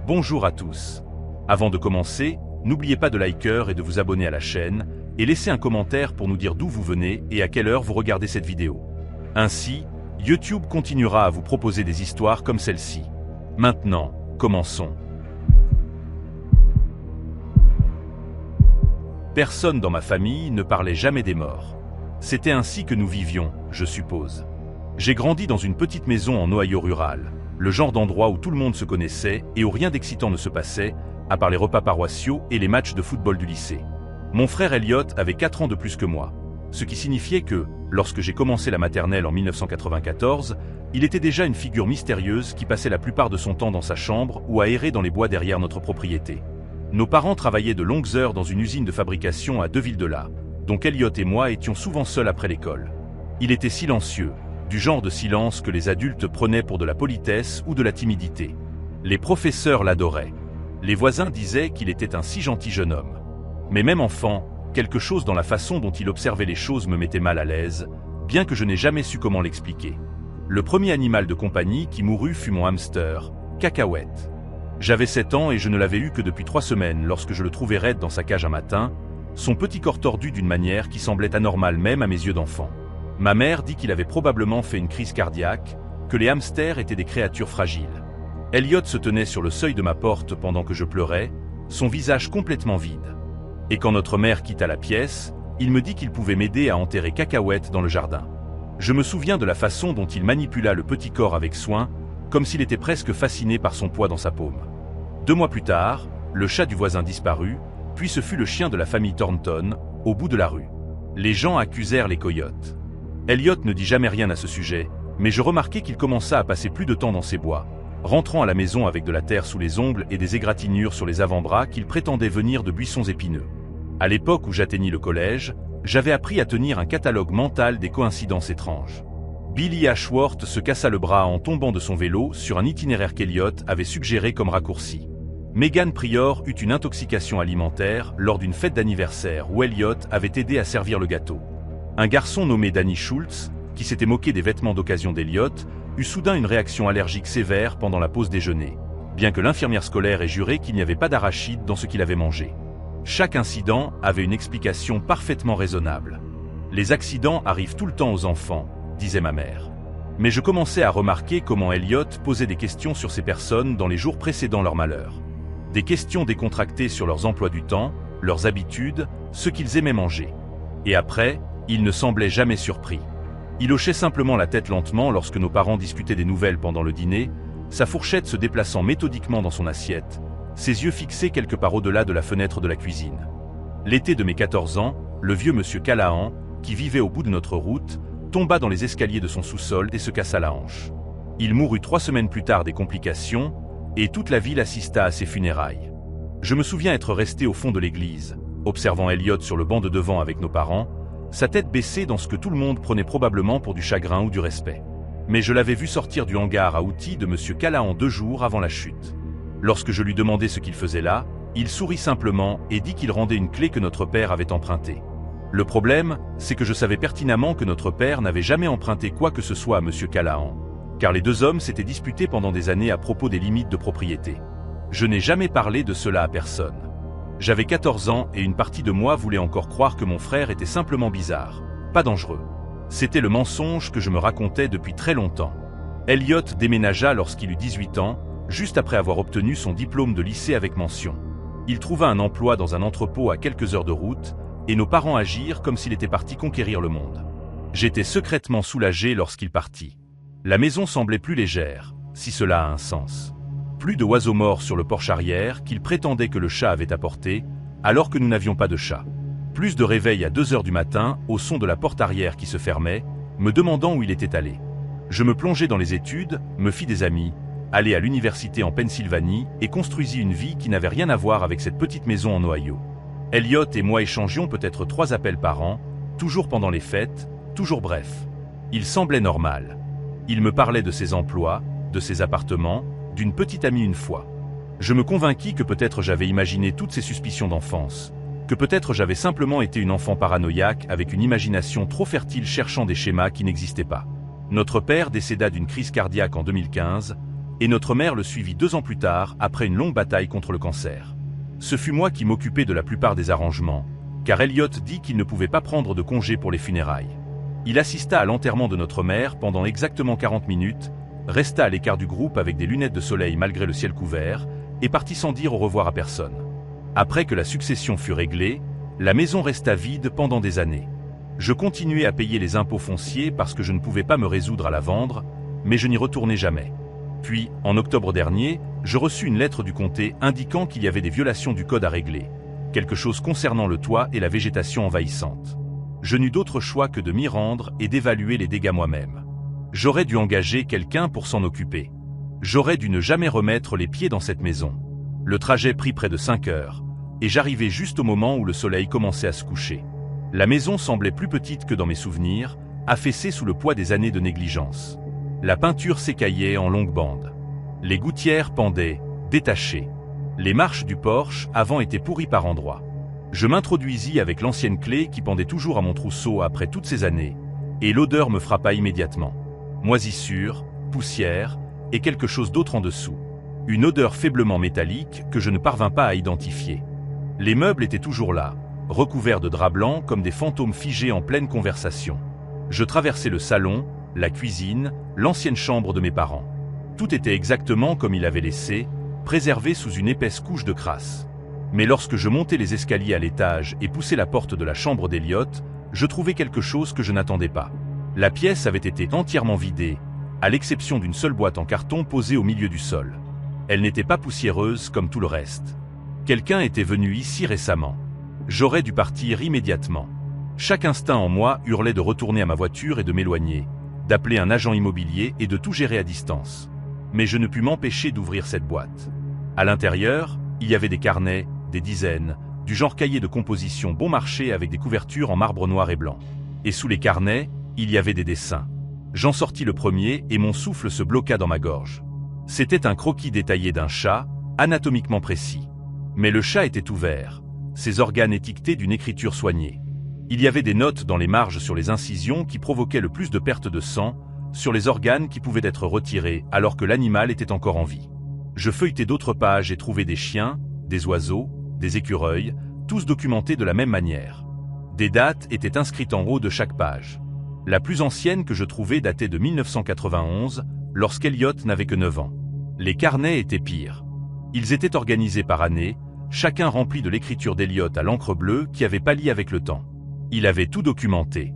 Bonjour à tous. Avant de commencer, n'oubliez pas de liker et de vous abonner à la chaîne, et laissez un commentaire pour nous dire d'où vous venez et à quelle heure vous regardez cette vidéo. Ainsi, YouTube continuera à vous proposer des histoires comme celle-ci. Maintenant, commençons. Personne dans ma famille ne parlait jamais des morts. C'était ainsi que nous vivions, je suppose. J'ai grandi dans une petite maison en Ohio rural, le genre d'endroit où tout le monde se connaissait et où rien d'excitant ne se passait, à part les repas paroissiaux et les matchs de football du lycée. Mon frère Elliot avait 4 ans de plus que moi, ce qui signifiait que, lorsque j'ai commencé la maternelle en 1994, il était déjà une figure mystérieuse qui passait la plupart de son temps dans sa chambre ou à errer dans les bois derrière notre propriété. Nos parents travaillaient de longues heures dans une usine de fabrication à 2 villes de là, donc Elliot et moi étions souvent seuls après l'école. Il était silencieux, du genre de silence que les adultes prenaient pour de la politesse ou de la timidité. Les professeurs l'adoraient. Les voisins disaient qu'il était un si gentil jeune homme. Mais même enfant, quelque chose dans la façon dont il observait les choses me mettait mal à l'aise, bien que je n'ai jamais su comment l'expliquer. Le premier animal de compagnie qui mourut fut mon hamster, Cacahuète. J'avais 7 ans et je ne l'avais eu que depuis 3 semaines lorsque je le trouvai raide dans sa cage un matin, son petit corps tordu d'une manière qui semblait anormale même à mes yeux d'enfant. Ma mère dit qu'il avait probablement fait une crise cardiaque, que les hamsters étaient des créatures fragiles. Elliot se tenait sur le seuil de ma porte pendant que je pleurais, son visage complètement vide. Et quand notre mère quitta la pièce, il me dit qu'il pouvait m'aider à enterrer Cacahuète dans le jardin. Je me souviens de la façon dont il manipula le petit corps avec soin, comme s'il était presque fasciné par son poids dans sa paume. 2 mois plus tard, le chat du voisin disparut, puis ce fut le chien de la famille Thornton, au bout de la rue. Les gens accusèrent les coyotes. Elliot ne dit jamais rien à ce sujet, mais je remarquai qu'il commença à passer plus de temps dans ces bois, rentrant à la maison avec de la terre sous les ongles et des égratignures sur les avant-bras qu'il prétendait venir de buissons épineux. À l'époque où j'atteignis le collège, j'avais appris à tenir un catalogue mental des coïncidences étranges. Billy Ashworth se cassa le bras en tombant de son vélo sur un itinéraire qu'Elliot avait suggéré comme raccourci. Megan Prior eut une intoxication alimentaire lors d'une fête d'anniversaire où Elliot avait aidé à servir le gâteau. Un garçon nommé Danny Schultz, qui s'était moqué des vêtements d'occasion d'Elliot, eut soudain une réaction allergique sévère pendant la pause déjeuner, bien que l'infirmière scolaire ait juré qu'il n'y avait pas d'arachide dans ce qu'il avait mangé. Chaque incident avait une explication parfaitement raisonnable. Les accidents arrivent tout le temps aux enfants, disait ma mère. Mais je commençais à remarquer comment Elliot posait des questions sur ces personnes dans les jours précédant leur malheur. Des questions décontractées sur leurs emplois du temps, leurs habitudes, ce qu'ils aimaient manger. Et après, il ne semblait jamais surpris. Il hochait simplement la tête lentement lorsque nos parents discutaient des nouvelles pendant le dîner, sa fourchette se déplaçant méthodiquement dans son assiette, ses yeux fixés quelque part au-delà de la fenêtre de la cuisine. L'été de mes 14 ans, le vieux monsieur Callahan, qui vivait au bout de notre route, tomba dans les escaliers de son sous-sol et se cassa la hanche. Il mourut 3 semaines plus tard des complications, et toute la ville assista à ses funérailles. Je me souviens être resté au fond de l'église, observant Elliot sur le banc de devant avec nos parents, sa tête baissée dans ce que tout le monde prenait probablement pour du chagrin ou du respect. Mais je l'avais vu sortir du hangar à outils de monsieur Callahan 2 jours avant la chute. Lorsque je lui demandai ce qu'il faisait là, il sourit simplement et dit qu'il rendait une clé que notre père avait empruntée. Le problème, c'est que je savais pertinemment que notre père n'avait jamais emprunté quoi que ce soit à monsieur Callahan, car les 2 hommes s'étaient disputés pendant des années à propos des limites de propriété. Je n'ai jamais parlé de cela à personne. J'avais 14 ans et une partie de moi voulait encore croire que mon frère était simplement bizarre, pas dangereux. C'était le mensonge que je me racontais depuis très longtemps. Elliot déménagea lorsqu'il eut 18 ans, juste après avoir obtenu son diplôme de lycée avec mention. Il trouva un emploi dans un entrepôt à quelques heures de route, et nos parents agirent comme s'il était parti conquérir le monde. J'étais secrètement soulagé lorsqu'il partit. La maison semblait plus légère, si cela a un sens. Plus de oiseaux morts sur le porche arrière qu'il prétendait que le chat avait apporté, alors que nous n'avions pas de chat. Plus de réveils à 2 heures du matin, au son de la porte arrière qui se fermait, me demandant où il était allé. Je me plongeai dans les études, me fis des amis, allai à l'université en Pennsylvanie et construisis une vie qui n'avait rien à voir avec cette petite maison en Ohio. Elliot et moi échangions peut-être 3 appels par an, toujours pendant les fêtes, toujours bref. Il semblait normal. Il me parlait de ses emplois, de ses appartements, d'une petite amie une fois. Je me convainquis que peut-être j'avais imaginé toutes ces suspicions d'enfance, que peut-être j'avais simplement été une enfant paranoïaque avec une imagination trop fertile cherchant des schémas qui n'existaient pas. Notre père décéda d'une crise cardiaque en 2015, Et notre mère le suivit 2 ans plus tard, après une longue bataille contre le cancer. Ce fut moi qui m'occupais de la plupart des arrangements, car Elliot dit qu'il ne pouvait pas prendre de congé pour les funérailles. Il assista à l'enterrement de notre mère pendant exactement 40 minutes, resta à l'écart du groupe avec des lunettes de soleil malgré le ciel couvert, et partit sans dire au revoir à personne. Après que la succession fut réglée, la maison resta vide pendant des années. Je continuais à payer les impôts fonciers parce que je ne pouvais pas me résoudre à la vendre, mais je n'y retournai jamais. Puis, en octobre dernier, je reçus une lettre du comté indiquant qu'il y avait des violations du code à régler, quelque chose concernant le toit et la végétation envahissante. Je n'eus d'autre choix que de m'y rendre et d'évaluer les dégâts moi-même. J'aurais dû engager quelqu'un pour s'en occuper. J'aurais dû ne jamais remettre les pieds dans cette maison. Le trajet prit près de 5 heures, et j'arrivais juste au moment où le soleil commençait à se coucher. La maison semblait plus petite que dans mes souvenirs, affaissée sous le poids des années de négligence. La peinture s'écaillait en longues bandes. Les gouttières pendaient, détachées. Les marches du porche avant étaient pourries par endroits. Je m'introduisis avec l'ancienne clé qui pendait toujours à mon trousseau après toutes ces années, et l'odeur me frappa immédiatement. Moisissure, poussière, et quelque chose d'autre en dessous. Une odeur faiblement métallique que je ne parvins pas à identifier. Les meubles étaient toujours là, recouverts de draps blancs comme des fantômes figés en pleine conversation. Je traversai le salon, la cuisine, l'ancienne chambre de mes parents. Tout était exactement comme il avait laissé, préservé sous une épaisse couche de crasse. Mais lorsque je montai les escaliers à l'étage et poussai la porte de la chambre d'Elliot, je trouvai quelque chose que je n'attendais pas. La pièce avait été entièrement vidée, à l'exception d'une seule boîte en carton posée au milieu du sol. Elle n'était pas poussiéreuse comme tout le reste. Quelqu'un était venu ici récemment. J'aurais dû partir immédiatement. Chaque instinct en moi hurlait de retourner à ma voiture et de m'éloigner, d'appeler un agent immobilier et de tout gérer à distance. Mais je ne pus m'empêcher d'ouvrir cette boîte. À l'intérieur, il y avait des carnets, des dizaines, du genre cahier de composition bon marché avec des couvertures en marbre noir et blanc. Et sous les carnets, il y avait des dessins. J'en sortis le premier et mon souffle se bloqua dans ma gorge. C'était un croquis détaillé d'un chat, anatomiquement précis. Mais le chat était ouvert, ses organes étiquetés d'une écriture soignée. Il y avait des notes dans les marges sur les incisions qui provoquaient le plus de pertes de sang, sur les organes qui pouvaient être retirés alors que l'animal était encore en vie. Je feuilletai d'autres pages et trouvai des chiens, des oiseaux, des écureuils, tous documentés de la même manière. Des dates étaient inscrites en haut de chaque page. La plus ancienne que je trouvai datait de 1991, lorsqu'Elliot n'avait que 9 ans. Les carnets étaient pires. Ils étaient organisés par année, chacun rempli de l'écriture d'Elliot à l'encre bleue qui avait pâli avec le temps. Il avait tout documenté.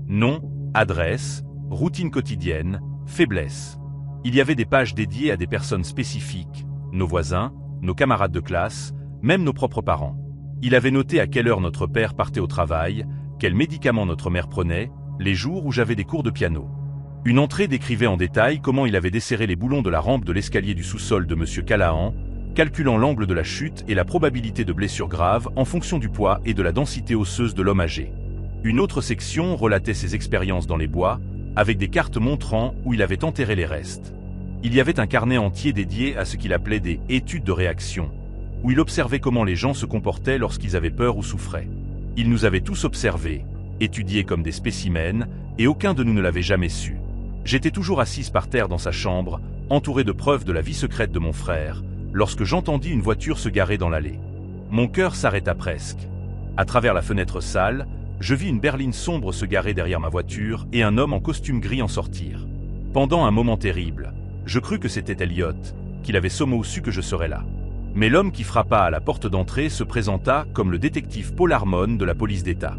Nom, adresse, routine quotidienne, faiblesse. Il y avait des pages dédiées à des personnes spécifiques, nos voisins, nos camarades de classe, même nos propres parents. Il avait noté à quelle heure notre père partait au travail, quels médicaments notre mère prenait, les jours où j'avais des cours de piano. Une entrée décrivait en détail comment il avait desserré les boulons de la rampe de l'escalier du sous-sol de M. Callahan, calculant l'angle de la chute et la probabilité de blessures graves en fonction du poids et de la densité osseuse de l'homme âgé. Une autre section relatait ses expériences dans les bois, avec des cartes montrant où il avait enterré les restes. Il y avait un carnet entier dédié à ce qu'il appelait des « études de réaction », où il observait comment les gens se comportaient lorsqu'ils avaient peur ou souffraient. Il nous avait tous observés, étudiés comme des spécimens, et aucun de nous ne l'avait jamais su. J'étais toujours assise par terre dans sa chambre, entourée de preuves de la vie secrète de mon frère, lorsque j'entendis une voiture se garer dans l'allée. Mon cœur s'arrêta presque. À travers la fenêtre sale, je vis une berline sombre se garer derrière ma voiture et un homme en costume gris en sortir. Pendant un moment terrible, je crus que c'était Elliot, qu'il avait somme su que je serais là. Mais l'homme qui frappa à la porte d'entrée se présenta comme le détective Paul Harmon de la police d'État.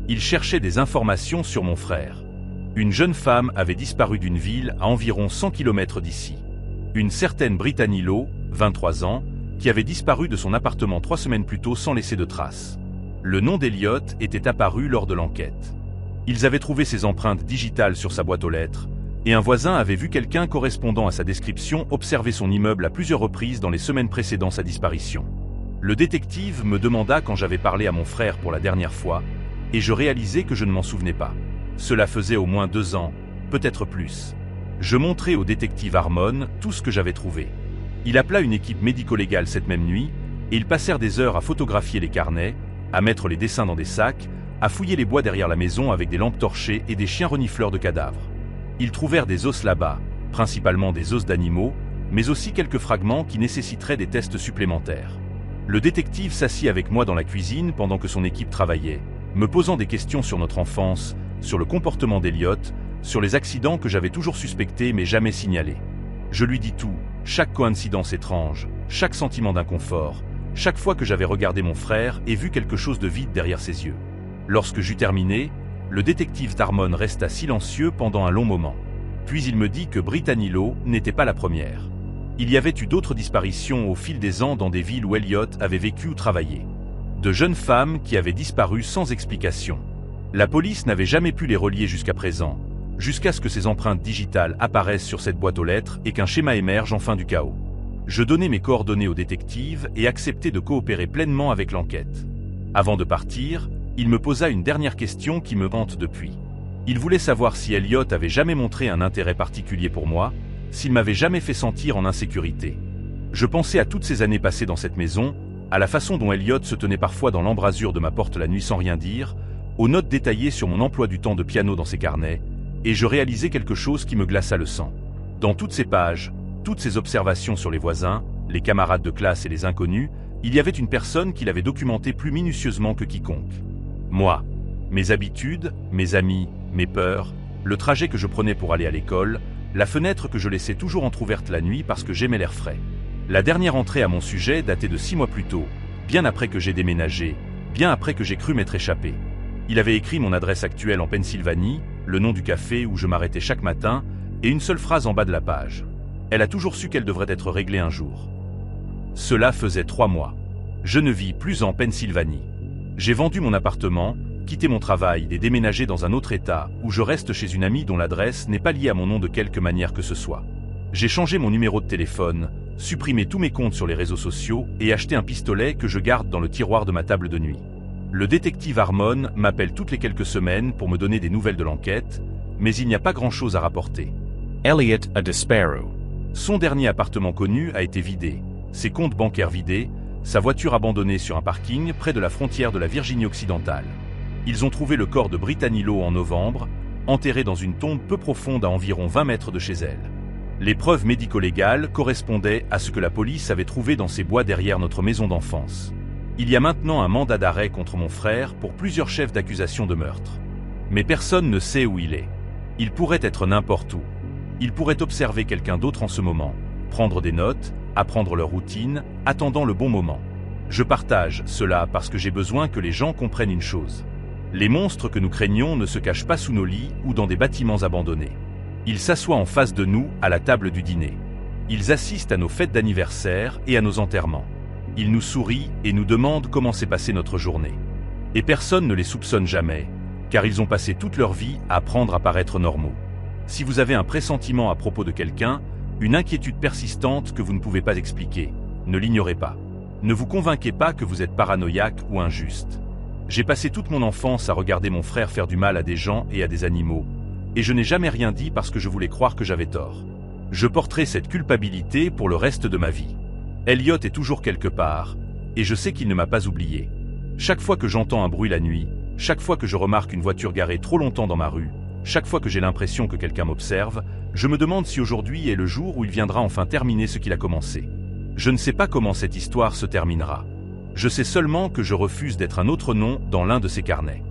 Il cherchait des informations sur mon frère. Une jeune femme avait disparu d'une ville à environ 100 km d'ici. Une certaine Brittany Lowe, 23 ans, qui avait disparu de son appartement 3 semaines plus tôt sans laisser de traces. Le nom d'Elliot était apparu lors de l'enquête. Ils avaient trouvé ses empreintes digitales sur sa boîte aux lettres, et un voisin avait vu quelqu'un correspondant à sa description observer son immeuble à plusieurs reprises dans les semaines précédant sa disparition. Le détective me demanda quand j'avais parlé à mon frère pour la dernière fois, et je réalisai que je ne m'en souvenais pas. Cela faisait au moins 2 ans, peut-être plus. Je montrai au détective Harmon tout ce que j'avais trouvé. Il appela une équipe médico-légale cette même nuit, et ils passèrent des heures à photographier les carnets, à mettre les dessins dans des sacs, à fouiller les bois derrière la maison avec des lampes torchées et des chiens renifleurs de cadavres. Ils trouvèrent des os là-bas, principalement des os d'animaux, mais aussi quelques fragments qui nécessiteraient des tests supplémentaires. Le détective s'assit avec moi dans la cuisine pendant que son équipe travaillait, me posant des questions sur notre enfance, sur le comportement d'Elliot, sur les accidents que j'avais toujours suspectés mais jamais signalés. Je lui dis tout, chaque coïncidence étrange, chaque sentiment d'inconfort, chaque fois que j'avais regardé mon frère et vu quelque chose de vide derrière ses yeux. Lorsque j'eus terminé, le détective Darmon resta silencieux pendant un long moment. Puis il me dit que Brittany Lowe n'était pas la première. Il y avait eu d'autres disparitions au fil des ans dans des villes où Elliot avait vécu ou travaillé. De jeunes femmes qui avaient disparu sans explication. La police n'avait jamais pu les relier jusqu'à présent, jusqu'à ce que ces empreintes digitales apparaissent sur cette boîte aux lettres et qu'un schéma émerge enfin du chaos. Je donnai mes coordonnées au détective et acceptai de coopérer pleinement avec l'enquête. Avant de partir, il me posa une dernière question qui me hante depuis. Il voulait savoir si Elliot avait jamais montré un intérêt particulier pour moi, s'il m'avait jamais fait sentir en insécurité. Je pensais à toutes ces années passées dans cette maison, à la façon dont Elliot se tenait parfois dans l'embrasure de ma porte la nuit sans rien dire, aux notes détaillées sur mon emploi du temps de piano dans ses carnets, et je réalisais quelque chose qui me glaça le sang. Dans toutes ces pages, toutes ces observations sur les voisins, les camarades de classe et les inconnus, il y avait une personne qui l'avait documenté plus minutieusement que quiconque. Moi. Mes habitudes, mes amis, mes peurs, le trajet que je prenais pour aller à l'école, la fenêtre que je laissais toujours entrouverte la nuit parce que j'aimais l'air frais. La dernière entrée à mon sujet datait de 6 mois plus tôt, bien après que j'ai déménagé, bien après que j'ai cru m'être échappé. Il avait écrit mon adresse actuelle en Pennsylvanie, le nom du café où je m'arrêtais chaque matin, et une seule phrase en bas de la page. Elle a toujours su qu'elle devrait être réglée un jour. Cela faisait 3 mois. Je ne vis plus en Pennsylvanie. J'ai vendu mon appartement, quitté mon travail et déménagé dans un autre état où je reste chez une amie dont l'adresse n'est pas liée à mon nom de quelque manière que ce soit. J'ai changé mon numéro de téléphone, supprimé tous mes comptes sur les réseaux sociaux et acheté un pistolet que je garde dans le tiroir de ma table de nuit. Le détective Harmon m'appelle toutes les quelques semaines pour me donner des nouvelles de l'enquête, mais il n'y a pas grand-chose à rapporter. Elliot a disparu. Son dernier appartement connu a été vidé, ses comptes bancaires vidés, sa voiture abandonnée sur un parking près de la frontière de la Virginie occidentale. Ils ont trouvé le corps de Brittany Lowe en novembre, enterré dans une tombe peu profonde à environ 20 mètres de chez elle. Les preuves médico-légales correspondaient à ce que la police avait trouvé dans ces bois derrière notre maison d'enfance. Il y a maintenant un mandat d'arrêt contre mon frère pour plusieurs chefs d'accusation de meurtre. Mais personne ne sait où il est. Il pourrait être n'importe où. Il pourrait observer quelqu'un d'autre en ce moment, prendre des notes, apprendre leur routine, attendant le bon moment. Je partage cela parce que j'ai besoin que les gens comprennent une chose. Les monstres que nous craignons ne se cachent pas sous nos lits ou dans des bâtiments abandonnés. Ils s'assoient en face de nous à la table du dîner. Ils assistent à nos fêtes d'anniversaire et à nos enterrements. Ils nous sourient et nous demandent comment s'est passée notre journée. Et personne ne les soupçonne jamais, car ils ont passé toute leur vie à apprendre à paraître normaux. Si vous avez un pressentiment à propos de quelqu'un, une inquiétude persistante que vous ne pouvez pas expliquer, ne l'ignorez pas. Ne vous convainquez pas que vous êtes paranoïaque ou injuste. J'ai passé toute mon enfance à regarder mon frère faire du mal à des gens et à des animaux, et je n'ai jamais rien dit parce que je voulais croire que j'avais tort. Je porterai cette culpabilité pour le reste de ma vie. Elliot est toujours quelque part, et je sais qu'il ne m'a pas oublié. Chaque fois que j'entends un bruit la nuit, chaque fois que je remarque une voiture garée trop longtemps dans ma rue, chaque fois que j'ai l'impression que quelqu'un m'observe, je me demande si aujourd'hui est le jour où il viendra enfin terminer ce qu'il a commencé. Je ne sais pas comment cette histoire se terminera. Je sais seulement que je refuse d'être un autre nom dans l'un de ces carnets.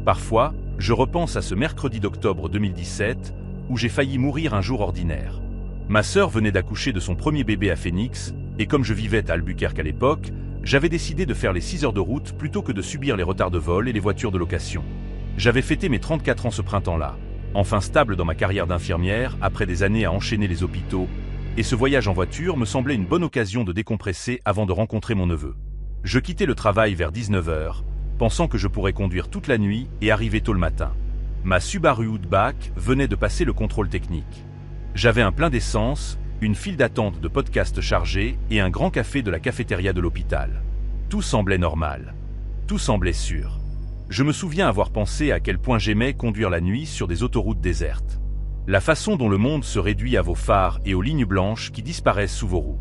Parfois, je repense à ce mercredi d'octobre 2017, où j'ai failli mourir un jour ordinaire. Ma sœur venait d'accoucher de son premier bébé à Phoenix, et comme je vivais à Albuquerque à l'époque, j'avais décidé de faire les 6 heures de route plutôt que de subir les retards de vol et les voitures de location. J'avais fêté mes 34 ans ce printemps-là, enfin stable dans ma carrière d'infirmière après des années à enchaîner les hôpitaux, et ce voyage en voiture me semblait une bonne occasion de décompresser avant de rencontrer mon neveu. Je quittais le travail vers 19 h, pensant que je pourrais conduire toute la nuit et arriver tôt le matin. Ma Subaru Outback venait de passer le contrôle technique. J'avais un plein d'essence, une file d'attente de podcasts chargés et un grand café de la cafétéria de l'hôpital. Tout semblait normal. Tout semblait sûr. Je me souviens avoir pensé à quel point j'aimais conduire la nuit sur des autoroutes désertes. La façon dont le monde se réduit à vos phares et aux lignes blanches qui disparaissent sous vos roues.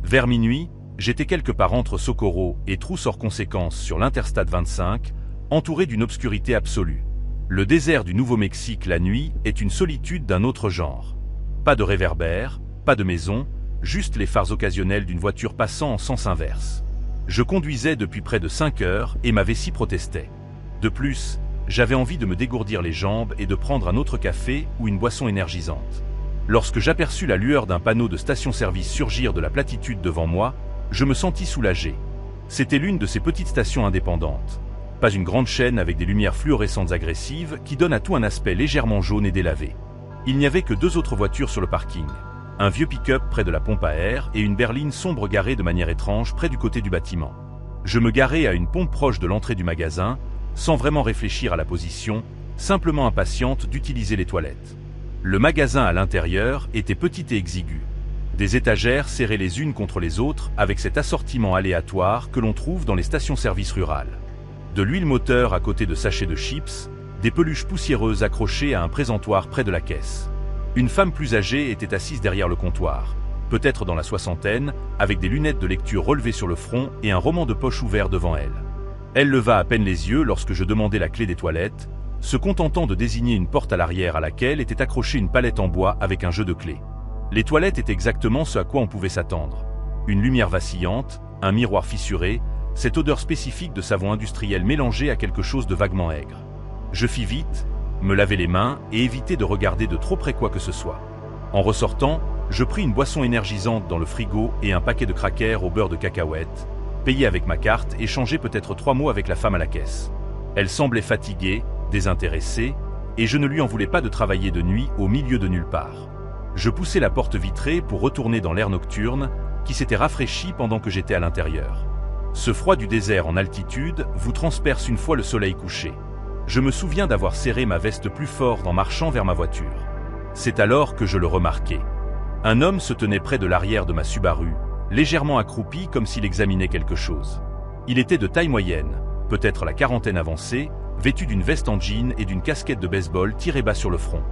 Vers minuit, j'étais quelque part entre Socorro et Trousse hors conséquence sur l'Interstate 25, entouré d'une obscurité absolue. Le désert du Nouveau-Mexique la nuit est une solitude d'un autre genre. Pas de réverbères, pas de maison, juste les phares occasionnels d'une voiture passant en sens inverse. Je conduisais depuis près de 5 heures et ma vessie protestait. De plus, j'avais envie de me dégourdir les jambes et de prendre un autre café ou une boisson énergisante. Lorsque j'aperçus la lueur d'un panneau de station-service surgir de la platitude devant moi, je me sentis soulagé. C'était l'une de ces petites stations indépendantes. Pas une grande chaîne avec des lumières fluorescentes agressives qui donnent à tout un aspect légèrement jaune et délavé. Il n'y avait que 2 autres voitures sur le parking. Un vieux pick-up près de la pompe à air et une berline sombre garée de manière étrange près du côté du bâtiment. Je me garai à une pompe proche de l'entrée du magasin, sans vraiment réfléchir à la position, simplement impatiente d'utiliser les toilettes. Le magasin à l'intérieur était petit et exigu. Des étagères serrées les unes contre les autres avec cet assortiment aléatoire que l'on trouve dans les stations-service rurales. De l'huile moteur à côté de sachets de chips, des peluches poussiéreuses accrochées à un présentoir près de la caisse. Une femme plus âgée était assise derrière le comptoir, peut-être dans la soixantaine, avec des lunettes de lecture relevées sur le front et un roman de poche ouvert devant elle. Elle leva à peine les yeux lorsque je demandai la clé des toilettes, se contentant de désigner une porte à l'arrière à laquelle était accrochée une palette en bois avec un jeu de clés. Les toilettes étaient exactement ce à quoi on pouvait s'attendre. Une lumière vacillante, un miroir fissuré, cette odeur spécifique de savon industriel mélangée à quelque chose de vaguement aigre. Je fis vite, me lavai les mains et évitai de regarder de trop près quoi que ce soit. En ressortant, je pris une boisson énergisante dans le frigo et un paquet de crackers au beurre de cacahuète, payai avec ma carte et changeai peut-être 3 mots avec la femme à la caisse. Elle semblait fatiguée, désintéressée, et je ne lui en voulais pas de travailler de nuit au milieu de nulle part. Je poussai la porte vitrée pour retourner dans l'air nocturne, qui s'était rafraîchi pendant que j'étais à l'intérieur. Ce froid du désert en altitude vous transperce une fois le soleil couché. Je me souviens d'avoir serré ma veste plus fort en marchant vers ma voiture. C'est alors que je le remarquai. Un homme se tenait près de l'arrière de ma Subaru, légèrement accroupi comme s'il examinait quelque chose. Il était de taille moyenne, peut-être la quarantaine avancée, vêtu d'une veste en jean et d'une casquette de baseball tirée bas sur le front.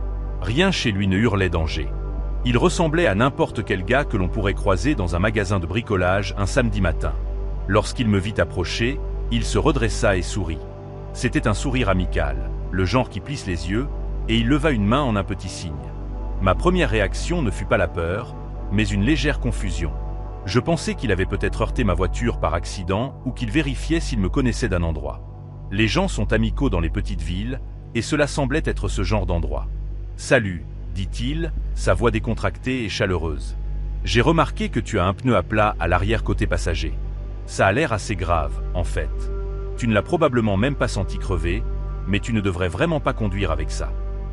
Rien chez lui ne hurlait danger. Il ressemblait à n'importe quel gars que l'on pourrait croiser dans un magasin de bricolage un samedi matin. Lorsqu'il me vit approcher, il se redressa et sourit. C'était un sourire amical, le genre qui plisse les yeux, et il leva une main en un petit signe. Ma première réaction ne fut pas la peur, mais une légère confusion. Je pensais qu'il avait peut-être heurté ma voiture par accident ou qu'il vérifiait s'il me connaissait d'un endroit. Les gens sont amicaux dans les petites villes, et cela semblait être ce genre d'endroit. « Salut », dit-il, sa voix décontractée et chaleureuse. « J'ai remarqué que tu as un pneu à plat à l'arrière côté passager. Ça a l'air assez grave, en fait. Tu ne l'as probablement même pas senti crever, mais tu ne devrais vraiment pas conduire avec ça. »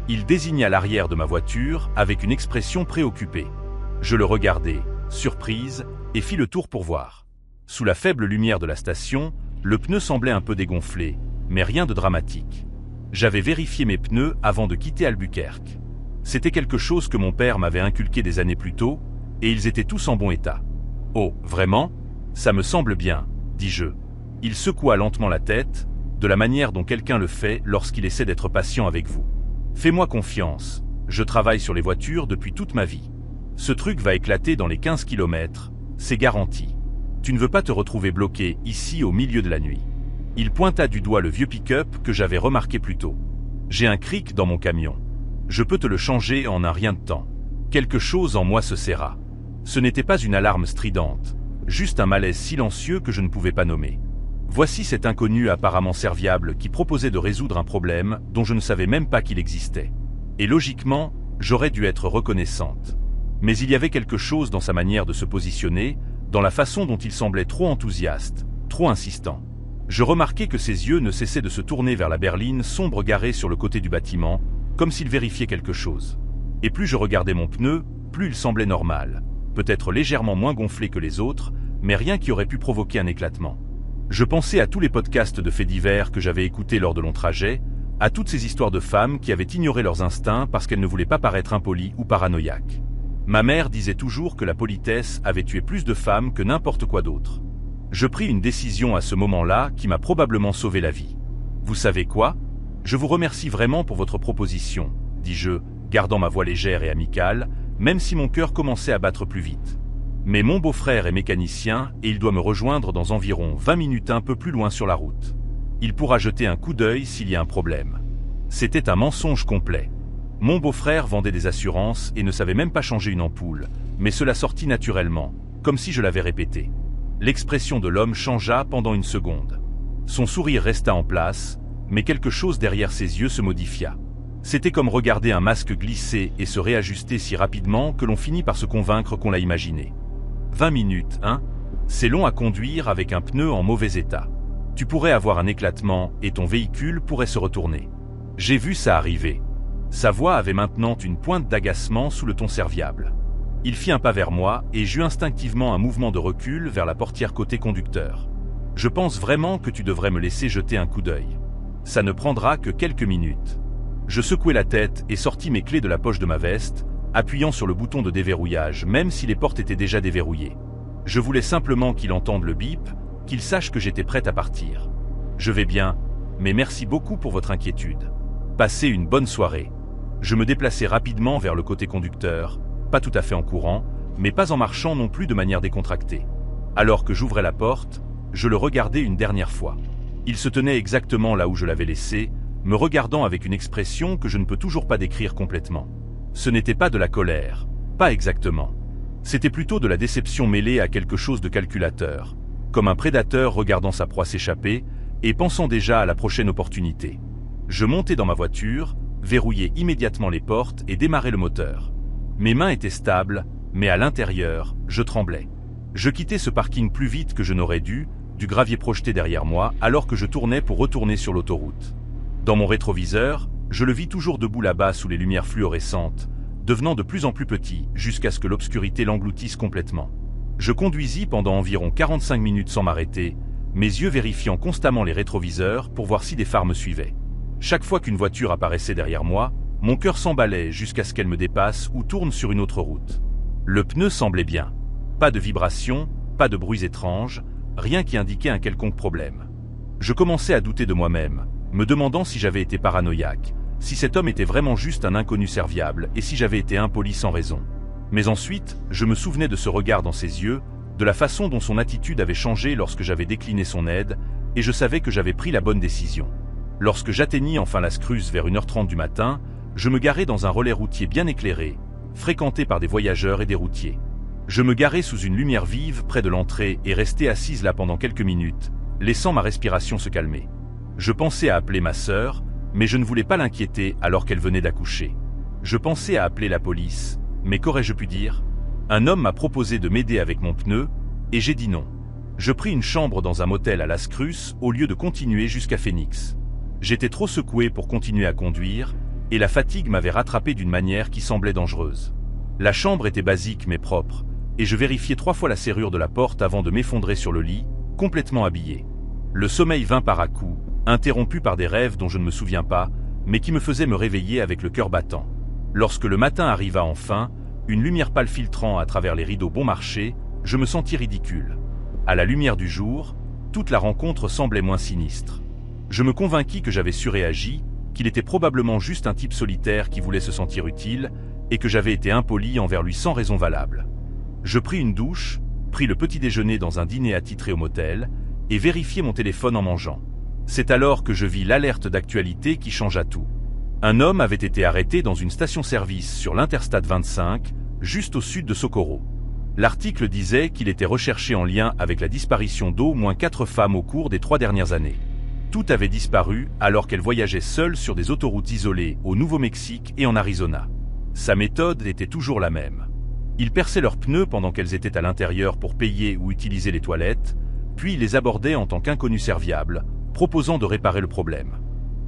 Il désigna l'arrière de ma voiture avec une expression préoccupée. Je le regardai, surprise, et fis le tour pour voir. Sous la faible lumière de la station, le pneu semblait un peu dégonflé, mais rien de dramatique. J'avais vérifié mes pneus avant de quitter Albuquerque. C'était quelque chose que mon père m'avait inculqué des années plus tôt, et ils étaient tous en bon état. « Oh, vraiment ? Ça me semble bien, » dis-je. Il secoua lentement la tête, de la manière dont quelqu'un le fait lorsqu'il essaie d'être patient avec vous. « Fais-moi confiance, je travaille sur les voitures depuis toute ma vie. Ce truc va éclater dans les 15 km, c'est garanti. Tu ne veux pas te retrouver bloqué ici au milieu de la nuit. » Il pointa du doigt le vieux pick-up que j'avais remarqué plus tôt. « J'ai un cric dans mon camion. Je peux te le changer en un rien de temps. » Quelque chose en moi se serra. Ce n'était pas une alarme stridente, juste un malaise silencieux que je ne pouvais pas nommer. Voici cet inconnu apparemment serviable qui proposait de résoudre un problème dont je ne savais même pas qu'il existait. Et logiquement, j'aurais dû être reconnaissante. Mais il y avait quelque chose dans sa manière de se positionner, dans la façon dont il semblait trop enthousiaste, trop insistant. Je remarquai que ses yeux ne cessaient de se tourner vers la berline sombre garée sur le côté du bâtiment, comme s'il vérifiait quelque chose. Et plus je regardais mon pneu, plus il semblait normal, peut-être légèrement moins gonflé que les autres, mais rien qui aurait pu provoquer un éclatement. Je pensais à tous les podcasts de faits divers que j'avais écoutés lors de longs trajets, à toutes ces histoires de femmes qui avaient ignoré leurs instincts parce qu'elles ne voulaient pas paraître impolies ou paranoïaques. Ma mère disait toujours que la politesse avait tué plus de femmes que n'importe quoi d'autre. Je pris une décision à ce moment-là qui m'a probablement sauvé la vie. Vous savez quoi ? Je vous remercie vraiment pour votre proposition, dis-je, gardant ma voix légère et amicale, même si mon cœur commençait à battre plus vite. Mais mon beau-frère est mécanicien et il doit me rejoindre dans environ 20 minutes un peu plus loin sur la route. Il pourra jeter un coup d'œil s'il y a un problème. C'était un mensonge complet. Mon beau-frère vendait des assurances et ne savait même pas changer une ampoule, mais cela sortit naturellement, comme si je l'avais répété. L'expression de l'homme changea pendant une seconde. Son sourire resta en place, mais quelque chose derrière ses yeux se modifia. C'était comme regarder un masque glisser et se réajuster si rapidement que l'on finit par se convaincre qu'on l'a imaginé. 20 minutes, hein? C'est long à conduire avec un pneu en mauvais état. Tu pourrais avoir un éclatement et ton véhicule pourrait se retourner. J'ai vu ça arriver. Sa voix avait maintenant une pointe d'agacement sous le ton serviable. Il fit un pas vers moi et j'eus instinctivement un mouvement de recul vers la portière côté conducteur. Je pense vraiment que tu devrais me laisser jeter un coup d'œil. Ça ne prendra que quelques minutes. Je secouai la tête et sortis mes clés de la poche de ma veste, appuyant sur le bouton de déverrouillage, même si les portes étaient déjà déverrouillées. Je voulais simplement qu'il entende le bip, qu'il sache que j'étais prête à partir. Je vais bien, mais merci beaucoup pour votre inquiétude. Passez une bonne soirée. Je me déplaçai rapidement vers le côté conducteur, pas tout à fait en courant, mais pas en marchant non plus de manière décontractée. Alors que j'ouvrais la porte, je le regardai une dernière fois. Il se tenait exactement là où je l'avais laissé, me regardant avec une expression que je ne peux toujours pas décrire complètement. Ce n'était pas de la colère, pas exactement. C'était plutôt de la déception mêlée à quelque chose de calculateur, comme un prédateur regardant sa proie s'échapper et pensant déjà à la prochaine opportunité. Je montai dans ma voiture, verrouillai immédiatement les portes et démarrai le moteur. Mes mains étaient stables, mais à l'intérieur, je tremblais. Je quittai ce parking plus vite que je n'aurais dû, du gravier projeté derrière moi alors que je tournais pour retourner sur l'autoroute. Dans mon rétroviseur, je le vis toujours debout là-bas sous les lumières fluorescentes, devenant de plus en plus petit jusqu'à ce que l'obscurité l'engloutisse complètement. Je conduisis pendant environ 45 minutes sans m'arrêter, mes yeux vérifiant constamment les rétroviseurs pour voir si des phares me suivaient. Chaque fois qu'une voiture apparaissait derrière moi, mon cœur s'emballait jusqu'à ce qu'elle me dépasse ou tourne sur une autre route. Le pneu semblait bien. Pas de vibrations, pas de bruits étranges, rien qui indiquait un quelconque problème. Je commençais à douter de moi-même, me demandant si j'avais été paranoïaque, si cet homme était vraiment juste un inconnu serviable et si j'avais été impoli sans raison. Mais ensuite, je me souvenais de ce regard dans ses yeux, de la façon dont son attitude avait changé lorsque j'avais décliné son aide, et je savais que j'avais pris la bonne décision. Lorsque j'atteignis enfin la Scruce vers 1h30 du matin, je me garai dans un relais routier bien éclairé, fréquenté par des voyageurs et des routiers. Je me garai sous une lumière vive près de l'entrée et restai assise là pendant quelques minutes, laissant ma respiration se calmer. Je pensais à appeler ma sœur, mais je ne voulais pas l'inquiéter alors qu'elle venait d'accoucher. Je pensais à appeler la police, mais qu'aurais-je pu dire? Un homme m'a proposé de m'aider avec mon pneu, et j'ai dit non. Je pris une chambre dans un motel à Las Cruces au lieu de continuer jusqu'à Phoenix. J'étais trop secoué pour continuer à conduire, et la fatigue m'avait rattrapé d'une manière qui semblait dangereuse. La chambre était basique mais propre, et je vérifiai 3 fois la serrure de la porte avant de m'effondrer sur le lit, complètement habillé. Le sommeil vint par à-coups, interrompu par des rêves dont je ne me souviens pas, mais qui me faisaient me réveiller avec le cœur battant. Lorsque le matin arriva enfin, une lumière pâle filtrant à travers les rideaux bon marché, je me sentis ridicule. À la lumière du jour, toute la rencontre semblait moins sinistre. Je me convainquis que j'avais surréagi, qu'il était probablement juste un type solitaire qui voulait se sentir utile, et que j'avais été impoli envers lui sans raison valable. Je pris une douche, pris le petit déjeuner dans un dîner attitré au motel, et vérifiai mon téléphone en mangeant. C'est alors que je vis l'alerte d'actualité qui changea tout. Un homme avait été arrêté dans une station-service sur l'Interstate 25, juste au sud de Socorro. L'article disait qu'il était recherché en lien avec la disparition d'au moins 4 femmes au cours des 3 dernières années. Tout avait disparu alors qu'elles voyageaient seules sur des autoroutes isolées au Nouveau-Mexique et en Arizona. Sa méthode était toujours la même. Il perçait leurs pneus pendant qu'elles étaient à l'intérieur pour payer ou utiliser les toilettes, puis il les abordait en tant qu'inconnus serviables, proposant de réparer le problème.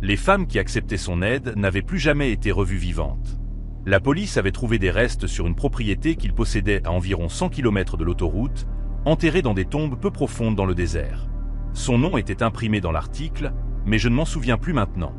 Les femmes qui acceptaient son aide n'avaient plus jamais été revues vivantes. La police avait trouvé des restes sur une propriété qu'il possédait à environ 100 km de l'autoroute, enterrés dans des tombes peu profondes dans le désert. Son nom était imprimé dans l'article, mais je ne m'en souviens plus maintenant.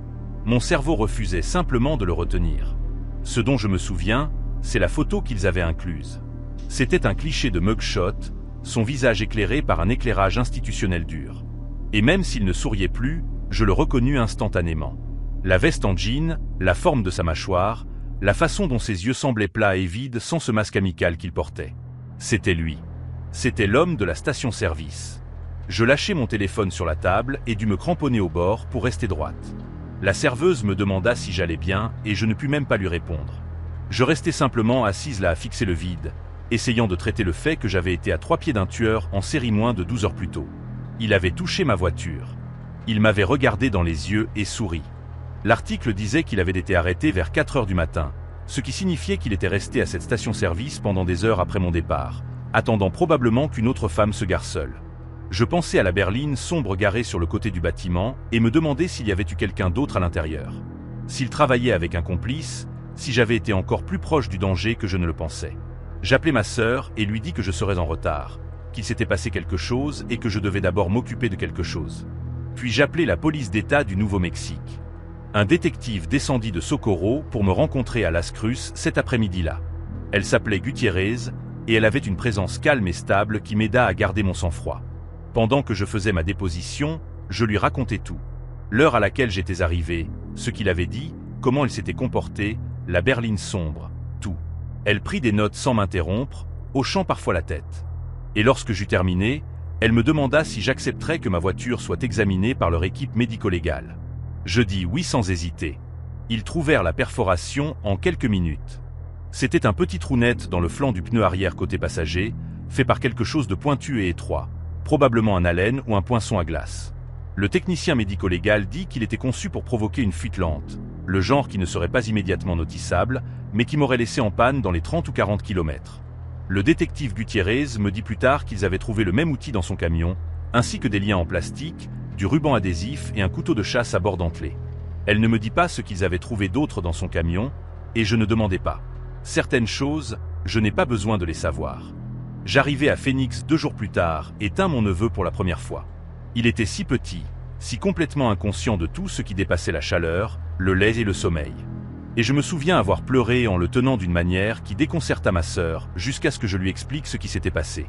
Mon cerveau refusait simplement de le retenir. Ce dont je me souviens, c'est la photo qu'ils avaient incluse. C'était un cliché de mugshot, son visage éclairé par un éclairage institutionnel dur. Et même s'il ne souriait plus, je le reconnus instantanément. La veste en jean, la forme de sa mâchoire, la façon dont ses yeux semblaient plats et vides sans ce masque amical qu'il portait. C'était lui. C'était l'homme de la station-service. Je lâchai mon téléphone sur la table et dus me cramponner au bord pour rester droite. La serveuse me demanda si j'allais bien et je ne pus même pas lui répondre. Je restais simplement assise là à fixer le vide, essayant de traiter le fait que j'avais été à 3 pieds d'un tueur en série moins de 12 heures plus tôt. Il avait touché ma voiture. Il m'avait regardé dans les yeux et souri. L'article disait qu'il avait été arrêté vers 4 heures du matin, ce qui signifiait qu'il était resté à cette station-service pendant des heures après mon départ, attendant probablement qu'une autre femme se gare seule. Je pensais à la berline sombre garée sur le côté du bâtiment et me demandais s'il y avait eu quelqu'un d'autre à l'intérieur. S'il travaillait avec un complice, si j'avais été encore plus proche du danger que je ne le pensais. J'appelai ma sœur et lui dis que je serais en retard, qu'il s'était passé quelque chose et que je devais d'abord m'occuper de quelque chose. Puis j'appelai la police d'État du Nouveau-Mexique. Un détective descendit de Socorro pour me rencontrer à Las Cruces cet après-midi-là. Elle s'appelait Gutiérrez et elle avait une présence calme et stable qui m'aida à garder mon sang-froid. Pendant que je faisais ma déposition, je lui racontais tout. L'heure à laquelle j'étais arrivé, ce qu'il avait dit, comment il s'était comporté, la berline sombre, tout. Elle prit des notes sans m'interrompre, hochant parfois la tête. Et lorsque j'eus terminé, elle me demanda si j'accepterais que ma voiture soit examinée par leur équipe médico-légale. Je dis oui sans hésiter. Ils trouvèrent la perforation en quelques minutes. C'était un petit trou net dans le flanc du pneu arrière côté passager, fait par quelque chose de pointu et étroit, probablement un allen ou un poinçon à glace. Le technicien médico-légal dit qu'il était conçu pour provoquer une fuite lente, le genre qui ne serait pas immédiatement notissable, mais qui m'aurait laissé en panne dans les 30 ou 40 km. Le détective Gutiérrez me dit plus tard qu'ils avaient trouvé le même outil dans son camion, ainsi que des liens en plastique, du ruban adhésif et un couteau de chasse à bord dentelé. Elle ne me dit pas ce qu'ils avaient trouvé d'autre dans son camion, et je ne demandais pas. Certaines choses, je n'ai pas besoin de les savoir. J'arrivai à Phoenix 2 jours plus tard et tins mon neveu pour la première fois. Il était si petit, si complètement inconscient de tout ce qui dépassait la chaleur, le lait et le sommeil. Et je me souviens avoir pleuré en le tenant d'une manière qui déconcerta ma sœur jusqu'à ce que je lui explique ce qui s'était passé.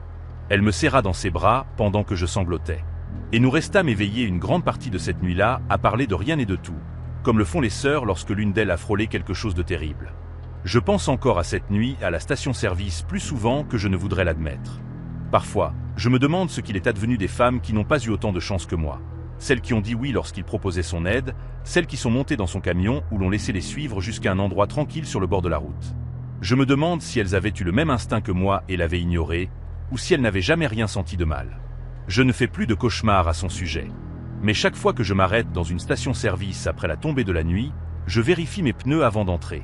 Elle me serra dans ses bras pendant que je sanglotais. Et nous restâmes éveillés une grande partie de cette nuit-là à parler de rien et de tout, comme le font les sœurs lorsque l'une d'elles a frôlé quelque chose de terrible. Je pense encore à cette nuit à la station-service plus souvent que je ne voudrais l'admettre. Parfois, je me demande ce qu'il est advenu des femmes qui n'ont pas eu autant de chance que moi. Celles qui ont dit oui lorsqu'il proposait son aide, celles qui sont montées dans son camion ou l'ont laissé les suivre jusqu'à un endroit tranquille sur le bord de la route. Je me demande si elles avaient eu le même instinct que moi et l'avaient ignoré, ou si elles n'avaient jamais rien senti de mal. Je ne fais plus de cauchemars à son sujet. Mais chaque fois que je m'arrête dans une station-service après la tombée de la nuit, je vérifie mes pneus avant d'entrer.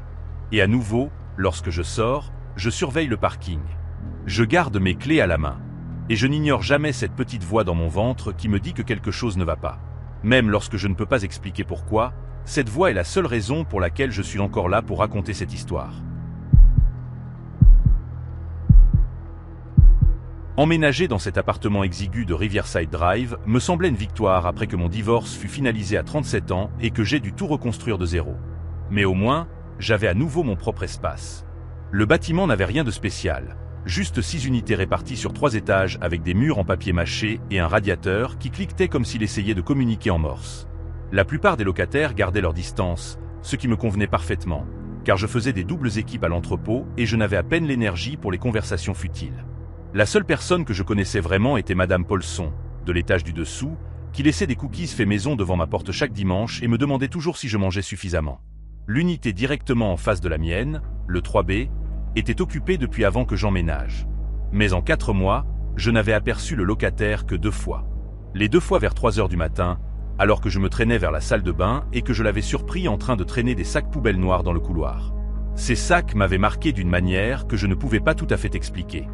Et à nouveau, lorsque je sors, je surveille le parking. Je garde mes clés à la main. Et je n'ignore jamais cette petite voix dans mon ventre qui me dit que quelque chose ne va pas. Même lorsque je ne peux pas expliquer pourquoi, cette voix est la seule raison pour laquelle je suis encore là pour raconter cette histoire. Emménager dans cet appartement exigu de Riverside Drive me semblait une victoire après que mon divorce fut finalisé à 37 ans et que j'ai dû tout reconstruire de zéro. Mais au moins, j'avais à nouveau mon propre espace. Le bâtiment n'avait rien de spécial, juste 6 unités réparties sur 3 étages avec des murs en papier mâché et un radiateur qui cliquetait comme s'il essayait de communiquer en morse. La plupart des locataires gardaient leur distance, ce qui me convenait parfaitement, car je faisais des doubles équipes à l'entrepôt et je n'avais à peine l'énergie pour les conversations futiles. La seule personne que je connaissais vraiment était Madame Paulson, de l'étage du dessous, qui laissait des cookies faits maison devant ma porte chaque dimanche et me demandait toujours si je mangeais suffisamment. L'unité directement en face de la mienne, le 3B, était occupée depuis avant que j'emménage. Mais en 4 mois, je n'avais aperçu le locataire que 2 fois. Les 2 fois vers 3 heures du matin, alors que je me traînais vers la salle de bain et que je l'avais surpris en train de traîner des sacs poubelles noirs dans le couloir. Ces sacs m'avaient marqué d'une manière que je ne pouvais pas tout à fait expliquer.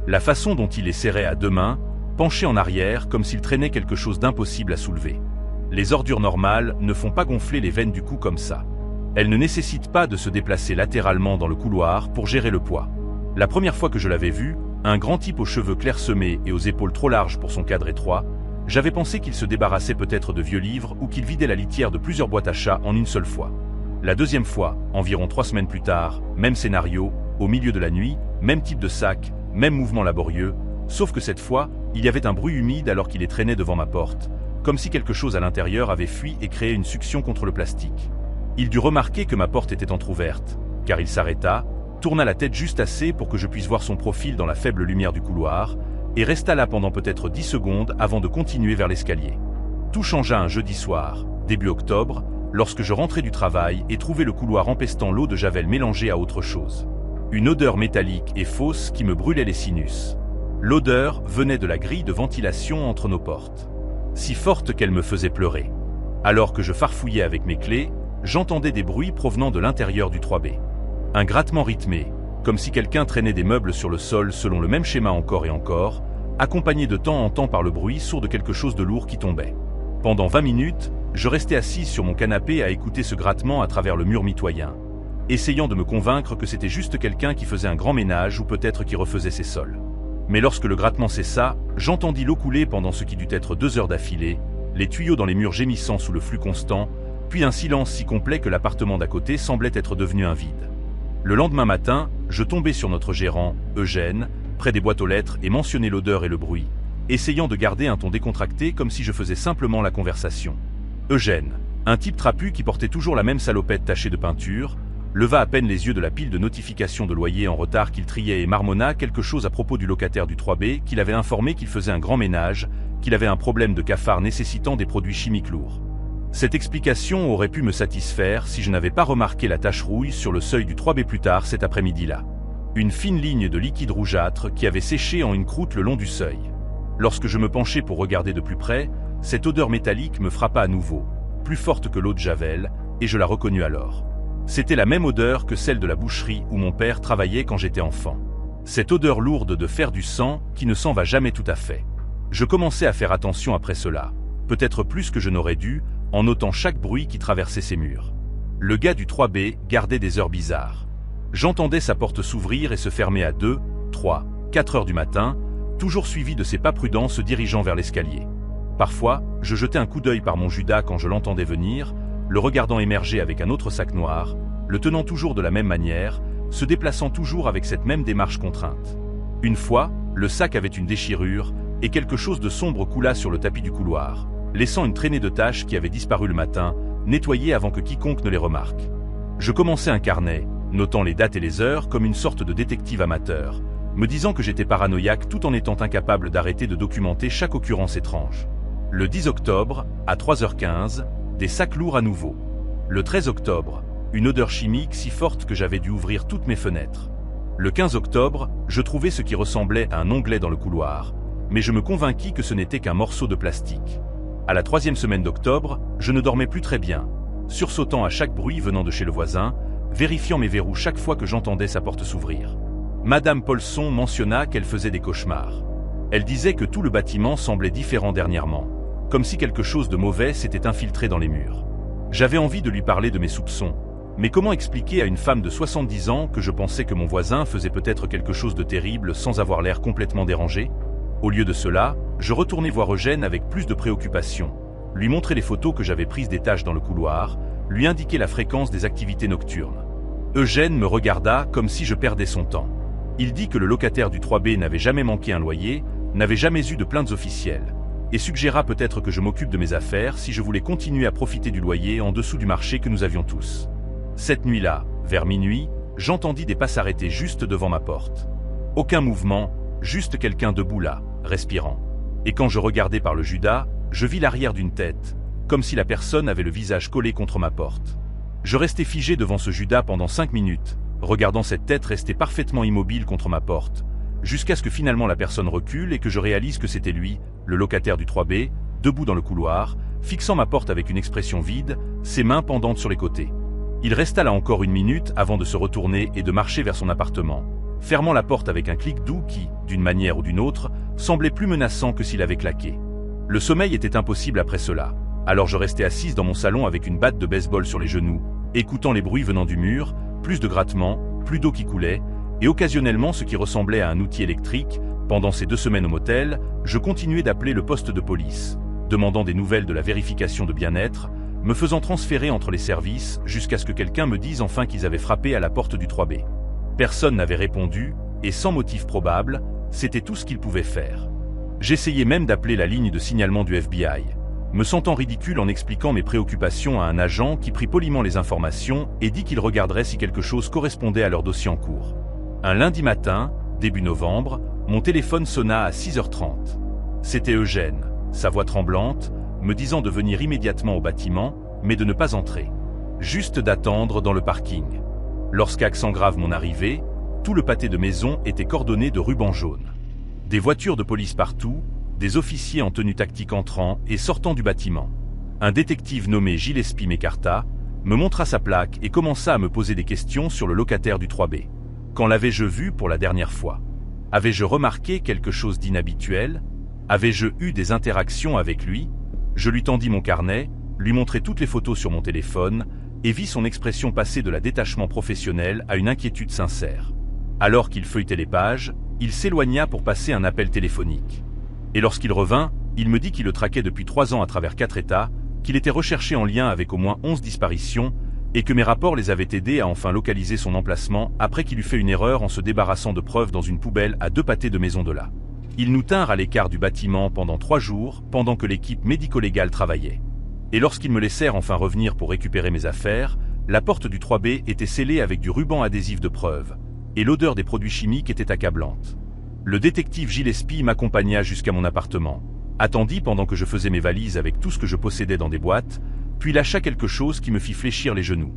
La façon dont il les serrait à 2 mains, penché en arrière comme s'il traînait quelque chose d'impossible à soulever. Les ordures normales ne font pas gonfler les veines du cou comme ça. Elles ne nécessitent pas de se déplacer latéralement dans le couloir pour gérer le poids. La première fois que je l'avais vu, un grand type aux cheveux clairsemés et aux épaules trop larges pour son cadre étroit, j'avais pensé qu'il se débarrassait peut-être de vieux livres ou qu'il vidait la litière de plusieurs boîtes à chats en une seule fois. La deuxième fois, environ 3 semaines plus tard, même scénario, au milieu de la nuit, même type de sac, même mouvement laborieux, sauf que cette fois, il y avait un bruit humide alors qu'il les traînait devant ma porte, comme si quelque chose à l'intérieur avait fui et créé une succion contre le plastique. Il dut remarquer que ma porte était entr'ouverte, car il s'arrêta, tourna la tête juste assez pour que je puisse voir son profil dans la faible lumière du couloir, et resta là pendant peut-être 10 secondes avant de continuer vers l'escalier. Tout changea un jeudi soir, début octobre, lorsque je rentrais du travail et trouvais le couloir empestant l'eau de javel mélangée à autre chose. Une odeur métallique et fausse qui me brûlait les sinus. L'odeur venait de la grille de ventilation entre nos portes. Si forte qu'elle me faisait pleurer. Alors que je farfouillais avec mes clés, j'entendais des bruits provenant de l'intérieur du 3B. Un grattement rythmé, comme si quelqu'un traînait des meubles sur le sol selon le même schéma encore et encore, accompagné de temps en temps par le bruit sourd de quelque chose de lourd qui tombait. Pendant 20 minutes, je restais assise sur mon canapé à écouter ce grattement à travers le mur mitoyen, essayant de me convaincre que c'était juste quelqu'un qui faisait un grand ménage ou peut-être qui refaisait ses sols. Mais lorsque le grattement cessa, j'entendis l'eau couler pendant ce qui dut être 2 heures d'affilée, les tuyaux dans les murs gémissant sous le flux constant, puis un silence si complet que l'appartement d'à côté semblait être devenu un vide. Le lendemain matin, je tombais sur notre gérant, Eugène, près des boîtes aux lettres et mentionnais l'odeur et le bruit, essayant de garder un ton décontracté comme si je faisais simplement la conversation. Eugène, un type trapu qui portait toujours la même salopette tachée de peinture, leva à peine les yeux de la pile de notifications de loyer en retard qu'il triait et marmonna quelque chose à propos du locataire du 3B qui l'avait informé qu'il faisait un grand ménage, qu'il avait un problème de cafard nécessitant des produits chimiques lourds. Cette explication aurait pu me satisfaire si je n'avais pas remarqué la tache rouille sur le seuil du 3B plus tard cet après-midi-là. Une fine ligne de liquide rougeâtre qui avait séché en une croûte le long du seuil. Lorsque je me penchai pour regarder de plus près, cette odeur métallique me frappa à nouveau, plus forte que l'eau de javel, et je la reconnus alors. C'était la même odeur que celle de la boucherie où mon père travaillait quand j'étais enfant. Cette odeur lourde de faire du sang qui ne s'en va jamais tout à fait. Je commençais à faire attention après cela, peut-être plus que je n'aurais dû, en notant chaque bruit qui traversait ces murs. Le gars du 3B gardait des heures bizarres. J'entendais sa porte s'ouvrir et se fermer à 2, 3, 4 heures du matin, toujours suivi de ses pas prudents se dirigeant vers l'escalier. Parfois, je jetais un coup d'œil par mon Judas quand je l'entendais venir, le regardant émerger avec un autre sac noir, le tenant toujours de la même manière, se déplaçant toujours avec cette même démarche contrainte. Une fois, le sac avait une déchirure, et quelque chose de sombre coula sur le tapis du couloir, laissant une traînée de taches qui avaient disparu le matin, nettoyées avant que quiconque ne les remarque. Je commençais un carnet, notant les dates et les heures comme une sorte de détective amateur, me disant que j'étais paranoïaque tout en étant incapable d'arrêter de documenter chaque occurrence étrange. Le 10 octobre, à 3h15, des sacs lourds à nouveau. Le 13 octobre, une odeur chimique si forte que j'avais dû ouvrir toutes mes fenêtres. Le 15 octobre, je trouvai ce qui ressemblait à un onglet dans le couloir, mais je me convainquis que ce n'était qu'un morceau de plastique. À la 3e semaine d'octobre, je ne dormais plus très bien, sursautant à chaque bruit venant de chez le voisin, vérifiant mes verrous chaque fois que j'entendais sa porte s'ouvrir. Madame Paulson mentionna qu'elle faisait des cauchemars. Elle disait que tout le bâtiment semblait différent dernièrement, comme si quelque chose de mauvais s'était infiltré dans les murs. J'avais envie de lui parler de mes soupçons, mais comment expliquer à une femme de 70 ans que je pensais que mon voisin faisait peut-être quelque chose de terrible sans avoir l'air complètement dérangé? Au lieu de cela, je retournai voir Eugène avec plus de préoccupation, lui montrer les photos que j'avais prises des taches dans le couloir, lui indiquer la fréquence des activités nocturnes. Eugène me regarda comme si je perdais son temps. Il dit que le locataire du 3B n'avait jamais manqué un loyer, n'avait jamais eu de plaintes officielles, et suggéra peut-être que je m'occupe de mes affaires si je voulais continuer à profiter du loyer en dessous du marché que nous avions tous. Cette nuit-là, vers minuit, j'entendis des pas s'arrêter juste devant ma porte. Aucun mouvement, juste quelqu'un debout là, respirant. Et quand je regardai par le Judas, je vis l'arrière d'une tête, comme si la personne avait le visage collé contre ma porte. Je restai figé devant ce Judas pendant 5 minutes, regardant cette tête rester parfaitement immobile contre ma porte, jusqu'à ce que finalement la personne recule et que je réalise que c'était lui, le locataire du 3B, debout dans le couloir, fixant ma porte avec une expression vide, ses mains pendantes sur les côtés. Il resta là encore 1 minute avant de se retourner et de marcher vers son appartement, fermant la porte avec un clic doux qui, d'une manière ou d'une autre, semblait plus menaçant que s'il avait claqué. Le sommeil était impossible après cela, alors je restais assise dans mon salon avec une batte de baseball sur les genoux, écoutant les bruits venant du mur, plus de grattements, plus d'eau qui coulait, et occasionnellement ce qui ressemblait à un outil électrique. Pendant ces 2 semaines au motel, je continuais d'appeler le poste de police, demandant des nouvelles de la vérification de bien-être, me faisant transférer entre les services jusqu'à ce que quelqu'un me dise enfin qu'ils avaient frappé à la porte du 3B. Personne n'avait répondu, et sans motif probable, c'était tout ce qu'ils pouvaient faire. J'essayais même d'appeler la ligne de signalement du FBI, me sentant ridicule en expliquant mes préoccupations à un agent qui prit poliment les informations et dit qu'il regarderait si quelque chose correspondait à leur dossier en cours. Un lundi matin, début novembre, mon téléphone sonna à 6h30. C'était Eugène, sa voix tremblante, me disant de venir immédiatement au bâtiment, mais de ne pas entrer. Juste d'attendre dans le parking. Lorsqu'accent grave mon arrivée, tout le pâté de maison était cordonné de rubans jaunes. Des voitures de police partout, des officiers en tenue tactique entrant et sortant du bâtiment. Un détective nommé Gillespie m'écarta, me montra sa plaque et commença à me poser des questions sur le locataire du 3B. Quand l'avais-je vu pour la dernière fois? Avais-je remarqué quelque chose d'inhabituel? Avais-je eu des interactions avec lui? Je lui tendis mon carnet, lui montrai toutes les photos sur mon téléphone et vis son expression passer de la détachement professionnel à une inquiétude sincère. Alors qu'il feuilletait les pages, il s'éloigna pour passer un appel téléphonique. Et lorsqu'il revint, il me dit qu'il le traquait depuis 3 ans à travers 4 États, qu'il était recherché en lien avec au moins 11 disparitions et que mes rapports les avaient aidés à enfin localiser son emplacement après qu'il eut fait une erreur en se débarrassant de preuves dans une poubelle à 2 pâtés de maison de là. Ils nous tinrent à l'écart du bâtiment pendant 3 jours pendant que l'équipe médico-légale travaillait. Et lorsqu'ils me laissèrent enfin revenir pour récupérer mes affaires, la porte du 3B était scellée avec du ruban adhésif de preuve, et l'odeur des produits chimiques était accablante. Le détective Gillespie m'accompagna jusqu'à mon appartement, attendit pendant que je faisais mes valises avec tout ce que je possédais dans des boîtes, puis lâcha quelque chose qui me fit fléchir les genoux.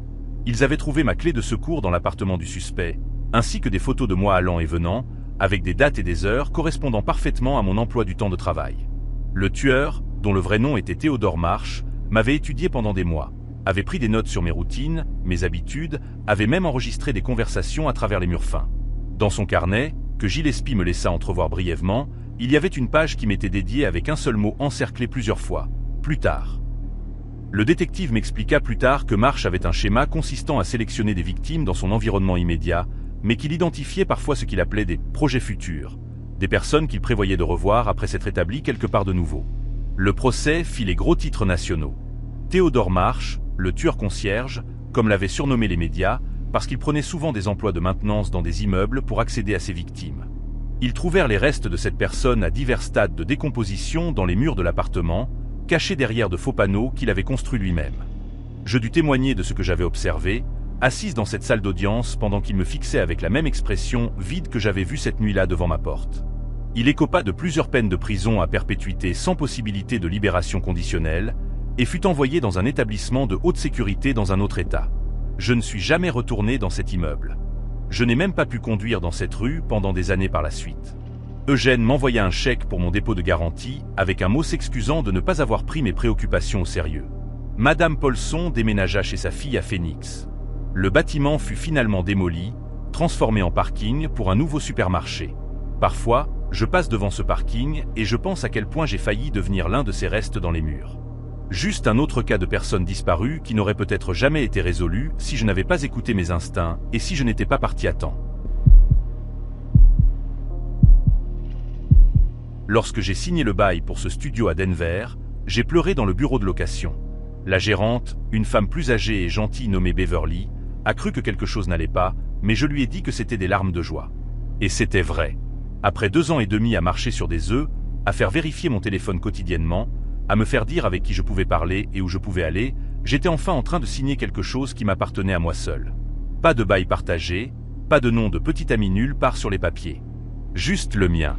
Ils avaient trouvé ma clé de secours dans l'appartement du suspect, ainsi que des photos de moi allant et venant, avec des dates et des heures correspondant parfaitement à mon emploi du temps de travail. Le tueur, dont le vrai nom était Théodore Marsh, m'avait étudié pendant des mois, avait pris des notes sur mes routines, mes habitudes, avait même enregistré des conversations à travers les murs fins. Dans son carnet, que Gillespie me laissa entrevoir brièvement, il y avait une page qui m'était dédiée avec un seul mot encerclé plusieurs fois. Plus tard. Le détective m'expliqua plus tard que Marsh avait un schéma consistant à sélectionner des victimes dans son environnement immédiat, mais qu'il identifiait parfois ce qu'il appelait des projets futurs, des personnes qu'il prévoyait de revoir après s'être établi quelque part de nouveau. Le procès fit les gros titres nationaux. Théodore Marsh, le tueur concierge, comme l'avaient surnommé les médias, parce qu'il prenait souvent des emplois de maintenance dans des immeubles pour accéder à ses victimes. Ils trouvèrent les restes de cette personne à divers stades de décomposition dans les murs de l'appartement, cachés derrière de faux panneaux qu'il avait construits lui-même. Je dus témoigner de ce que j'avais observé, assise dans cette salle d'audience pendant qu'il me fixait avec la même expression vide que j'avais vue cette nuit-là devant ma porte. Il écopa de plusieurs peines de prison à perpétuité sans possibilité de libération conditionnelle et fut envoyé dans un établissement de haute sécurité dans un autre État. Je ne suis jamais retourné dans cet immeuble. Je n'ai même pas pu conduire dans cette rue pendant des années par la suite. Eugène m'envoya un chèque pour mon dépôt de garantie avec un mot s'excusant de ne pas avoir pris mes préoccupations au sérieux. Madame Paulson déménagea chez sa fille à Phoenix. Le bâtiment fut finalement démoli, transformé en parking pour un nouveau supermarché. Parfois, je passe devant ce parking et je pense à quel point j'ai failli devenir l'un de ces restes dans les murs. Juste un autre cas de personne disparue qui n'aurait peut-être jamais été résolu si je n'avais pas écouté mes instincts et si je n'étais pas parti à temps. Lorsque j'ai signé le bail pour ce studio à Denver, j'ai pleuré dans le bureau de location. La gérante, une femme plus âgée et gentille nommée Beverly, a cru que quelque chose n'allait pas, mais je lui ai dit que c'était des larmes de joie. Et c'était vrai. Après 2 ans et demi à marcher sur des œufs, à faire vérifier mon téléphone quotidiennement, à me faire dire avec qui je pouvais parler et où je pouvais aller, j'étais enfin en train de signer quelque chose qui m'appartenait à moi seul. Pas de bail partagé, pas de nom de petit ami nulle part sur les papiers. Juste le mien.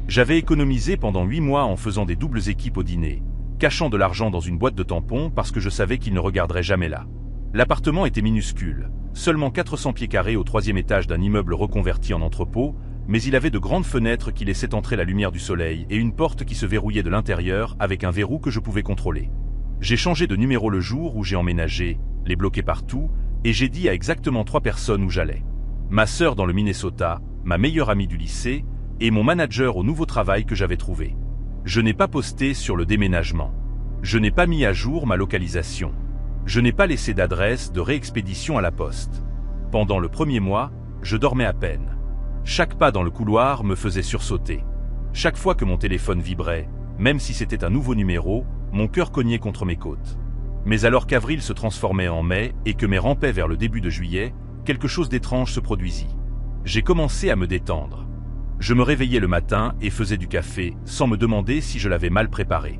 J'avais économisé pendant 8 mois en faisant des doubles équipes au dîner, cachant de l'argent dans une boîte de tampons parce que je savais qu'il ne regarderait jamais là. L'appartement était minuscule, seulement 400 pieds carrés au 3e étage d'un immeuble reconverti en entrepôt, mais il avait de grandes fenêtres qui laissaient entrer la lumière du soleil et une porte qui se verrouillait de l'intérieur avec un verrou que je pouvais contrôler. J'ai changé de numéro le jour où j'ai emménagé, les bloqué partout, et j'ai dit à exactement 3 personnes où j'allais. Ma sœur dans le Minnesota, ma meilleure amie du lycée, et mon manager au nouveau travail que j'avais trouvé. Je n'ai pas posté sur le déménagement. Je n'ai pas mis à jour ma localisation. Je n'ai pas laissé d'adresse de réexpédition à la poste. Pendant le 1er mois, je dormais à peine. Chaque pas dans le couloir me faisait sursauter. Chaque fois que mon téléphone vibrait, même si c'était un nouveau numéro, mon cœur cognait contre mes côtes. Mais alors qu'avril se transformait en mai et que mai rampait vers le début de juillet, quelque chose d'étrange se produisit. J'ai commencé à me détendre. Je me réveillais le matin et faisais du café sans me demander si je l'avais mal préparé.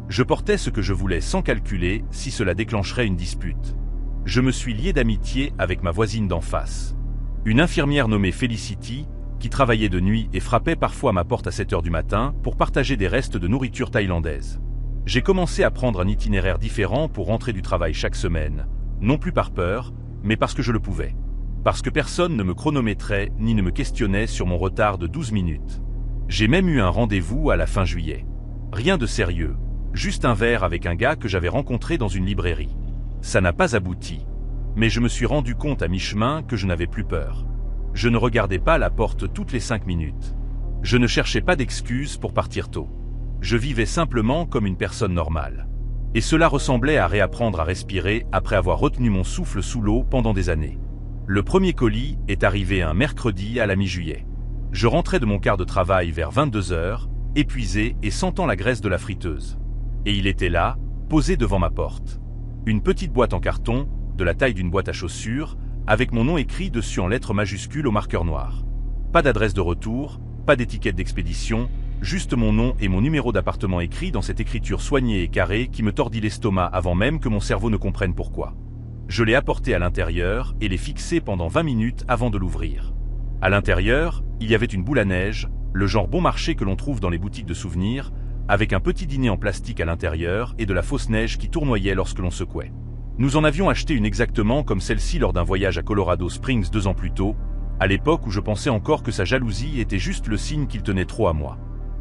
Je portais ce que je voulais sans calculer si cela déclencherait une dispute. Je me suis lié d'amitié avec ma voisine d'en face. Une infirmière nommée Felicity, qui travaillait de nuit et frappait parfois à ma porte à 7 heures du matin pour partager des restes de nourriture thaïlandaise. J'ai commencé à prendre un itinéraire différent pour rentrer du travail chaque semaine, non plus par peur, mais parce que je le pouvais. Parce que personne ne me chronométrait ni ne me questionnait sur mon retard de 12 minutes. J'ai même eu un rendez-vous à la fin juillet. Rien de sérieux, juste un verre avec un gars que j'avais rencontré dans une librairie. Ça n'a pas abouti. Mais je me suis rendu compte à mi-chemin que je n'avais plus peur. Je ne regardais pas la porte toutes les 5 minutes. Je ne cherchais pas d'excuses pour partir tôt. Je vivais simplement comme une personne normale. Et cela ressemblait à réapprendre à respirer après avoir retenu mon souffle sous l'eau pendant des années. Le premier colis est arrivé un mercredi à la mi-juillet. Je rentrais de mon quart de travail vers 22h, épuisé et sentant la graisse de la friteuse. Et il était là, posé devant ma porte. Une petite boîte en carton, de la taille d'une boîte à chaussures, avec mon nom écrit dessus en lettres majuscules au marqueur noir. Pas d'adresse de retour, pas d'étiquette d'expédition, juste mon nom et mon numéro d'appartement écrit dans cette écriture soignée et carrée qui me tordit l'estomac avant même que mon cerveau ne comprenne pourquoi. Je l'ai apporté à l'intérieur et l'ai fixé pendant 20 minutes avant de l'ouvrir. À l'intérieur, il y avait une boule à neige, le genre bon marché que l'on trouve dans les boutiques de souvenirs, avec un petit dîner en plastique à l'intérieur et de la fausse neige qui tournoyait lorsque l'on secouait. Nous en avions acheté une exactement comme celle-ci lors d'un voyage à Colorado Springs 2 ans plus tôt, à l'époque où je pensais encore que sa jalousie était juste le signe qu'il tenait trop à moi.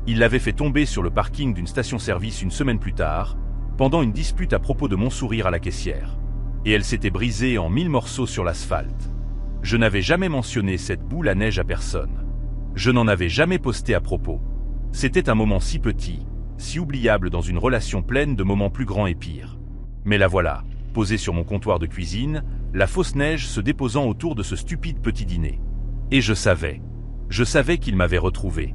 Il l'avait fait tomber sur le parking d'une station-service une semaine plus tard, pendant une dispute à propos de mon sourire à la caissière. Et elle s'était brisée en 1000 morceaux sur l'asphalte. Je n'avais jamais mentionné cette boule à neige à personne. Je n'en avais jamais posté à propos. C'était un moment si petit, si oubliable dans une relation pleine de moments plus grands et pires. Mais la voilà, posée sur mon comptoir de cuisine, la fausse neige se déposant autour de ce stupide petit dîner. Et je savais qu'il m'avait retrouvé.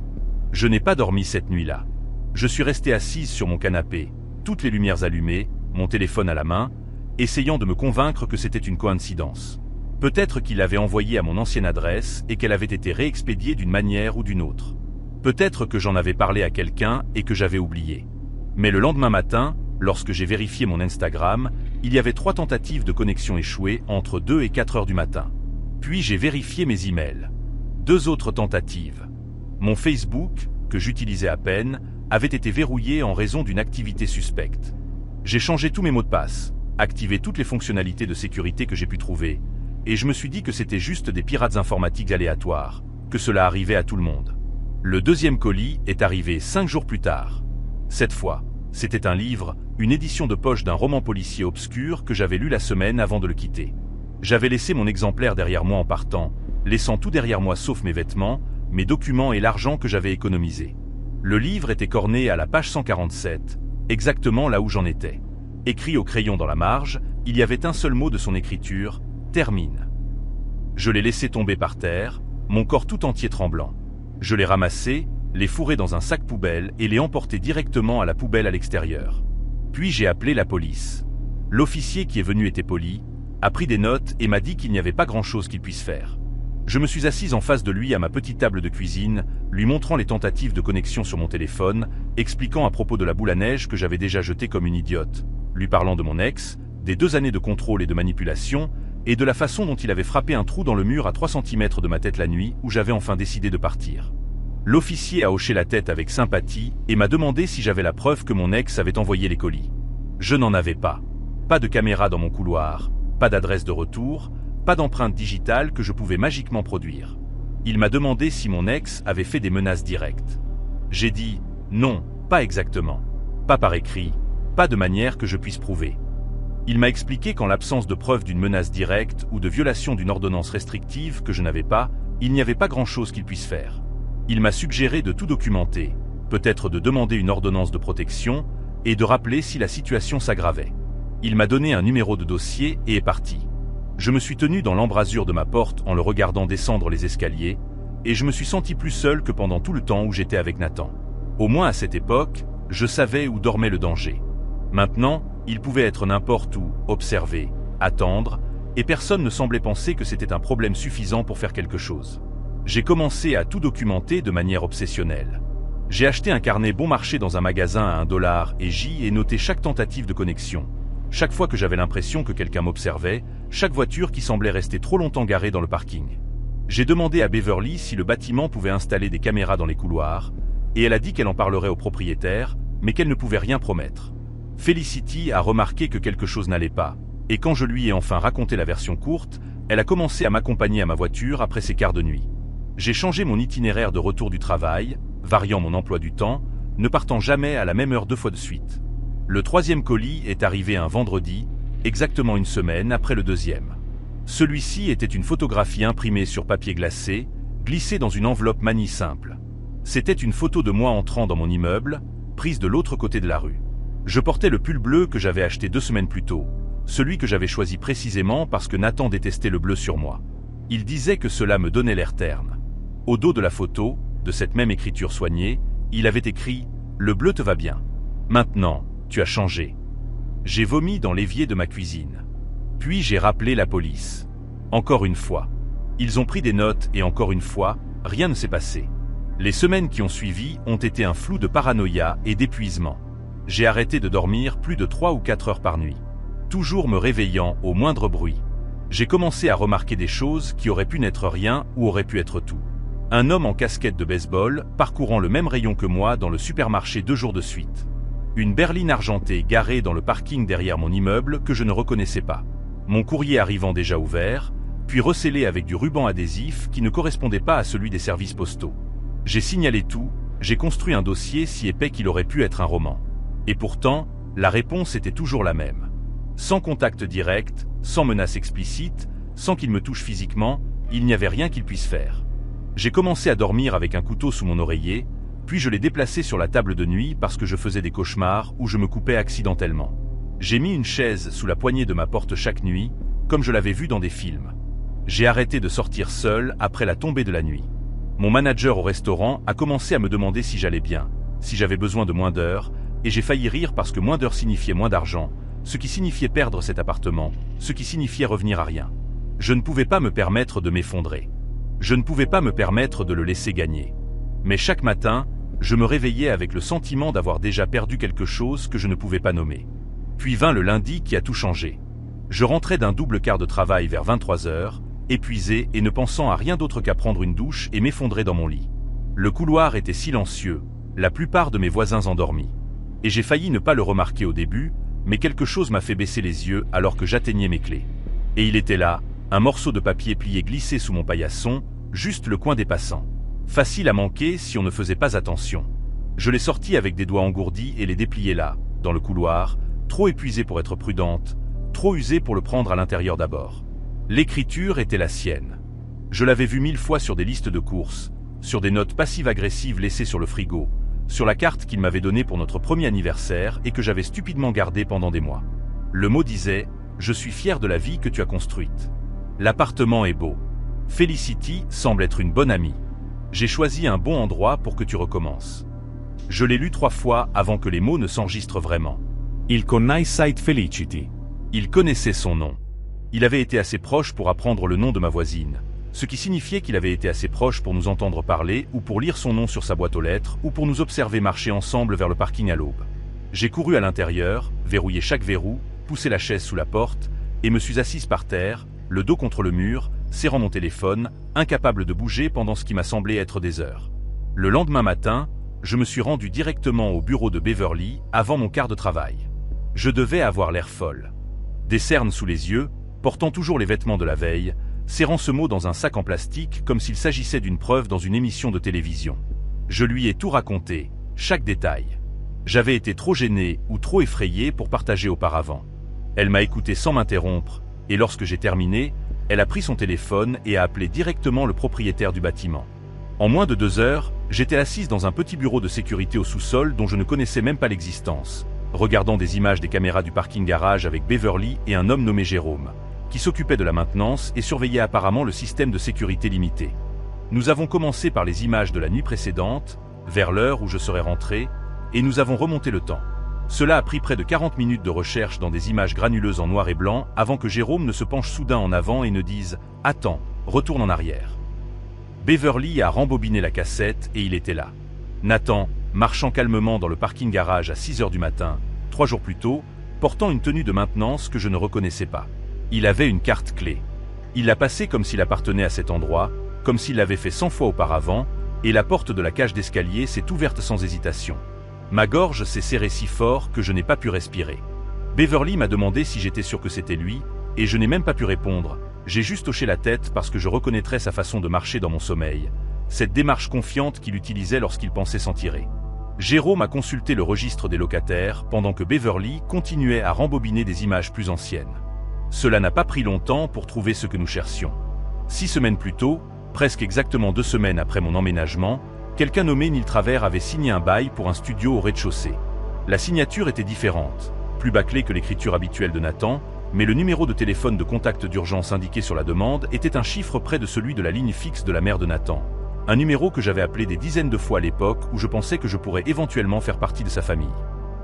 Je n'ai pas dormi cette nuit-là. Je suis resté assise sur mon canapé, toutes les lumières allumées, mon téléphone à la main, essayant de me convaincre que c'était une coïncidence. Peut-être qu'il l'avait envoyée à mon ancienne adresse et qu'elle avait été réexpédiée d'une manière ou d'une autre. Peut-être que j'en avais parlé à quelqu'un et que j'avais oublié. Mais le lendemain matin, lorsque j'ai vérifié mon Instagram, il y avait 3 tentatives de connexion échouées entre 2 et 4 heures du matin. Puis j'ai vérifié mes emails. 2 autres tentatives. Mon Facebook, que j'utilisais à peine, avait été verrouillé en raison d'une activité suspecte. J'ai changé tous mes mots de passe, activé toutes les fonctionnalités de sécurité que j'ai pu trouver, et je me suis dit que c'était juste des pirates informatiques aléatoires, que cela arrivait à tout le monde. Le deuxième colis est arrivé 5 jours plus tard. Cette fois, c'était un livre, une édition de poche d'un roman policier obscur que j'avais lu la semaine avant de le quitter. J'avais laissé mon exemplaire derrière moi en partant, laissant tout derrière moi sauf mes vêtements, mes documents et l'argent que j'avais économisé. Le livre était corné à la page 147, exactement là où j'en étais. Écrit au crayon dans la marge, il y avait un seul mot de son écriture, « Termine ». Je l'ai laissé tomber par terre, mon corps tout entier tremblant. Je l'ai ramassé, l'ai fourré dans un sac poubelle et l'ai emporté directement à la poubelle à l'extérieur. Puis j'ai appelé la police. L'officier qui est venu était poli, a pris des notes et m'a dit qu'il n'y avait pas grand-chose qu'il puisse faire. Je me suis assise en face de lui à ma petite table de cuisine, lui montrant les tentatives de connexion sur mon téléphone, expliquant à propos de la boule à neige que j'avais déjà jetée comme une idiote, lui parlant de mon ex, des 2 années de contrôle et de manipulation, et de la façon dont il avait frappé un trou dans le mur à 3 cm de ma tête la nuit où j'avais enfin décidé de partir. L'officier a hoché la tête avec sympathie et m'a demandé si j'avais la preuve que mon ex avait envoyé les colis. Je n'en avais pas. Pas de caméra dans mon couloir, pas d'adresse de retour, pas d'empreinte digitale que je pouvais magiquement produire. Il m'a demandé si mon ex avait fait des menaces directes. J'ai dit « Non, pas exactement. Pas par écrit, pas de manière que je puisse prouver. » Il m'a expliqué qu'en l'absence de preuve d'une menace directe ou de violation d'une ordonnance restrictive que je n'avais pas, il n'y avait pas grand-chose qu'il puisse faire. Il m'a suggéré de tout documenter, peut-être de demander une ordonnance de protection et de rappeler si la situation s'aggravait. Il m'a donné un numéro de dossier et est parti. Je me suis tenu dans l'embrasure de ma porte en le regardant descendre les escaliers, et je me suis senti plus seul que pendant tout le temps où j'étais avec Nathan. Au moins à cette époque, je savais où dormait le danger. Maintenant, il pouvait être n'importe où, observer, attendre, et personne ne semblait penser que c'était un problème suffisant pour faire quelque chose. J'ai commencé à tout documenter de manière obsessionnelle. J'ai acheté un carnet bon marché dans un magasin à $1 et j'y ai noté chaque tentative de connexion. Chaque fois que j'avais l'impression que quelqu'un m'observait, chaque voiture qui semblait rester trop longtemps garée dans le parking. J'ai demandé à Beverly si le bâtiment pouvait installer des caméras dans les couloirs, et elle a dit qu'elle en parlerait au propriétaire, mais qu'elle ne pouvait rien promettre. Felicity a remarqué que quelque chose n'allait pas, et quand je lui ai enfin raconté la version courte, elle a commencé à m'accompagner à ma voiture après ses quarts de nuit. J'ai changé mon itinéraire de retour du travail, variant mon emploi du temps, ne partant jamais à la même heure 2 fois de suite. Le 3e colis est arrivé un vendredi, exactement une semaine après le 2e. Celui-ci était une photographie imprimée sur papier glacé, glissée dans une enveloppe manie simple. C'était une photo de moi entrant dans mon immeuble, prise de l'autre côté de la rue. Je portais le pull bleu que j'avais acheté 2 semaines plus tôt, celui que j'avais choisi précisément parce que Nathan détestait le bleu sur moi. Il disait que cela me donnait l'air terne. Au dos de la photo, de cette même écriture soignée, il avait écrit « Le bleu te va bien. Maintenant, tu as changé. » J'ai vomi dans l'évier de ma cuisine. Puis j'ai rappelé la police. Encore une fois. Ils ont pris des notes et encore une fois, rien ne s'est passé. Les semaines qui ont suivi ont été un flou de paranoïa et d'épuisement. J'ai arrêté de dormir plus de 3 ou 4 heures par nuit. Toujours me réveillant au moindre bruit. J'ai commencé à remarquer des choses qui auraient pu n'être rien ou auraient pu être tout. Un homme en casquette de baseball parcourant le même rayon que moi dans le supermarché 2 jours de suite. Une berline argentée garée dans le parking derrière mon immeuble que je ne reconnaissais pas. Mon courrier arrivant déjà ouvert, puis recellé avec du ruban adhésif qui ne correspondait pas à celui des services postaux. J'ai signalé tout, j'ai construit un dossier si épais qu'il aurait pu être un roman. Et pourtant, la réponse était toujours la même. Sans contact direct, sans menace explicite, sans qu'il me touche physiquement, il n'y avait rien qu'il puisse faire. J'ai commencé à dormir avec un couteau sous mon oreiller, puis je l'ai déplacé sur la table de nuit parce que je faisais des cauchemars où je me coupais accidentellement. J'ai mis une chaise sous la poignée de ma porte chaque nuit, comme je l'avais vu dans des films. J'ai arrêté de sortir seul après la tombée de la nuit. Mon manager au restaurant a commencé à me demander si j'allais bien, si j'avais besoin de moins d'heures, et j'ai failli rire parce que moins d'heures signifiait moins d'argent, ce qui signifiait perdre cet appartement, ce qui signifiait revenir à rien. Je ne pouvais pas me permettre de m'effondrer. Je ne pouvais pas me permettre de le laisser gagner. Mais chaque matin, je me réveillais avec le sentiment d'avoir déjà perdu quelque chose que je ne pouvais pas nommer. Puis vint le lundi qui a tout changé. Je rentrais d'un double quart de travail vers 23 heures, épuisé et ne pensant à rien d'autre qu'à prendre une douche et m'effondrer dans mon lit. Le couloir était silencieux, la plupart de mes voisins endormis. Et j'ai failli ne pas le remarquer au début, mais quelque chose m'a fait baisser les yeux alors que j'atteignais mes clés. Et il était là, un morceau de papier plié glissé sous mon paillasson, juste le coin des passants. Facile à manquer si on ne faisait pas attention. Je l'ai sorti avec des doigts engourdis et l'ai déplié là, dans le couloir, trop épuisé pour être prudente, trop usé pour le prendre à l'intérieur d'abord. L'écriture était la sienne. Je l'avais vue 1000 fois sur des listes de courses, sur des notes passives-agressives laissées sur le frigo, sur la carte qu'il m'avait donnée pour notre premier anniversaire et que j'avais stupidement gardée pendant des mois. Le mot disait « Je suis fier de la vie que tu as construite. L'appartement est beau. Felicity semble être une bonne amie. J'ai choisi un bon endroit pour que tu recommences. » Je l'ai lu 3 fois avant que les mots ne s'enregistrent vraiment. Il connaissait Felicity. Il connaissait son nom. Il avait été assez proche pour apprendre le nom de ma voisine, ce qui signifiait qu'il avait été assez proche pour nous entendre parler ou pour lire son nom sur sa boîte aux lettres ou pour nous observer marcher ensemble vers le parking à l'aube. J'ai couru à l'intérieur, verrouillé chaque verrou, poussé la chaise sous la porte et me suis assise par terre, le dos contre le mur, serrant mon téléphone, incapable de bouger pendant ce qui m'a semblé être des heures. Le lendemain matin, je me suis rendu directement au bureau de Beverly avant mon quart de travail. Je devais avoir l'air folle. Des cernes sous les yeux, portant toujours les vêtements de la veille, serrant ce mot dans un sac en plastique comme s'il s'agissait d'une preuve dans une émission de télévision. Je lui ai tout raconté, chaque détail. J'avais été trop gêné ou trop effrayé pour partager auparavant. Elle m'a écouté sans m'interrompre, et lorsque j'ai terminé, elle a pris son téléphone et a appelé directement le propriétaire du bâtiment. En moins de 2 heures, j'étais assise dans un petit bureau de sécurité au sous-sol dont je ne connaissais même pas l'existence, regardant des images des caméras du parking-garage avec Beverly et un homme nommé Jérôme, qui s'occupait de la maintenance et surveillait apparemment le système de sécurité limité. Nous avons commencé par les images de la nuit précédente, vers l'heure où je serais rentré, et nous avons remonté le temps. Cela a pris près de 40 minutes de recherche dans des images granuleuses en noir et blanc avant que Jérôme ne se penche soudain en avant et ne dise « Attends, retourne en arrière ». Beverly a rembobiné la cassette et il était là. Nathan, marchant calmement dans le parking-garage à 6 heures du matin, 3 jours plus tôt, portant une tenue de maintenance que je ne reconnaissais pas. Il avait une carte clé. Il l'a passée comme s'il appartenait à cet endroit, comme s'il l'avait fait 100 fois auparavant, et la porte de la cage d'escalier s'est ouverte sans hésitation. Ma gorge s'est serrée si fort que je n'ai pas pu respirer. Beverly m'a demandé si j'étais sûr que c'était lui, et je n'ai même pas pu répondre. J'ai juste hoché la tête parce que je reconnaîtrais sa façon de marcher dans mon sommeil, cette démarche confiante qu'il utilisait lorsqu'il pensait s'en tirer. Jérôme a consulté le registre des locataires pendant que Beverly continuait à rembobiner des images plus anciennes. Cela n'a pas pris longtemps pour trouver ce que nous cherchions. 6 semaines plus tôt, presque exactement 2 semaines après mon emménagement, quelqu'un nommé Neil Travers avait signé un bail pour un studio au rez-de-chaussée. La signature était différente, plus bâclée que l'écriture habituelle de Nathan, mais le numéro de téléphone de contact d'urgence indiqué sur la demande était un chiffre près de celui de la ligne fixe de la mère de Nathan. Un numéro que j'avais appelé des dizaines de fois à l'époque où je pensais que je pourrais éventuellement faire partie de sa famille.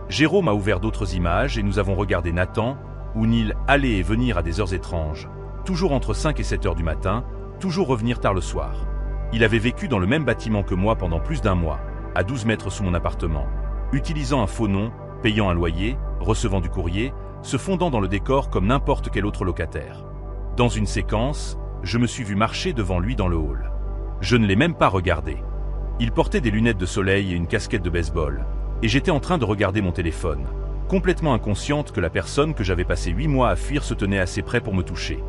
Jérôme a ouvert d'autres images et nous avons regardé Nathan, où Neil allait et venir à des heures étranges, toujours entre 5 et 7 heures du matin, toujours revenir tard le soir. Il avait vécu dans le même bâtiment que moi pendant plus d'1 mois, à 12 mètres sous mon appartement, utilisant un faux nom, payant un loyer, recevant du courrier, se fondant dans le décor comme n'importe quel autre locataire. Dans une séquence, je me suis vu marcher devant lui dans le hall. Je ne l'ai même pas regardé. Il portait des lunettes de soleil et une casquette de baseball, et j'étais en train de regarder mon téléphone, complètement inconsciente que la personne que j'avais passé 8 mois à fuir se tenait assez près pour me toucher.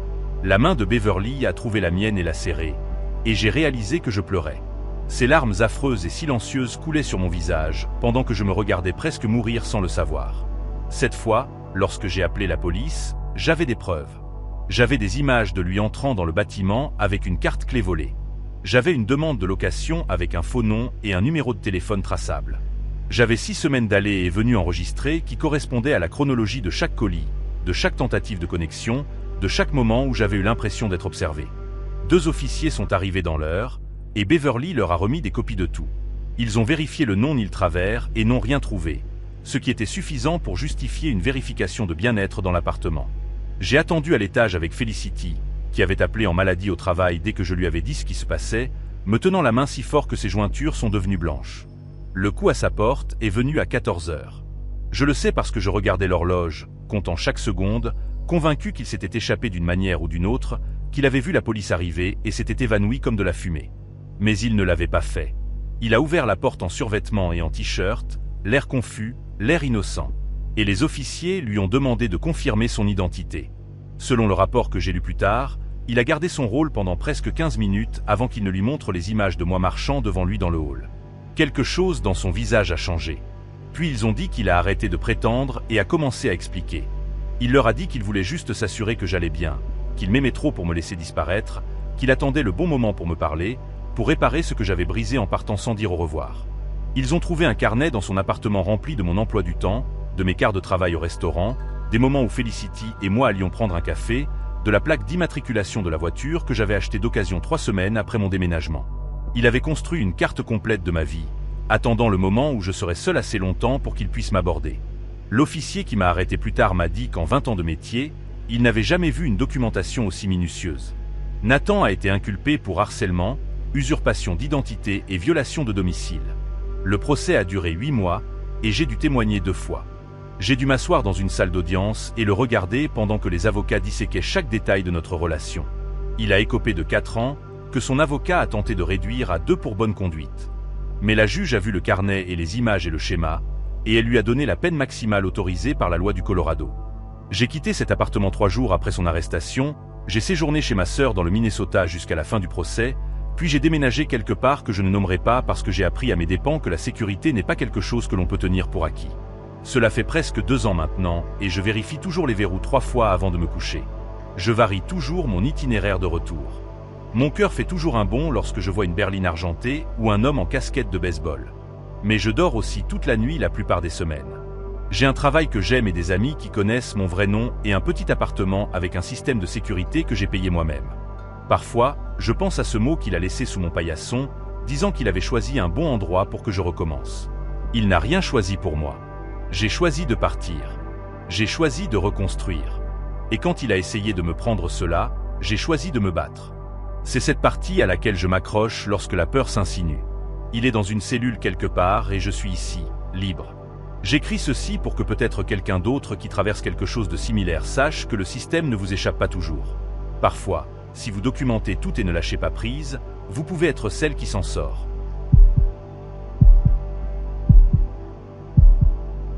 La main de Beverly a trouvé la mienne et l'a serrée, et j'ai réalisé que je pleurais. Ses larmes affreuses et silencieuses coulaient sur mon visage, pendant que je me regardais presque mourir sans le savoir. Cette fois, lorsque j'ai appelé la police, j'avais des preuves. J'avais des images de lui entrant dans le bâtiment avec une carte clé volée. J'avais une demande de location avec un faux nom et un numéro de téléphone traçable. J'avais 6 semaines d'allées et venues enregistrées qui correspondaient à la chronologie de chaque colis, de chaque tentative de connexion, de chaque moment où j'avais eu l'impression d'être observé. 2 officiers sont arrivés dans l'heure, et Beverly leur a remis des copies de tout. Ils ont vérifié le nom Neil Travers et n'ont rien trouvé, ce qui était suffisant pour justifier une vérification de bien-être dans l'appartement. J'ai attendu à l'étage avec Felicity, qui avait appelé en maladie au travail dès que je lui avais dit ce qui se passait, me tenant la main si fort que ses jointures sont devenues blanches. Le coup à sa porte est venu à 14 heures. Je le sais parce que je regardais l'horloge, comptant chaque seconde, convaincu qu'il s'était échappé d'une manière ou d'une autre, qu'il avait vu la police arriver et s'était évanoui comme de la fumée. Mais il ne l'avait pas fait. Il a ouvert la porte en survêtement et en t-shirt, l'air confus, l'air innocent. Et les officiers lui ont demandé de confirmer son identité. Selon le rapport que j'ai lu plus tard, il a gardé son rôle pendant presque 15 minutes avant qu'il ne lui montre les images de moi marchant devant lui dans le hall. Quelque chose dans son visage a changé. Puis ils ont dit qu'il a arrêté de prétendre et a commencé à expliquer. Il leur a dit qu'il voulait juste s'assurer que j'allais bien, qu'il m'aimait trop pour me laisser disparaître, qu'il attendait le bon moment pour me parler, pour réparer ce que j'avais brisé en partant sans dire au revoir. Ils ont trouvé un carnet dans son appartement rempli de mon emploi du temps, de mes quarts de travail au restaurant, des moments où Felicity et moi allions prendre un café, de la plaque d'immatriculation de la voiture que j'avais achetée d'occasion 3 semaines après mon déménagement. Il avait construit une carte complète de ma vie, attendant le moment où je serais seul assez longtemps pour qu'il puisse m'aborder. L'officier qui m'a arrêté plus tard m'a dit qu'en 20 ans de métier, il n'avait jamais vu une documentation aussi minutieuse. Nathan a été inculpé pour harcèlement, usurpation d'identité et violation de domicile. Le procès a duré 8 mois, et j'ai dû témoigner 2 fois. J'ai dû m'asseoir dans une salle d'audience et le regarder pendant que les avocats disséquaient chaque détail de notre relation. Il a écopé de 4 ans, que son avocat a tenté de réduire à 2 pour bonne conduite. Mais la juge a vu le carnet et les images et le schéma, et elle lui a donné la peine maximale autorisée par la loi du Colorado. J'ai quitté cet appartement 3 jours après son arrestation, j'ai séjourné chez ma sœur dans le Minnesota jusqu'à la fin du procès, puis j'ai déménagé quelque part que je ne nommerai pas parce que j'ai appris à mes dépens que la sécurité n'est pas quelque chose que l'on peut tenir pour acquis. Cela fait presque 2 ans maintenant, et je vérifie toujours les verrous 3 fois avant de me coucher. Je varie toujours mon itinéraire de retour. Mon cœur fait toujours un bond lorsque je vois une berline argentée ou un homme en casquette de baseball. Mais je dors aussi toute la nuit la plupart des semaines. J'ai un travail que j'aime et des amis qui connaissent mon vrai nom et un petit appartement avec un système de sécurité que j'ai payé moi-même. Parfois, je pense à ce mot qu'il a laissé sous mon paillasson, disant qu'il avait choisi un bon endroit pour que je recommence. Il n'a rien choisi pour moi. J'ai choisi de partir. J'ai choisi de reconstruire. Et quand il a essayé de me prendre cela, j'ai choisi de me battre. C'est cette partie à laquelle je m'accroche lorsque la peur s'insinue. Il est dans une cellule quelque part et je suis ici, libre. J'écris ceci pour que peut-être quelqu'un d'autre qui traverse quelque chose de similaire sache que le système ne vous échappe pas toujours. Parfois, si vous documentez tout et ne lâchez pas prise, vous pouvez être celle qui s'en sort.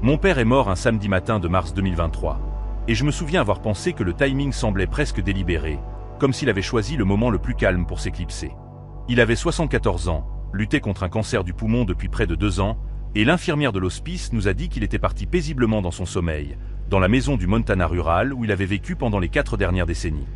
Mon père est mort un samedi matin de mars 2023. Et je me souviens avoir pensé que le timing semblait presque délibéré, comme s'il avait choisi le moment le plus calme pour s'éclipser. Il avait 74 ans, luttait contre un cancer du poumon depuis près de 2 ans, et l'infirmière de l'hospice nous a dit qu'il était parti paisiblement dans son sommeil, dans la maison du Montana rural où il avait vécu pendant les 4 dernières décennies.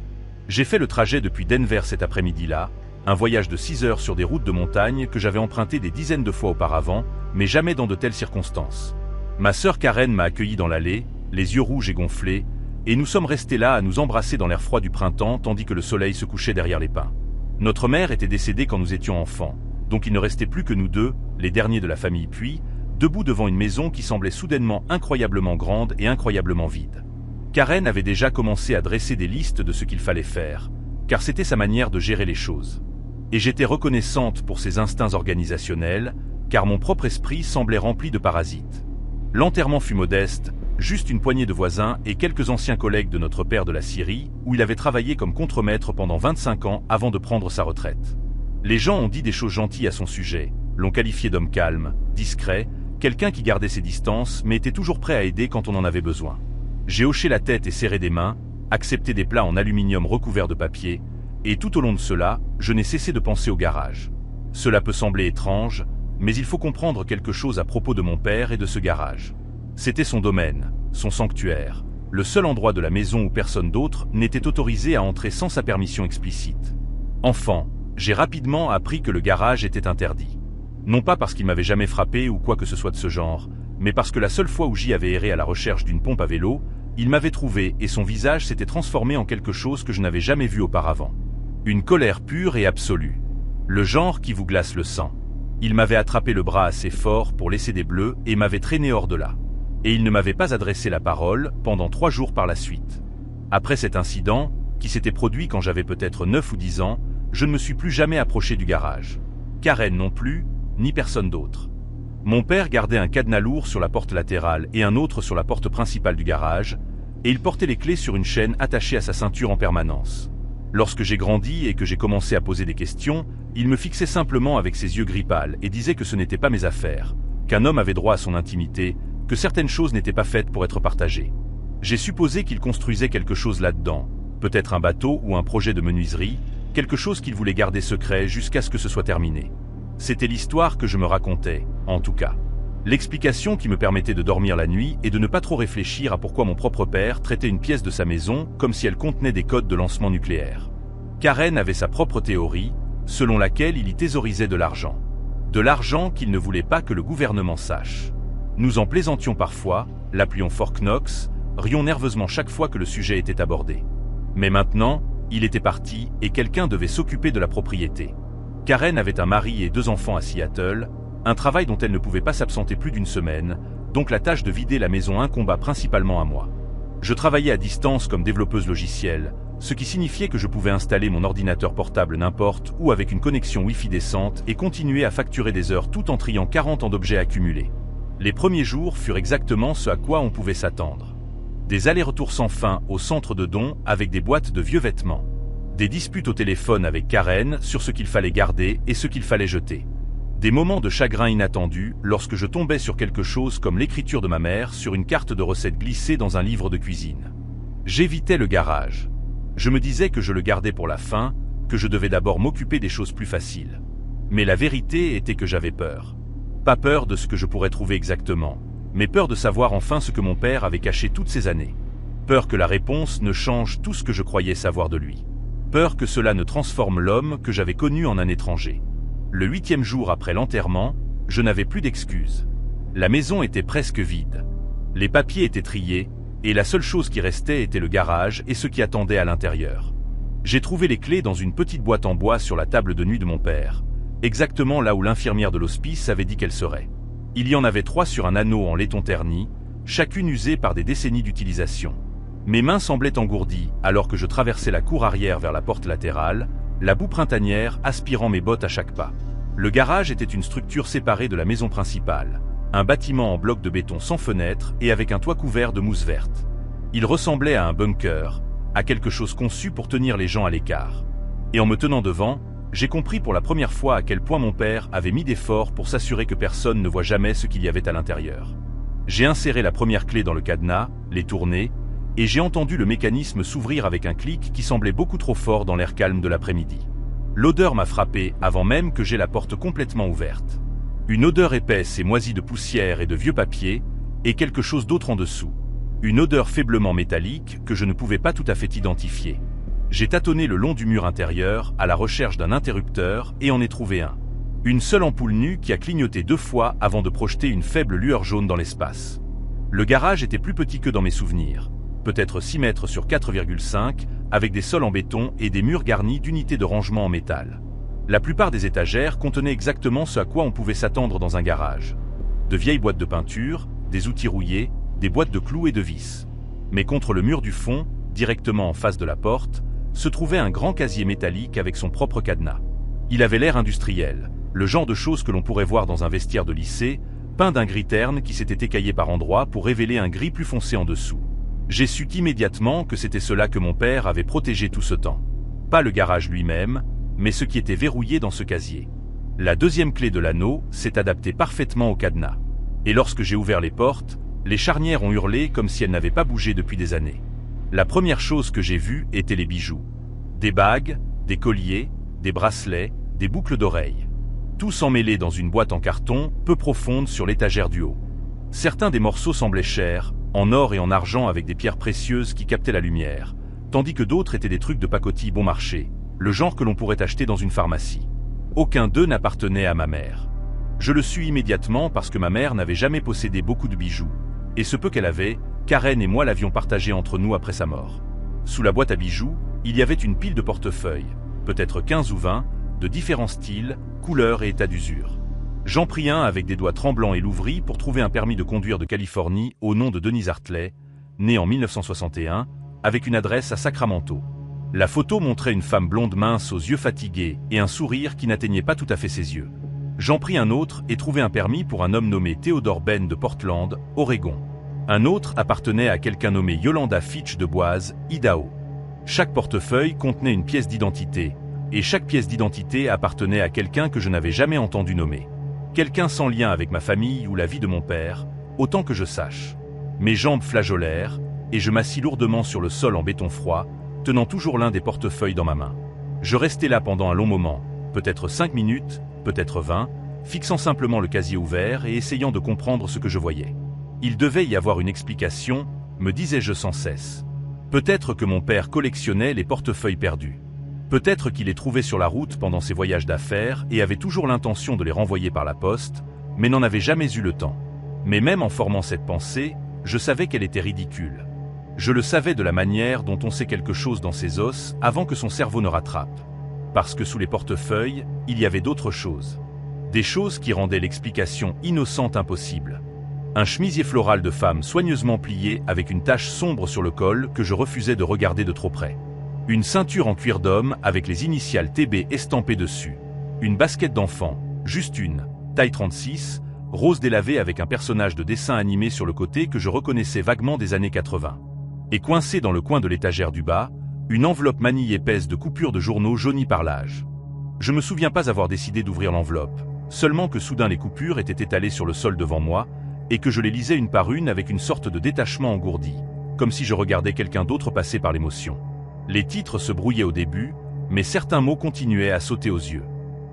J'ai fait le trajet depuis Denver cet après-midi-là, un voyage de 6 heures sur des routes de montagne que j'avais emprunté des dizaines de fois auparavant, mais jamais dans de telles circonstances. Ma sœur Karen m'a accueilli dans l'allée, les yeux rouges et gonflés, et nous sommes restés là à nous embrasser dans l'air froid du printemps tandis que le soleil se couchait derrière les pins. Notre mère était décédée quand nous étions enfants, donc il ne restait plus que nous deux, les derniers de la famille puis, debout devant une maison qui semblait soudainement incroyablement grande et incroyablement vide. Karen avait déjà commencé à dresser des listes de ce qu'il fallait faire, car c'était sa manière de gérer les choses. Et j'étais reconnaissante pour ses instincts organisationnels, car mon propre esprit semblait rempli de parasites. L'enterrement fut modeste, juste une poignée de voisins et quelques anciens collègues de notre père de la Syrie, où il avait travaillé comme contremaître pendant 25 ans avant de prendre sa retraite. Les gens ont dit des choses gentilles à son sujet, l'ont qualifié d'homme calme, discret, quelqu'un qui gardait ses distances mais était toujours prêt à aider quand on en avait besoin. J'ai hoché la tête et serré des mains, accepté des plats en aluminium recouverts de papier, et tout au long de cela, je n'ai cessé de penser au garage. Cela peut sembler étrange, mais il faut comprendre quelque chose à propos de mon père et de ce garage. C'était son domaine, son sanctuaire, le seul endroit de la maison où personne d'autre n'était autorisé à entrer sans sa permission explicite. Enfant, j'ai rapidement appris que le garage était interdit. Non pas parce qu'il m'avait jamais frappé ou quoi que ce soit de ce genre, mais parce que la seule fois où j'y avais erré à la recherche d'une pompe à vélo, il m'avait trouvé et son visage s'était transformé en quelque chose que je n'avais jamais vu auparavant. Une colère pure et absolue. Le genre qui vous glace le sang. Il m'avait attrapé le bras assez fort pour laisser des bleus et m'avait traîné hors de là. Et il ne m'avait pas adressé la parole pendant 3 jours par la suite. Après cet incident, qui s'était produit quand j'avais peut-être 9 ou 10 ans, je ne me suis plus jamais approché du garage. Karen non plus, ni personne d'autre. Mon père gardait un cadenas lourd sur la porte latérale et un autre sur la porte principale du garage, et il portait les clés sur une chaîne attachée à sa ceinture en permanence. Lorsque j'ai grandi et que j'ai commencé à poser des questions, il me fixait simplement avec ses yeux gris pâles et disait que ce n'était pas mes affaires, qu'un homme avait droit à son intimité, que certaines choses n'étaient pas faites pour être partagées. J'ai supposé qu'il construisait quelque chose là-dedans, peut-être un bateau ou un projet de menuiserie, quelque chose qu'il voulait garder secret jusqu'à ce que ce soit terminé. C'était l'histoire que je me racontais, en tout cas. L'explication qui me permettait de dormir la nuit et de ne pas trop réfléchir à pourquoi mon propre père traitait une pièce de sa maison comme si elle contenait des codes de lancement nucléaire. Karen avait sa propre théorie, selon laquelle il y thésaurisait de l'argent. De l'argent qu'il ne voulait pas que le gouvernement sache. Nous en plaisantions parfois, l'appelions Fort Knox, rions nerveusement chaque fois que le sujet était abordé. Mais maintenant, il était parti et quelqu'un devait s'occuper de la propriété. Karen avait un mari et 2 enfants à Seattle, un travail dont elle ne pouvait pas s'absenter plus d'1 semaine, donc la tâche de vider la maison incomba principalement à moi. Je travaillais à distance comme développeuse logicielle, ce qui signifiait que je pouvais installer mon ordinateur portable n'importe où avec une connexion Wi-Fi décente et continuer à facturer des heures tout en triant 40 ans d'objets accumulés. Les premiers jours furent exactement ce à quoi on pouvait s'attendre. Des allers-retours sans fin au centre de dons avec des boîtes de vieux vêtements. Des disputes au téléphone avec Karen sur ce qu'il fallait garder et ce qu'il fallait jeter. Des moments de chagrin inattendus lorsque je tombais sur quelque chose comme l'écriture de ma mère sur une carte de recettes glissée dans un livre de cuisine. J'évitais le garage. Je me disais que je le gardais pour la fin, que je devais d'abord m'occuper des choses plus faciles. Mais la vérité était que j'avais peur. Pas peur de ce que je pourrais trouver exactement, mais peur de savoir enfin ce que mon père avait caché toutes ces années. Peur que la réponse ne change tout ce que je croyais savoir de lui. Peur que cela ne transforme l'homme que j'avais connu en un étranger. Le 8e jour après l'enterrement, je n'avais plus d'excuses. La maison était presque vide. Les papiers étaient triés, et la seule chose qui restait était le garage et ce qui attendait à l'intérieur. J'ai trouvé les clés dans une petite boîte en bois sur la table de nuit de mon père, exactement là où l'infirmière de l'hospice avait dit qu'elle serait. Il y en avait 3 sur un anneau en laiton terni, chacune usée par des décennies d'utilisation. Mes mains semblaient engourdies alors que je traversais la cour arrière vers la porte latérale, la boue printanière aspirant mes bottes à chaque pas. Le garage était une structure séparée de la maison principale, un bâtiment en bloc de béton sans fenêtre et avec un toit couvert de mousse verte. Il ressemblait à un bunker, à quelque chose conçu pour tenir les gens à l'écart. Et en me tenant devant, j'ai compris pour la première fois à quel point mon père avait mis d'efforts pour s'assurer que personne ne voit jamais ce qu'il y avait à l'intérieur. J'ai inséré la première clé dans le cadenas, l'ai tournée, et j'ai entendu le mécanisme s'ouvrir avec un clic qui semblait beaucoup trop fort dans l'air calme de l'après-midi. L'odeur m'a frappé avant même que j'aie la porte complètement ouverte. Une odeur épaisse et moisie de poussière et de vieux papier, et quelque chose d'autre en dessous. Une odeur faiblement métallique que je ne pouvais pas tout à fait identifier. J'ai tâtonné le long du mur intérieur à la recherche d'un interrupteur et en ai trouvé un. Une seule ampoule nue qui a clignoté 2 fois avant de projeter une faible lueur jaune dans l'espace. Le garage était plus petit que dans mes souvenirs. Peut-être 6 mètres sur 4,5, avec des sols en béton et des murs garnis d'unités de rangement en métal. La plupart des étagères contenaient exactement ce à quoi on pouvait s'attendre dans un garage. De vieilles boîtes de peinture, des outils rouillés, des boîtes de clous et de vis. Mais contre le mur du fond, directement en face de la porte, se trouvait un grand casier métallique avec son propre cadenas. Il avait l'air industriel, le genre de choses que l'on pourrait voir dans un vestiaire de lycée, peint d'un gris terne qui s'était écaillé par endroits pour révéler un gris plus foncé en dessous. J'ai su immédiatement que c'était cela que mon père avait protégé tout ce temps. Pas le garage lui-même, mais ce qui était verrouillé dans ce casier. La deuxième clé de l'anneau s'est adaptée parfaitement au cadenas. Et lorsque j'ai ouvert les portes, les charnières ont hurlé comme si elles n'avaient pas bougé depuis des années. La première chose que j'ai vue étaient les bijoux. Des bagues, des colliers, des bracelets, des boucles d'oreilles. Tous emmêlés dans une boîte en carton, peu profonde sur l'étagère du haut. Certains des morceaux semblaient chers, en or et en argent avec des pierres précieuses qui captaient la lumière, tandis que d'autres étaient des trucs de pacotille bon marché, le genre que l'on pourrait acheter dans une pharmacie. Aucun d'eux n'appartenait à ma mère. Je le sus immédiatement parce que ma mère n'avait jamais possédé beaucoup de bijoux, et ce peu qu'elle avait, Karen et moi l'avions partagé entre nous après sa mort. Sous la boîte à bijoux, il y avait une pile de portefeuilles, peut-être 15 ou 20, de différents styles, couleurs et états d'usure. J'en pris un avec des doigts tremblants et l'ouvris pour trouver un permis de conduire de Californie au nom de Denise Hartley, née en 1961, avec une adresse à Sacramento. La photo montrait une femme blonde mince aux yeux fatigués et un sourire qui n'atteignait pas tout à fait ses yeux. J'en pris un autre et trouvai un permis pour un homme nommé Theodore Ben de Portland, Oregon. Un autre appartenait à quelqu'un nommé Yolanda Fitch de Boise, Idaho. Chaque portefeuille contenait une pièce d'identité, et chaque pièce d'identité appartenait à quelqu'un que je n'avais jamais entendu nommer. Quelqu'un sans lien avec ma famille ou la vie de mon père, autant que je sache. Mes jambes flageolèrent, et je m'assis lourdement sur le sol en béton froid, tenant toujours l'un des portefeuilles dans ma main. Je restai là pendant un long moment, peut-être 5 minutes, peut-être 20, fixant simplement le casier ouvert et essayant de comprendre ce que je voyais. Il devait y avoir une explication, me disais-je sans cesse. Peut-être que mon père collectionnait les portefeuilles perdus. Peut-être qu'il les trouvait sur la route pendant ses voyages d'affaires et avait toujours l'intention de les renvoyer par la poste, mais n'en avait jamais eu le temps. Mais même en formant cette pensée, je savais qu'elle était ridicule. Je le savais de la manière dont on sait quelque chose dans ses os avant que son cerveau ne rattrape. Parce que sous les portefeuilles, il y avait d'autres choses. Des choses qui rendaient l'explication innocente impossible. Un chemisier floral de femme soigneusement plié avec une tache sombre sur le col que je refusais de regarder de trop près. Une ceinture en cuir d'homme avec les initiales TB estampées dessus. Une basket d'enfant, juste une, taille 36, rose délavée avec un personnage de dessin animé sur le côté que je reconnaissais vaguement des années 80. Et coincée dans le coin de l'étagère du bas, une enveloppe manille épaisse de coupures de journaux jaunis par l'âge. Je me souviens pas avoir décidé d'ouvrir l'enveloppe, seulement que soudain les coupures étaient étalées sur le sol devant moi, et que je les lisais une par une avec une sorte de détachement engourdi, comme si je regardais quelqu'un d'autre passer par l'émotion. Les titres se brouillaient au début, mais certains mots continuaient à sauter aux yeux.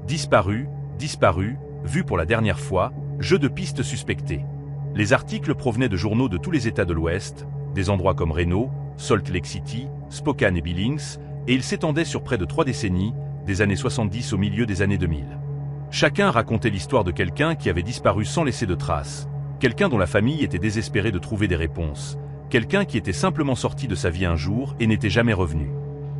Disparu, disparu, vu pour la dernière fois, jeu de pistes suspecté. Les articles provenaient de journaux de tous les États de l'Ouest, des endroits comme Reno, Salt Lake City, Spokane et Billings, et ils s'étendaient sur près de 3 décennies, des années 70 au milieu des années 2000. Chacun racontait l'histoire de quelqu'un qui avait disparu sans laisser de traces, quelqu'un dont la famille était désespérée de trouver des réponses, quelqu'un qui était simplement sorti de sa vie un jour et n'était jamais revenu.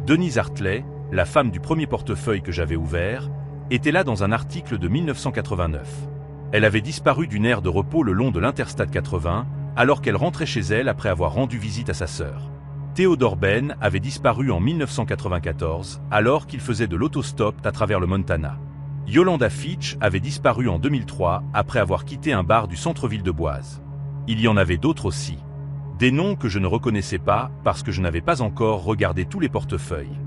Denise Hartley, la femme du premier portefeuille que j'avais ouvert, était là dans un article de 1989. Elle avait disparu d'une aire de repos le long de l'Interstate 80, alors qu'elle rentrait chez elle après avoir rendu visite à sa sœur. Theodore Ben avait disparu en 1994, alors qu'il faisait de l'autostop à travers le Montana. Yolanda Fitch avait disparu en 2003 après avoir quitté un bar du centre-ville de Boise. Il y en avait d'autres aussi. Des noms que je ne reconnaissais pas parce que je n'avais pas encore regardé tous les portefeuilles.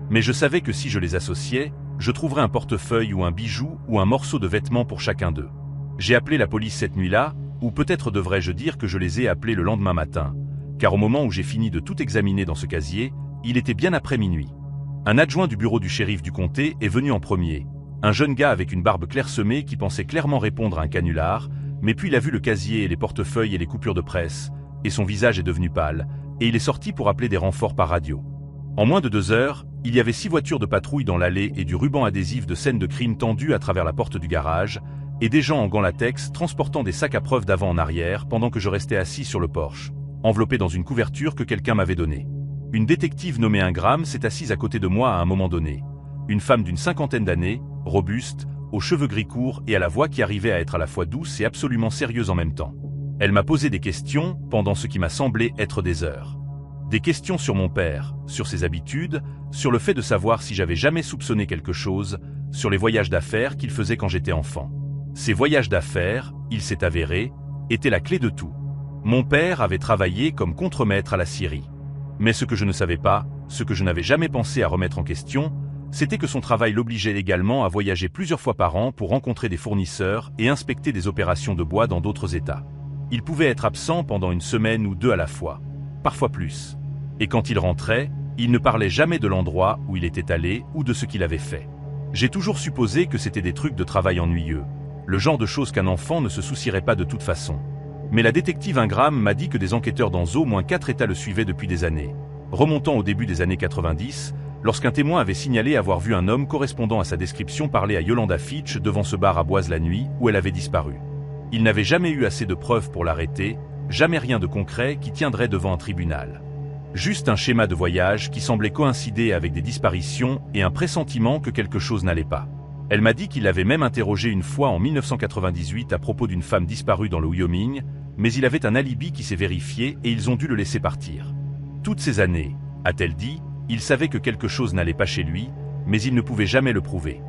Mais je savais que si je les associais, je trouverais un portefeuille ou un bijou ou un morceau de vêtement pour chacun d'eux. J'ai appelé la police cette nuit-là, Ou peut-être devrais-je dire que je les ai appelés le lendemain matin, car au moment où j'ai fini de tout examiner dans ce casier, il était bien après minuit. Un adjoint du bureau du shérif du comté est venu en premier, un jeune gars avec une barbe clairsemée qui pensait clairement répondre à un canular, mais puis il a vu le casier et les portefeuilles et les coupures de presse, et son visage est devenu pâle, et il est sorti pour appeler des renforts par radio. En moins de 2 heures, il y avait 6 voitures de patrouille dans l'allée et du ruban adhésif de scène de crime tendu à travers la porte du garage, et des gens en gants latex transportant des sacs à preuve d'avant en arrière pendant que je restais assis sur le porche, enveloppé dans une couverture que quelqu'un m'avait donnée. Une détective nommée Ingram s'est assise à côté de moi à un moment donné. Une femme d'une 50aine d'années, robuste, aux cheveux gris courts et à la voix qui arrivait à être à la fois douce et absolument sérieuse en même temps. Elle m'a posé des questions pendant ce qui m'a semblé être des heures. Des questions sur mon père, sur ses habitudes, sur le fait de savoir si j'avais jamais soupçonné quelque chose, sur les voyages d'affaires qu'il faisait quand j'étais enfant. Ces voyages d'affaires, il s'est avéré, étaient la clé de tout. Mon père avait travaillé comme contremaître à la Syrie. Mais ce que je ne savais pas, ce que je n'avais jamais pensé à remettre en question, c'était que son travail l'obligeait également à voyager plusieurs fois par an pour rencontrer des fournisseurs et inspecter des opérations de bois dans d'autres États. Il pouvait être absent pendant 1 semaine ou 2 à la fois, parfois plus. Et quand il rentrait, il ne parlait jamais de l'endroit où il était allé ou de ce qu'il avait fait. J'ai toujours supposé que c'était des trucs de travail ennuyeux, le genre de choses qu'un enfant ne se soucierait pas de toute façon. Mais la détective Ingram m'a dit que des enquêteurs dans au moins 4 États le suivaient depuis des années, remontant au début des années 90, lorsqu'un témoin avait signalé avoir vu un homme correspondant à sa description parler à Yolanda Fitch devant ce bar à Boise la nuit où elle avait disparu. Il n'avait jamais eu assez de preuves pour l'arrêter, jamais rien de concret qui tiendrait devant un tribunal. Juste un schéma de voyage qui semblait coïncider avec des disparitions et un pressentiment que quelque chose n'allait pas. Elle m'a dit qu'il l'avait même interrogé une fois en 1998 à propos d'une femme disparue dans le Wyoming, mais il avait un alibi qui s'est vérifié et ils ont dû le laisser partir. Toutes ces années, a-t-elle dit, il savait que quelque chose n'allait pas chez lui, mais il ne pouvait jamais le prouver.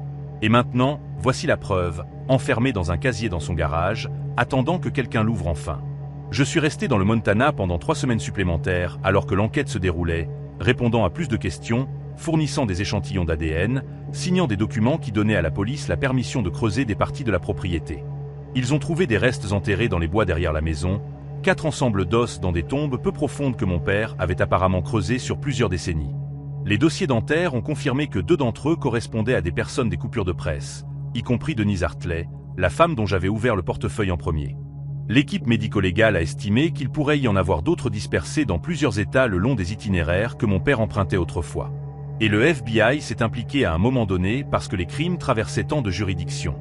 Et maintenant, voici la preuve, enfermée dans un casier dans son garage, attendant que quelqu'un l'ouvre enfin. Je suis resté dans le Montana pendant 3 semaines supplémentaires alors que l'enquête se déroulait, répondant à plus de questions, fournissant des échantillons d'ADN, signant des documents qui donnaient à la police la permission de creuser des parties de la propriété. Ils ont trouvé des restes enterrés dans les bois derrière la maison, 4 ensembles d'os dans des tombes peu profondes que mon père avait apparemment creusées sur plusieurs décennies. Les dossiers dentaires ont confirmé que 2 d'entre eux correspondaient à des personnes des coupures de presse, y compris Denise Hartley, la femme dont j'avais ouvert le portefeuille en premier. L'équipe médico-légale a estimé qu'il pourrait y en avoir d'autres dispersés dans plusieurs États le long des itinéraires que mon père empruntait autrefois. Et le FBI s'est impliqué à un moment donné parce que les crimes traversaient tant de juridictions.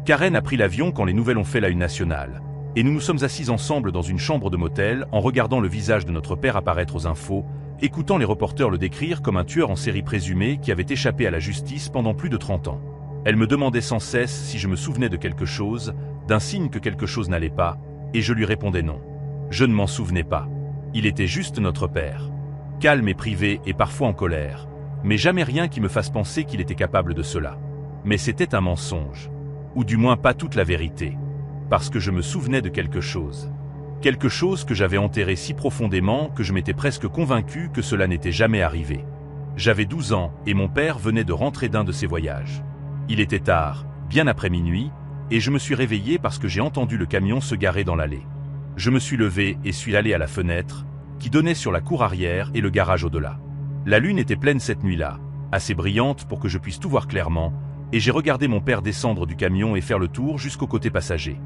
Karen a pris l'avion quand les nouvelles ont fait la une nationale, et nous nous sommes assis ensemble dans une chambre de motel en regardant le visage de notre père apparaître aux infos, écoutant les reporters le décrire comme un tueur en série présumé qui avait échappé à la justice pendant plus de 30 ans. Elle me demandait sans cesse si je me souvenais de quelque chose, d'un signe que quelque chose n'allait pas, et je lui répondais non. Je ne m'en souvenais pas. Il était juste notre père. Calme et privé et parfois en colère, mais jamais rien qui me fasse penser qu'il était capable de cela. Mais c'était un mensonge. Ou du moins pas toute la vérité. Parce que je me souvenais de quelque chose. Quelque chose que j'avais enterré si profondément que je m'étais presque convaincu que cela n'était jamais arrivé. J'avais 12 ans et mon père venait de rentrer d'un de ses voyages. Il était tard, bien après minuit, et je me suis réveillé parce que j'ai entendu le camion se garer dans l'allée. Je me suis levé et suis allé à la fenêtre, qui donnait sur la cour arrière et le garage au-delà. La lune était pleine cette nuit-là, assez brillante pour que je puisse tout voir clairement, et j'ai regardé mon père descendre du camion et faire le tour jusqu'au côté passager.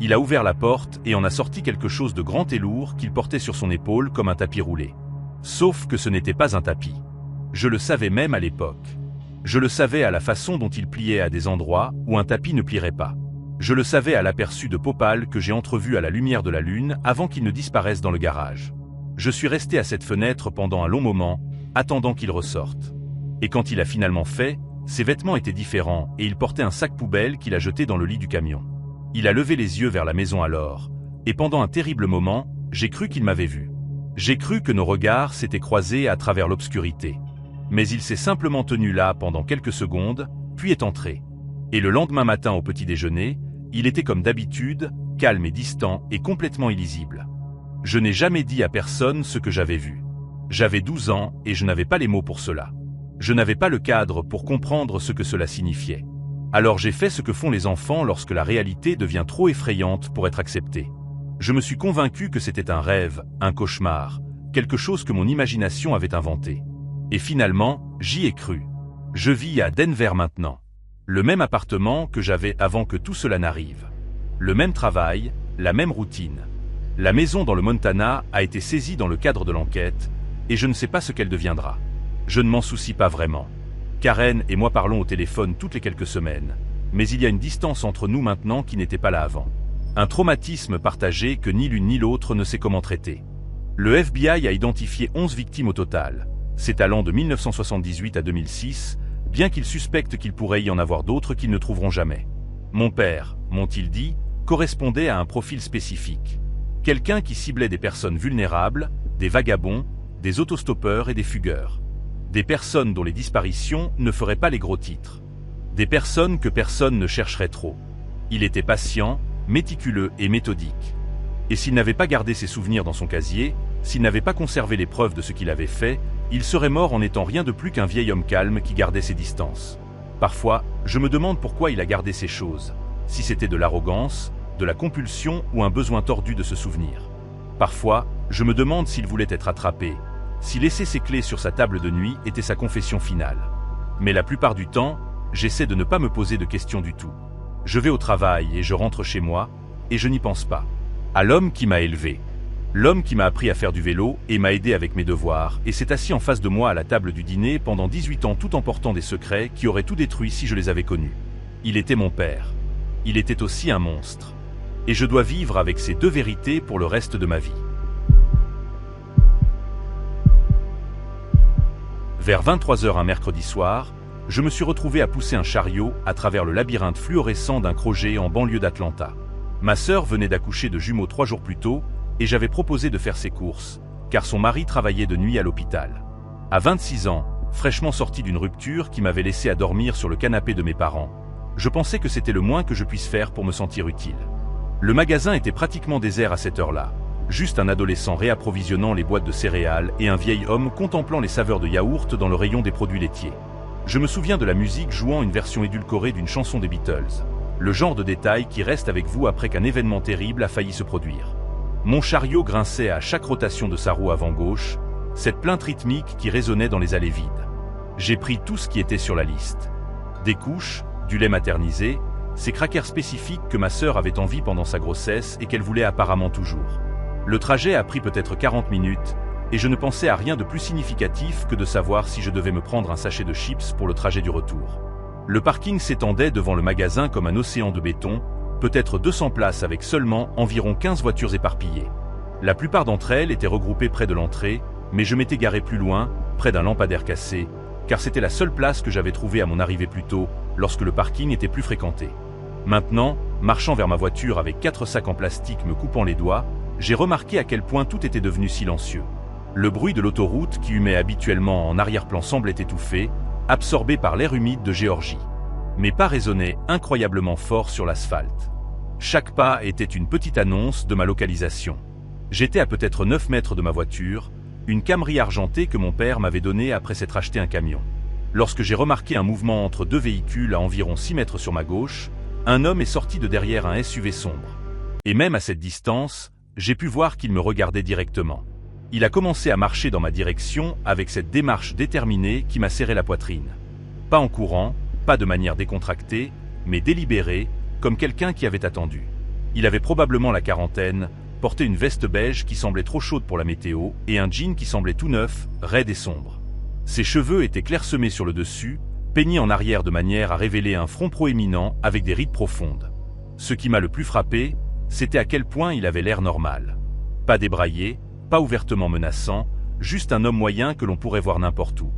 Il a ouvert la porte et en a sorti quelque chose de grand et lourd qu'il portait sur son épaule comme un tapis roulé. Sauf que ce n'était pas un tapis. Je le savais même à l'époque. Je le savais à la façon dont il pliait à des endroits où un tapis ne plierait pas. Je le savais à l'aperçu de peau pâle que j'ai entrevu à la lumière de la lune avant qu'il ne disparaisse dans le garage. Je suis resté à cette fenêtre pendant un long moment, attendant qu'il ressorte. Et quand il a finalement fait, ses vêtements étaient différents et il portait un sac poubelle qu'il a jeté dans le lit du camion. Il a levé les yeux vers la maison alors, et pendant un terrible moment, j'ai cru qu'il m'avait vu. J'ai cru que nos regards s'étaient croisés à travers l'obscurité. Mais il s'est simplement tenu là pendant quelques secondes, puis est entré. Et le lendemain matin au petit déjeuner, il était comme d'habitude, calme et distant et complètement illisible. Je n'ai jamais dit à personne ce que j'avais vu. J'avais 12 ans et je n'avais pas les mots pour cela. Je n'avais pas le cadre pour comprendre ce que cela signifiait. Alors j'ai fait ce que font les enfants lorsque la réalité devient trop effrayante pour être acceptée. Je me suis convaincu que c'était un rêve, un cauchemar, quelque chose que mon imagination avait inventé. Et finalement, j'y ai cru. Je vis à Denver maintenant. Le même appartement que j'avais avant que tout cela n'arrive. Le même travail, la même routine. La maison dans le Montana a été saisie dans le cadre de l'enquête, et je ne sais pas ce qu'elle deviendra. Je ne m'en soucie pas vraiment. Karen et moi parlons au téléphone toutes les quelques semaines, mais il y a une distance entre nous maintenant qui n'était pas là avant. Un traumatisme partagé que ni l'une ni l'autre ne sait comment traiter. Le FBI a identifié 11 victimes au total, s'étalant de 1978 à 2006, bien qu'ils suspectent qu'il pourrait y en avoir d'autres qu'ils ne trouveront jamais. Mon père, m'ont-ils dit, correspondait à un profil spécifique. Quelqu'un qui ciblait des personnes vulnérables, des vagabonds, des autostoppeurs et des fugueurs. Des personnes dont les disparitions ne feraient pas les gros titres. Des personnes que personne ne chercherait trop. Il était patient, méticuleux et méthodique. Et s'il n'avait pas gardé ses souvenirs dans son casier, s'il n'avait pas conservé les preuves de ce qu'il avait fait, il serait mort en n'étant rien de plus qu'un vieil homme calme qui gardait ses distances. Parfois, je me demande pourquoi il a gardé ces choses, si c'était de l'arrogance, de la compulsion ou un besoin tordu de se souvenir. Parfois, je me demande s'il voulait être attrapé, si laisser ses clés sur sa table de nuit était sa confession finale. Mais la plupart du temps, j'essaie de ne pas me poser de questions du tout. Je vais au travail et je rentre chez moi, et je n'y pense pas. À l'homme qui m'a élevé. L'homme qui m'a appris à faire du vélo et m'a aidé avec mes devoirs et s'est assis en face de moi à la table du dîner pendant 18 ans tout en portant des secrets qui auraient tout détruit si je les avais connus. Il était mon père. Il était aussi un monstre. Et je dois vivre avec ces deux vérités pour le reste de ma vie. Vers 23h un mercredi soir, je me suis retrouvé à pousser un chariot à travers le labyrinthe fluorescent d'un crochet en banlieue d'Atlanta. Ma sœur venait d'accoucher de jumeaux 3 jours plus tôt et j'avais proposé de faire ses courses, car son mari travaillait de nuit à l'hôpital. À 26 ans, fraîchement sorti d'une rupture qui m'avait laissé à dormir sur le canapé de mes parents, je pensais que c'était le moins que je puisse faire pour me sentir utile. Le magasin était pratiquement désert à cette heure-là, juste un adolescent réapprovisionnant les boîtes de céréales et un vieil homme contemplant les saveurs de yaourt dans le rayon des produits laitiers. Je me souviens de la musique jouant une version édulcorée d'une chanson des Beatles, le genre de détail qui reste avec vous après qu'un événement terrible a failli se produire. Mon chariot grinçait à chaque rotation de sa roue avant gauche, cette plainte rythmique qui résonnait dans les allées vides. J'ai pris tout ce qui était sur la liste. Des couches, du lait maternisé, ces crackers spécifiques que ma sœur avait envie pendant sa grossesse et qu'elle voulait apparemment toujours. Le trajet a pris peut-être 40 minutes, et je ne pensais à rien de plus significatif que de savoir si je devais me prendre un sachet de chips pour le trajet du retour. Le parking s'étendait devant le magasin comme un océan de béton, peut-être 200 places avec seulement environ 15 voitures éparpillées. La plupart d'entre elles étaient regroupées près de l'entrée, mais je m'étais garé plus loin, près d'un lampadaire cassé, car c'était la seule place que j'avais trouvée à mon arrivée plus tôt, lorsque le parking était plus fréquenté. Maintenant, marchant vers ma voiture avec 4 sacs en plastique me coupant les doigts, j'ai remarqué à quel point tout était devenu silencieux. Le bruit de l'autoroute qui humait habituellement en arrière-plan semblait étouffé, absorbé par l'air humide de Géorgie. Mes pas résonnaient incroyablement fort sur l'asphalte. Chaque pas était une petite annonce de ma localisation. J'étais à peut-être 9 mètres de ma voiture, une Camry argentée que mon père m'avait donnée après s'être acheté un camion. Lorsque j'ai remarqué un mouvement entre deux véhicules à environ 6 mètres sur ma gauche, un homme est sorti de derrière un SUV sombre. Et même à cette distance, j'ai pu voir qu'il me regardait directement. Il a commencé à marcher dans ma direction avec cette démarche déterminée qui m'a serré la poitrine. Pas en courant, pas de manière décontractée, mais délibérée, comme quelqu'un qui avait attendu. Il avait probablement la quarantaine, portait une veste beige qui semblait trop chaude pour la météo et un jean qui semblait tout neuf, raide et sombre. Ses cheveux étaient clairsemés sur le dessus, peignés en arrière de manière à révéler un front proéminent avec des rides profondes. Ce qui m'a le plus frappé, c'était à quel point il avait l'air normal. Pas débraillé, pas ouvertement menaçant, juste un homme moyen que l'on pourrait voir n'importe où.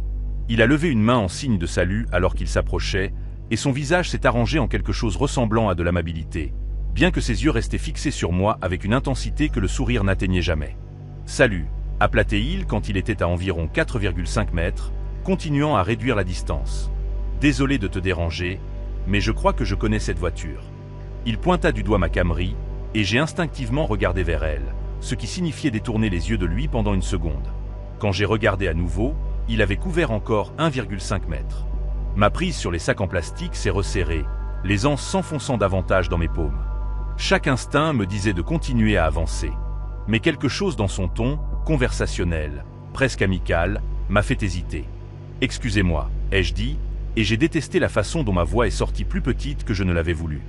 Il a levé une main en signe de salut alors qu'il s'approchait, et son visage s'est arrangé en quelque chose ressemblant à de l'amabilité, bien que ses yeux restaient fixés sur moi avec une intensité que le sourire n'atteignait jamais. « Salut », appelait-il quand il était à environ 4,5 mètres, continuant à réduire la distance. « Désolé de te déranger, mais je crois que je connais cette voiture. » Il pointa du doigt ma Camry, et j'ai instinctivement regardé vers elle, ce qui signifiait détourner les yeux de lui pendant une seconde. Quand j'ai regardé à nouveau, il avait couvert encore 1,5 mètre. Ma prise sur les sacs en plastique s'est resserrée, les anses s'enfonçant davantage dans mes paumes. Chaque instinct me disait de continuer à avancer. Mais quelque chose dans son ton, conversationnel, presque amical, m'a fait hésiter. « Excusez-moi », ai-je dit, et j'ai détesté la façon dont ma voix est sortie plus petite que je ne l'avais voulu.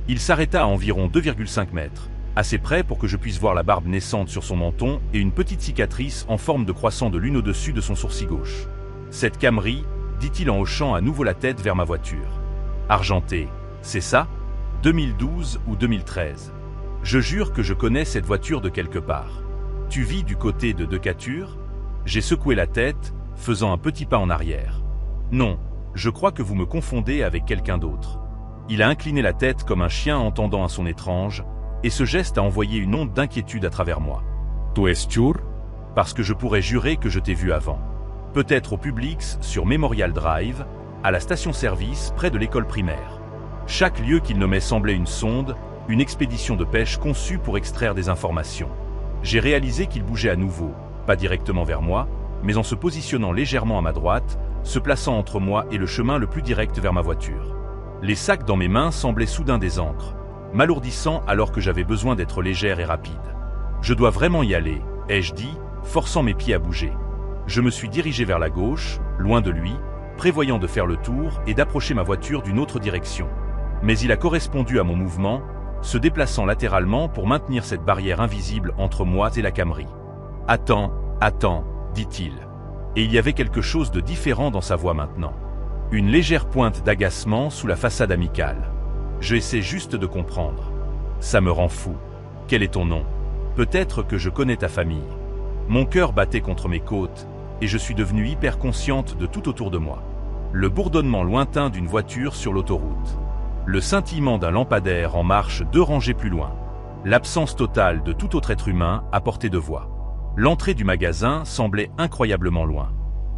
Il s'arrêta à environ 2,5 mètres, assez près pour que je puisse voir la barbe naissante sur son menton et une petite cicatrice en forme de croissant de lune au-dessus de son sourcil gauche. « Cette Camry », dit-il en hochant à nouveau la tête vers ma voiture. « Argentée, c'est ça ? 2012 ou 2013 ? Je jure que je connais cette voiture de quelque part. Tu vis du côté de Decatur ? » J'ai secoué la tête, faisant un petit pas en arrière. « Non, je crois que vous me confondez avec quelqu'un d'autre. » Il a incliné la tête comme un chien entendant un son étrange, et ce geste a envoyé une onde d'inquiétude à travers moi. Tu es sûr? Parce que je pourrais jurer que je t'ai vu avant. Peut-être au Publix, sur Memorial Drive, à la station-service près de l'école primaire. Chaque lieu qu'il nommait semblait une sonde, une expédition de pêche conçue pour extraire des informations. J'ai réalisé qu'il bougeait à nouveau, pas directement vers moi, mais en se positionnant légèrement à ma droite, se plaçant entre moi et le chemin le plus direct vers ma voiture. Les sacs dans mes mains semblaient soudain des ancres, m'alourdissant alors que j'avais besoin d'être légère et rapide. « Je dois vraiment y aller », ai-je dit, forçant mes pieds à bouger. Je me suis dirigé vers la gauche, loin de lui, prévoyant de faire le tour et d'approcher ma voiture d'une autre direction. Mais il a correspondu à mon mouvement, se déplaçant latéralement pour maintenir cette barrière invisible entre moi et la Camry. « Attends, attends », dit-il. Et il y avait quelque chose de différent dans sa voix maintenant. Une légère pointe d'agacement sous la façade amicale. Je essaie juste de comprendre. Ça me rend fou. Quel est ton nom? Peut-être que je connais ta famille. Mon cœur battait contre mes côtes, et je suis devenue hyper consciente de tout autour de moi. Le bourdonnement lointain d'une voiture sur l'autoroute. Le scintillement d'un lampadaire en marche 2 rangées plus loin. L'absence totale de tout autre être humain à portée de voix. L'entrée du magasin semblait incroyablement loin.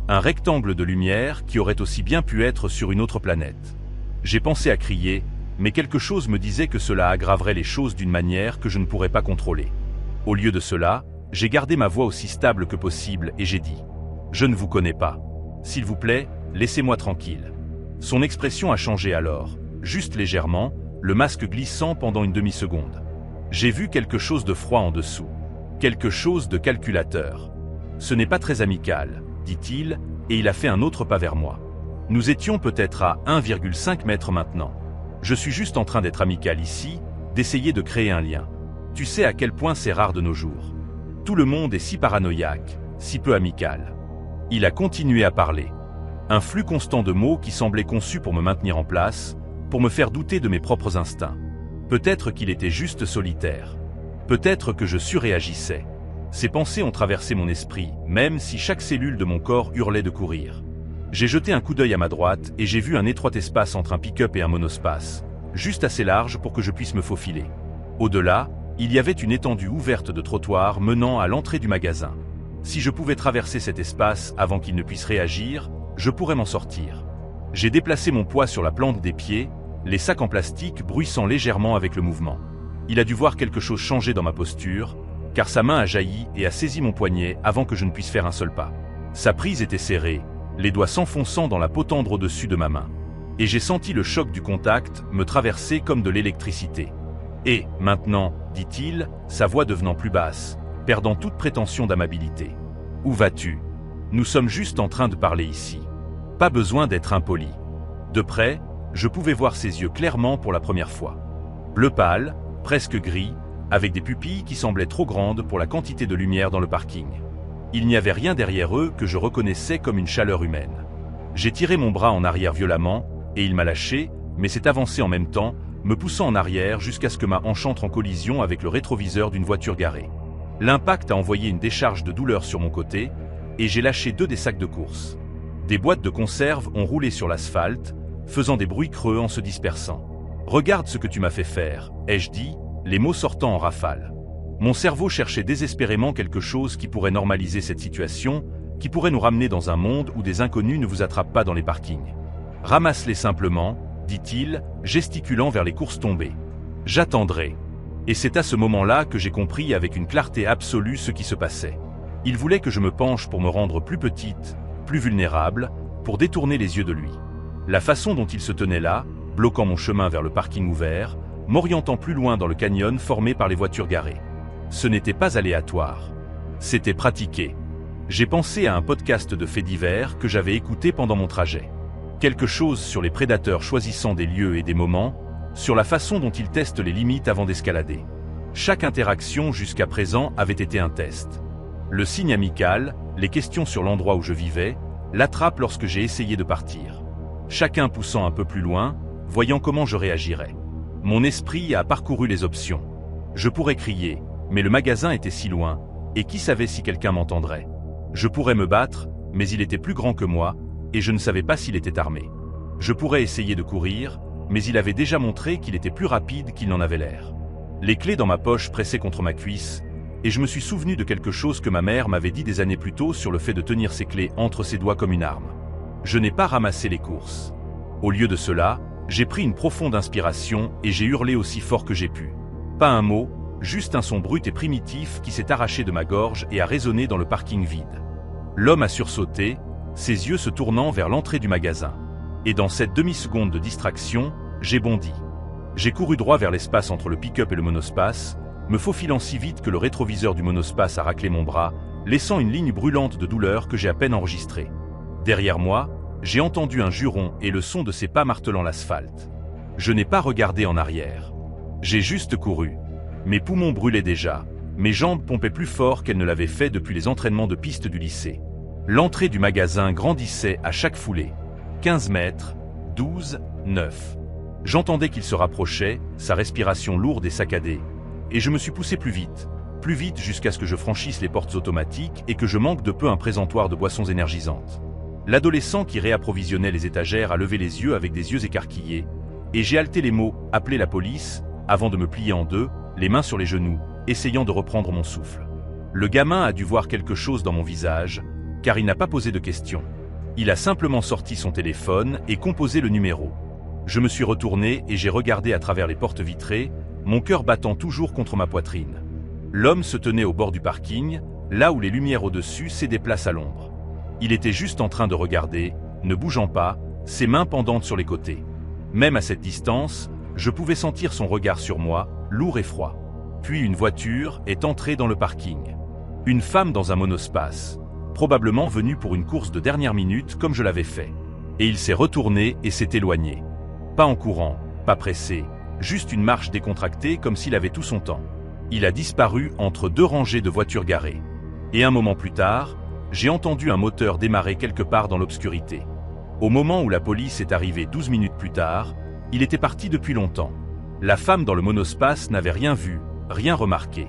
Un rectangle de lumière qui aurait aussi bien pu être sur une autre planète. J'ai pensé à crier, mais quelque chose me disait que cela aggraverait les choses d'une manière que je ne pourrais pas contrôler. Au lieu de cela, j'ai gardé ma voix aussi stable que possible et j'ai dit « Je ne vous connais pas. S'il vous plaît, laissez-moi tranquille. » Son expression a changé alors, juste légèrement, le masque glissant pendant une demi-seconde. J'ai vu quelque chose de froid en dessous. Quelque chose de calculateur. « Ce n'est pas très amical, » dit-il, et il a fait un autre pas vers moi. Nous étions peut-être à 1,5 mètres maintenant. Je suis juste en train d'être amical ici, d'essayer de créer un lien. Tu sais à quel point c'est rare de nos jours. Tout le monde est si paranoïaque, si peu amical. Il a continué à parler. Un flux constant de mots qui semblait conçu pour me maintenir en place, pour me faire douter de mes propres instincts. Peut-être qu'il était juste solitaire. Peut-être que je surréagissais. Ces pensées ont traversé mon esprit, même si chaque cellule de mon corps hurlait de courir. J'ai jeté un coup d'œil à ma droite et j'ai vu un étroit espace entre un pick-up et un monospace, juste assez large pour que je puisse me faufiler. Au-delà, il y avait une étendue ouverte de trottoir menant à l'entrée du magasin. Si je pouvais traverser cet espace avant qu'il ne puisse réagir, je pourrais m'en sortir. J'ai déplacé mon poids sur la plante des pieds, les sacs en plastique bruissant légèrement avec le mouvement. Il a dû voir quelque chose changer dans ma posture, car sa main a jailli et a saisi mon poignet avant que je ne puisse faire un seul pas. Sa prise était serrée, les doigts s'enfonçant dans la peau tendre au-dessus de ma main. Et j'ai senti le choc du contact me traverser comme de l'électricité. « Et, maintenant, dit-il, sa voix devenant plus basse, perdant toute prétention d'amabilité. Où vas-tu? Nous sommes juste en train de parler ici. Pas besoin d'être impoli. » De près, je pouvais voir ses yeux clairement pour la première fois. Bleu pâle, presque gris, avec des pupilles qui semblaient trop grandes pour la quantité de lumière dans le parking. Il n'y avait rien derrière eux que je reconnaissais comme une chaleur humaine. J'ai tiré mon bras en arrière violemment, et il m'a lâché, mais s'est avancé en même temps, me poussant en arrière jusqu'à ce que ma hanche entre en collision avec le rétroviseur d'une voiture garée. L'impact a envoyé une décharge de douleur sur mon côté, et j'ai lâché 2 des sacs de course. Des boîtes de conserve ont roulé sur l'asphalte, faisant des bruits creux en se dispersant. « Regarde ce que tu m'as fait faire », ai-je dit, les mots sortant en rafale. Mon cerveau cherchait désespérément quelque chose qui pourrait normaliser cette situation, qui pourrait nous ramener dans un monde où des inconnus ne vous attrapent pas dans les parkings. « Ramasse-les simplement », dit-il, gesticulant vers les courses tombées. « J'attendrai. » Et c'est à ce moment-là que j'ai compris avec une clarté absolue ce qui se passait. Il voulait que je me penche pour me rendre plus petite, plus vulnérable, pour détourner les yeux de lui. La façon dont il se tenait là, bloquant mon chemin vers le parking ouvert, m'orientant plus loin dans le canyon formé par les voitures garées. Ce n'était pas aléatoire. C'était pratiqué. J'ai pensé à un podcast de faits divers que j'avais écouté pendant mon trajet. Quelque chose sur les prédateurs choisissant des lieux et des moments, sur la façon dont ils testent les limites avant d'escalader. Chaque interaction jusqu'à présent avait été un test. Le signe amical, les questions sur l'endroit où je vivais, l'attrape lorsque j'ai essayé de partir. Chacun poussant un peu plus loin, voyant comment je réagirais. Mon esprit a parcouru les options. Je pourrais crier, mais le magasin était si loin, et qui savait si quelqu'un m'entendrait. Je pourrais me battre, mais il était plus grand que moi, et je ne savais pas s'il était armé. Je pourrais essayer de courir, mais il avait déjà montré qu'il était plus rapide qu'il n'en avait l'air. Les clés dans ma poche pressaient contre ma cuisse, et je me suis souvenu de quelque chose que ma mère m'avait dit des années plus tôt sur le fait de tenir ses clés entre ses doigts comme une arme. Je n'ai pas ramassé les courses. Au lieu de cela, j'ai pris une profonde inspiration et j'ai hurlé aussi fort que j'ai pu. Pas un mot, juste un son brut et primitif qui s'est arraché de ma gorge et a résonné dans le parking vide. L'homme a sursauté, ses yeux se tournant vers l'entrée du magasin. Et dans cette demi-seconde de distraction, j'ai bondi. J'ai couru droit vers l'espace entre le pick-up et le monospace, me faufilant si vite que le rétroviseur du monospace a raclé mon bras, laissant une ligne brûlante de douleur que j'ai à peine enregistrée. Derrière moi, j'ai entendu un juron et le son de ses pas martelant l'asphalte. Je n'ai pas regardé en arrière. J'ai juste couru. Mes poumons brûlaient déjà, mes jambes pompaient plus fort qu'elles ne l'avaient fait depuis les entraînements de piste du lycée. L'entrée du magasin grandissait à chaque foulée. 15 mètres, 12, 9. J'entendais qu'il se rapprochait, sa respiration lourde et saccadée, et je me suis poussé plus vite jusqu'à ce que je franchisse les portes automatiques et que je manque de peu un présentoir de boissons énergisantes. L'adolescent qui réapprovisionnait les étagères a levé les yeux avec des yeux écarquillés, et j'ai haleté les mots « appeler la police » avant de me plier en deux, les mains sur les genoux, essayant de reprendre mon souffle. Le gamin a dû voir quelque chose dans mon visage, car il n'a pas posé de questions. Il a simplement sorti son téléphone et composé le numéro. Je me suis retourné et j'ai regardé à travers les portes vitrées, mon cœur battant toujours contre ma poitrine. L'homme se tenait au bord du parking, là où les lumières au-dessus cédaient place à l'ombre. Il était juste en train de regarder, ne bougeant pas, ses mains pendantes sur les côtés. Même à cette distance, je pouvais sentir son regard sur moi, lourd et froid. Puis une voiture est entrée dans le parking. Une femme dans un monospace, probablement venue pour une course de dernière minute comme je l'avais fait. Et il s'est retourné et s'est éloigné. Pas en courant, pas pressé, juste une marche décontractée comme s'il avait tout son temps. Il a disparu entre deux rangées de voitures garées. Et un moment plus tard, j'ai entendu un moteur démarrer quelque part dans l'obscurité. Au moment où la police est arrivée 12 minutes plus tard, il était parti depuis longtemps. La femme dans le monospace n'avait rien vu, rien remarqué.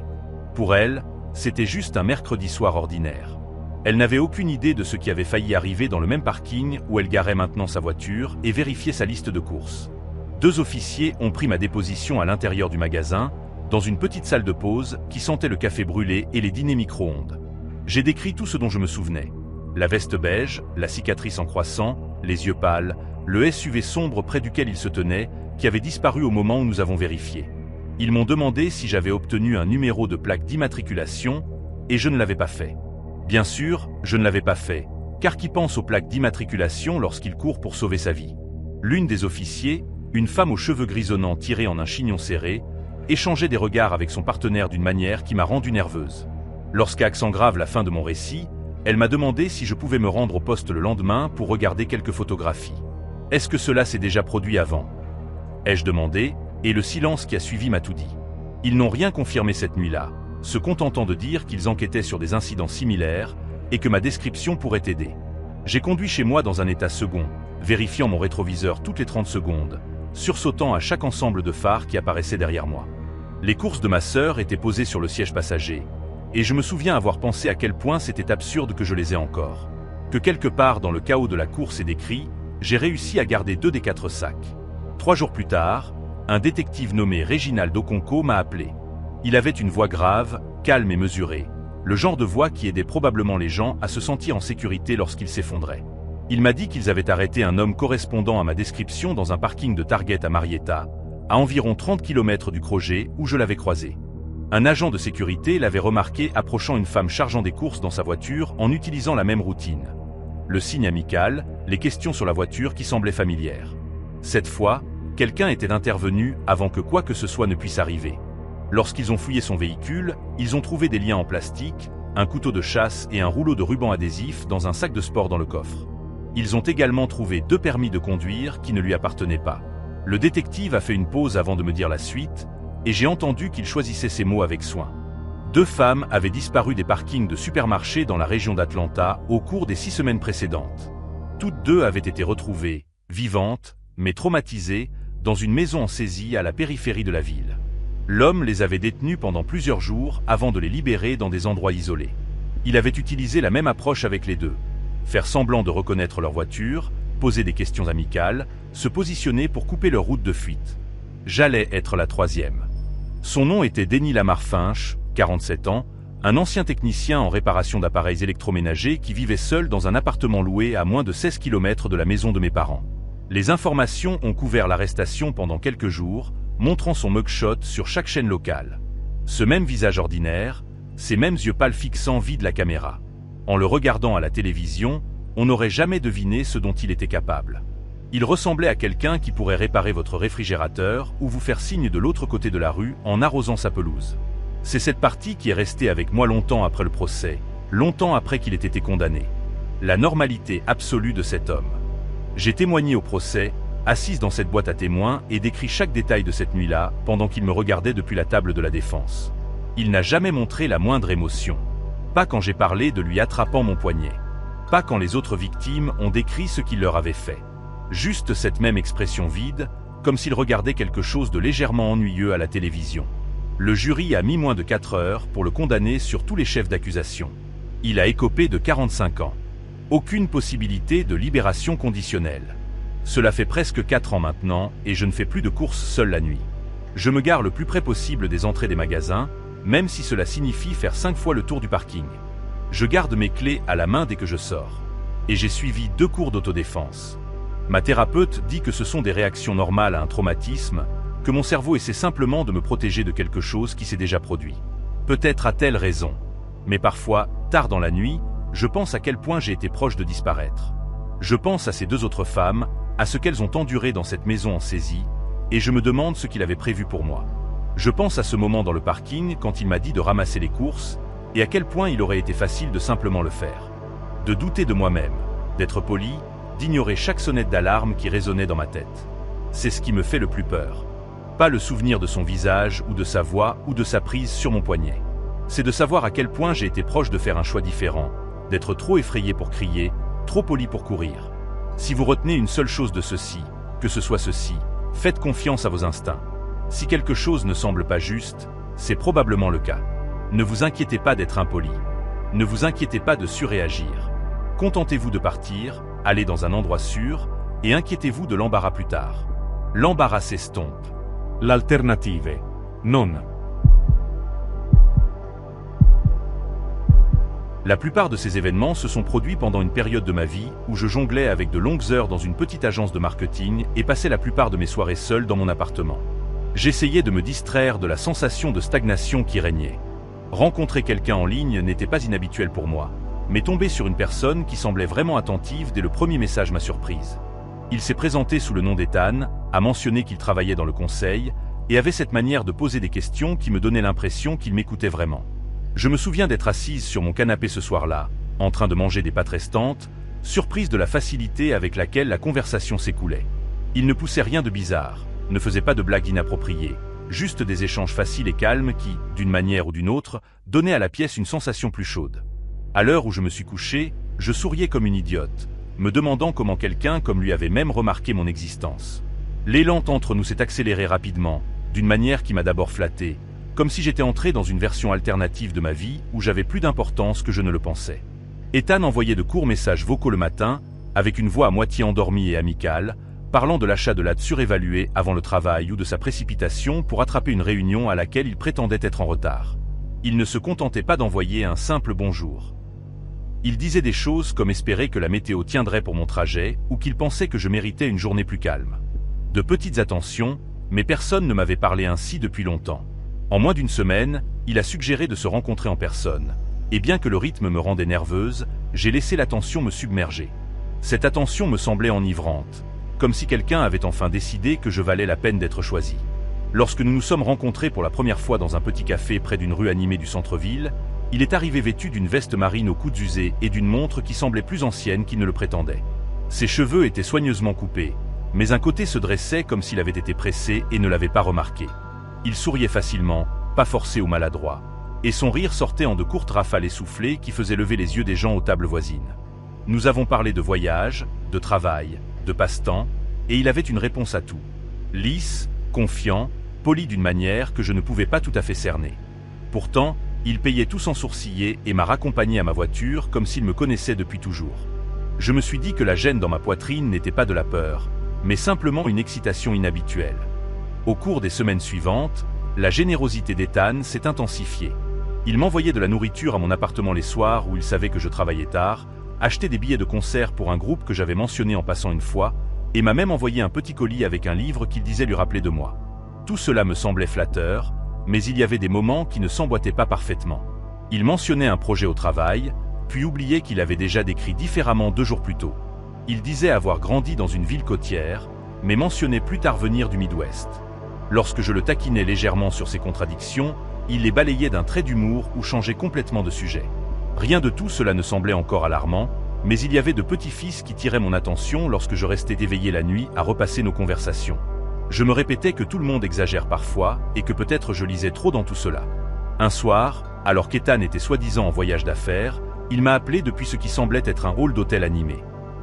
Pour elle, c'était juste un mercredi soir ordinaire. Elle n'avait aucune idée de ce qui avait failli arriver dans le même parking où elle garait maintenant sa voiture et vérifiait sa liste de courses. 2 officiers ont pris ma déposition à l'intérieur du magasin, dans une petite salle de pause qui sentait le café brûlé et les dîners micro-ondes. J'ai décrit tout ce dont je me souvenais. La veste beige, la cicatrice en croissant, les yeux pâles, le SUV sombre près duquel il se tenait, qui avait disparu au moment où nous avons vérifié. Ils m'ont demandé si j'avais obtenu un numéro de plaque d'immatriculation, et je ne l'avais pas fait. Bien sûr, je ne l'avais pas fait, car qui pense aux plaques d'immatriculation lorsqu'il court pour sauver sa vie? L'une des officiers, une femme aux cheveux grisonnants tirés en un chignon serré, échangeait des regards avec son partenaire d'une manière qui m'a rendu nerveuse. Lorsqu'à accent grave la fin de mon récit, elle m'a demandé si je pouvais me rendre au poste le lendemain pour regarder quelques photographies. Est-ce que cela s'est déjà produit avant? Ai-je demandé, et le silence qui a suivi m'a tout dit. Ils n'ont rien confirmé cette nuit-là, se contentant de dire qu'ils enquêtaient sur des incidents similaires et que ma description pourrait aider. J'ai conduit chez moi dans un état second, vérifiant mon rétroviseur toutes les 30 secondes, sursautant à chaque ensemble de phares qui apparaissait derrière moi. Les courses de ma sœur étaient posées sur le siège passager, et je me souviens avoir pensé à quel point c'était absurde que je les ai encore. Que quelque part dans le chaos de la course et des cris, j'ai réussi à garder 2 des 4 sacs. 3 jours plus tard, un détective nommé Réginald Okonko m'a appelé. Il avait une voix grave, calme et mesurée, le genre de voix qui aidait probablement les gens à se sentir en sécurité lorsqu'ils s'effondraient. Il m'a dit qu'ils avaient arrêté un homme correspondant à ma description dans un parking de Target à Marietta, à environ 30 km du Creuset où je l'avais croisé. Un agent de sécurité l'avait remarqué approchant une femme chargeant des courses dans sa voiture en utilisant la même routine. Le signe amical, les questions sur la voiture qui semblaient familières. Cette fois, Quelqu'un était intervenu avant que quoi que ce soit ne puisse arriver. Lorsqu'ils ont fouillé son véhicule, ils ont trouvé des liens en plastique, un couteau de chasse et un rouleau de ruban adhésif dans un sac de sport dans le coffre. Ils ont également trouvé 2 permis de conduire qui ne lui appartenaient pas. Le détective a fait une pause avant de me dire la suite, et j'ai entendu qu'il choisissait ses mots avec soin. 2 femmes avaient disparu des parkings de supermarchés dans la région d'Atlanta au cours des 6 semaines précédentes. Toutes 2 avaient été retrouvées, vivantes, mais traumatisées, dans une maison en saisie à la périphérie de la ville. L'homme les avait détenues pendant plusieurs jours avant de les libérer dans des endroits isolés. Il avait utilisé la même approche avec les 2. Faire semblant de reconnaître leur voiture, poser des questions amicales, se positionner pour couper leur route de fuite. J'allais être la 3e. Son nom était Denny Lamar Finch, 47 ans, un ancien technicien en réparation d'appareils électroménagers qui vivait seul dans un appartement loué à moins de 16 km de la maison de mes parents. Les informations ont couvert l'arrestation pendant quelques jours, montrant son mugshot sur chaque chaîne locale. Ce même visage ordinaire, ces mêmes yeux pâles fixant vide la caméra. En le regardant à la télévision, on n'aurait jamais deviné ce dont il était capable. Il ressemblait à quelqu'un qui pourrait réparer votre réfrigérateur ou vous faire signe de l'autre côté de la rue en arrosant sa pelouse. C'est cette partie qui est restée avec moi longtemps après le procès, longtemps après qu'il ait été condamné. La normalité absolue de cet homme. J'ai témoigné au procès, assise dans cette boîte à témoins et décrit chaque détail de cette nuit-là pendant qu'il me regardait depuis la table de la défense. Il n'a jamais montré la moindre émotion. Pas quand j'ai parlé de lui attrapant mon poignet. Pas quand les autres victimes ont décrit ce qu'il leur avait fait. Juste cette même expression vide, comme s'il regardait quelque chose de légèrement ennuyeux à la télévision. Le jury a mis moins de 4 heures pour le condamner sur tous les chefs d'accusation. Il a écopé de 45 ans. Aucune possibilité de libération conditionnelle. Cela fait presque 4 ans maintenant et je ne fais plus de courses seul la nuit. Je me gare le plus près possible des entrées des magasins, même si cela signifie faire 5 fois le tour du parking. Je garde mes clés à la main dès que je sors. Et j'ai suivi 2 cours d'autodéfense. Ma thérapeute dit que ce sont des réactions normales à un traumatisme, que mon cerveau essaie simplement de me protéger de quelque chose qui s'est déjà produit. Peut-être a-t-elle raison. Mais parfois, tard dans la nuit, je pense à quel point j'ai été proche de disparaître. Je pense à ces 2 autres femmes, à ce qu'elles ont enduré dans cette maison en saisie, et je me demande ce qu'il avait prévu pour moi. Je pense à ce moment dans le parking quand il m'a dit de ramasser les courses, et à quel point il aurait été facile de simplement le faire. De douter de moi-même, d'être poli, d'ignorer chaque sonnette d'alarme qui résonnait dans ma tête. C'est ce qui me fait le plus peur. Pas le souvenir de son visage ou de sa voix ou de sa prise sur mon poignet. C'est de savoir à quel point j'ai été proche de faire un choix différent, d'être trop effrayé pour crier, trop poli pour courir. Si vous retenez une seule chose de ceci, que ce soit ceci, faites confiance à vos instincts. Si quelque chose ne semble pas juste, c'est probablement le cas. Ne vous inquiétez pas d'être impoli. Ne vous inquiétez pas de surréagir. Contentez-vous de partir, allez dans un endroit sûr, et inquiétez-vous de l'embarras plus tard. L'embarras s'estompe. L'alternative. Non. La plupart de ces événements se sont produits pendant une période de ma vie où je jonglais avec de longues heures dans une petite agence de marketing et passais la plupart de mes soirées seul dans mon appartement. J'essayais de me distraire de la sensation de stagnation qui régnait. Rencontrer quelqu'un en ligne n'était pas inhabituel pour moi, mais tomber sur une personne qui semblait vraiment attentive dès le premier message m'a surprise. Il s'est présenté sous le nom d'Ethan, a mentionné qu'il travaillait dans le conseil et avait cette manière de poser des questions qui me donnait l'impression qu'il m'écoutait vraiment. Je me souviens d'être assise sur mon canapé ce soir-là, en train de manger des pâtes restantes, surprise de la facilité avec laquelle la conversation s'écoulait. Il ne poussait rien de bizarre, ne faisait pas de blagues inappropriées, juste des échanges faciles et calmes qui, d'une manière ou d'une autre, donnaient à la pièce une sensation plus chaude. À l'heure où je me suis couché, je souriais comme une idiote, me demandant comment quelqu'un comme lui avait même remarqué mon existence. L'élan entre nous s'est accéléré rapidement, d'une manière qui m'a d'abord flatté, comme si j'étais entré dans une version alternative de ma vie où j'avais plus d'importance que je ne le pensais. Ethan envoyait de courts messages vocaux le matin, avec une voix à moitié endormie et amicale, parlant de l'achat de latte surévaluée avant le travail ou de sa précipitation pour attraper une réunion à laquelle il prétendait être en retard. Il ne se contentait pas d'envoyer un simple bonjour. Il disait des choses comme espérer que la météo tiendrait pour mon trajet ou qu'il pensait que je méritais une journée plus calme. De petites attentions, mais personne ne m'avait parlé ainsi depuis longtemps. En moins d'une semaine, il a suggéré de se rencontrer en personne, et bien que le rythme me rendait nerveuse, j'ai laissé l'attention me submerger. Cette attention me semblait enivrante, comme si quelqu'un avait enfin décidé que je valais la peine d'être choisi. Lorsque nous nous sommes rencontrés pour la première fois dans un petit café près d'une rue animée du centre-ville, il est arrivé vêtu d'une veste marine aux coudes usés et d'une montre qui semblait plus ancienne qu'il ne le prétendait. Ses cheveux étaient soigneusement coupés, mais un côté se dressait comme s'il avait été pressé et ne l'avait pas remarqué. Il souriait facilement, pas forcé ou maladroit, et son rire sortait en de courtes rafales essoufflées qui faisaient lever les yeux des gens aux tables voisines. Nous avons parlé de voyage, de travail, de passe-temps, et il avait une réponse à tout. Lisse, confiant, poli d'une manière que je ne pouvais pas tout à fait cerner. Pourtant, il payait tout sans sourciller et m'a raccompagné à ma voiture comme s'il me connaissait depuis toujours. Je me suis dit que la gêne dans ma poitrine n'était pas de la peur, mais simplement une excitation inhabituelle. Au cours des semaines suivantes, la générosité d'Ethan s'est intensifiée. Il m'envoyait de la nourriture à mon appartement les soirs où il savait que je travaillais tard, achetait des billets de concert pour un groupe que j'avais mentionné en passant une fois, et m'a même envoyé un petit colis avec un livre qu'il disait lui rappeler de moi. Tout cela me semblait flatteur, mais il y avait des moments qui ne s'emboîtaient pas parfaitement. Il mentionnait un projet au travail, puis oubliait qu'il avait déjà décrit différemment 2 jours plus tôt. Il disait avoir grandi dans une ville côtière, mais mentionnait plus tard venir du Midwest. Lorsque je le taquinais légèrement sur ses contradictions, il les balayait d'un trait d'humour ou changeait complètement de sujet. Rien de tout cela ne semblait encore alarmant, mais il y avait de petits-fils qui tiraient mon attention lorsque je restais éveillé la nuit à repasser nos conversations. Je me répétais que tout le monde exagère parfois et que peut-être je lisais trop dans tout cela. Un soir, alors qu'Ethan était soi-disant en voyage d'affaires, il m'a appelé depuis ce qui semblait être un hall d'hôtel animé.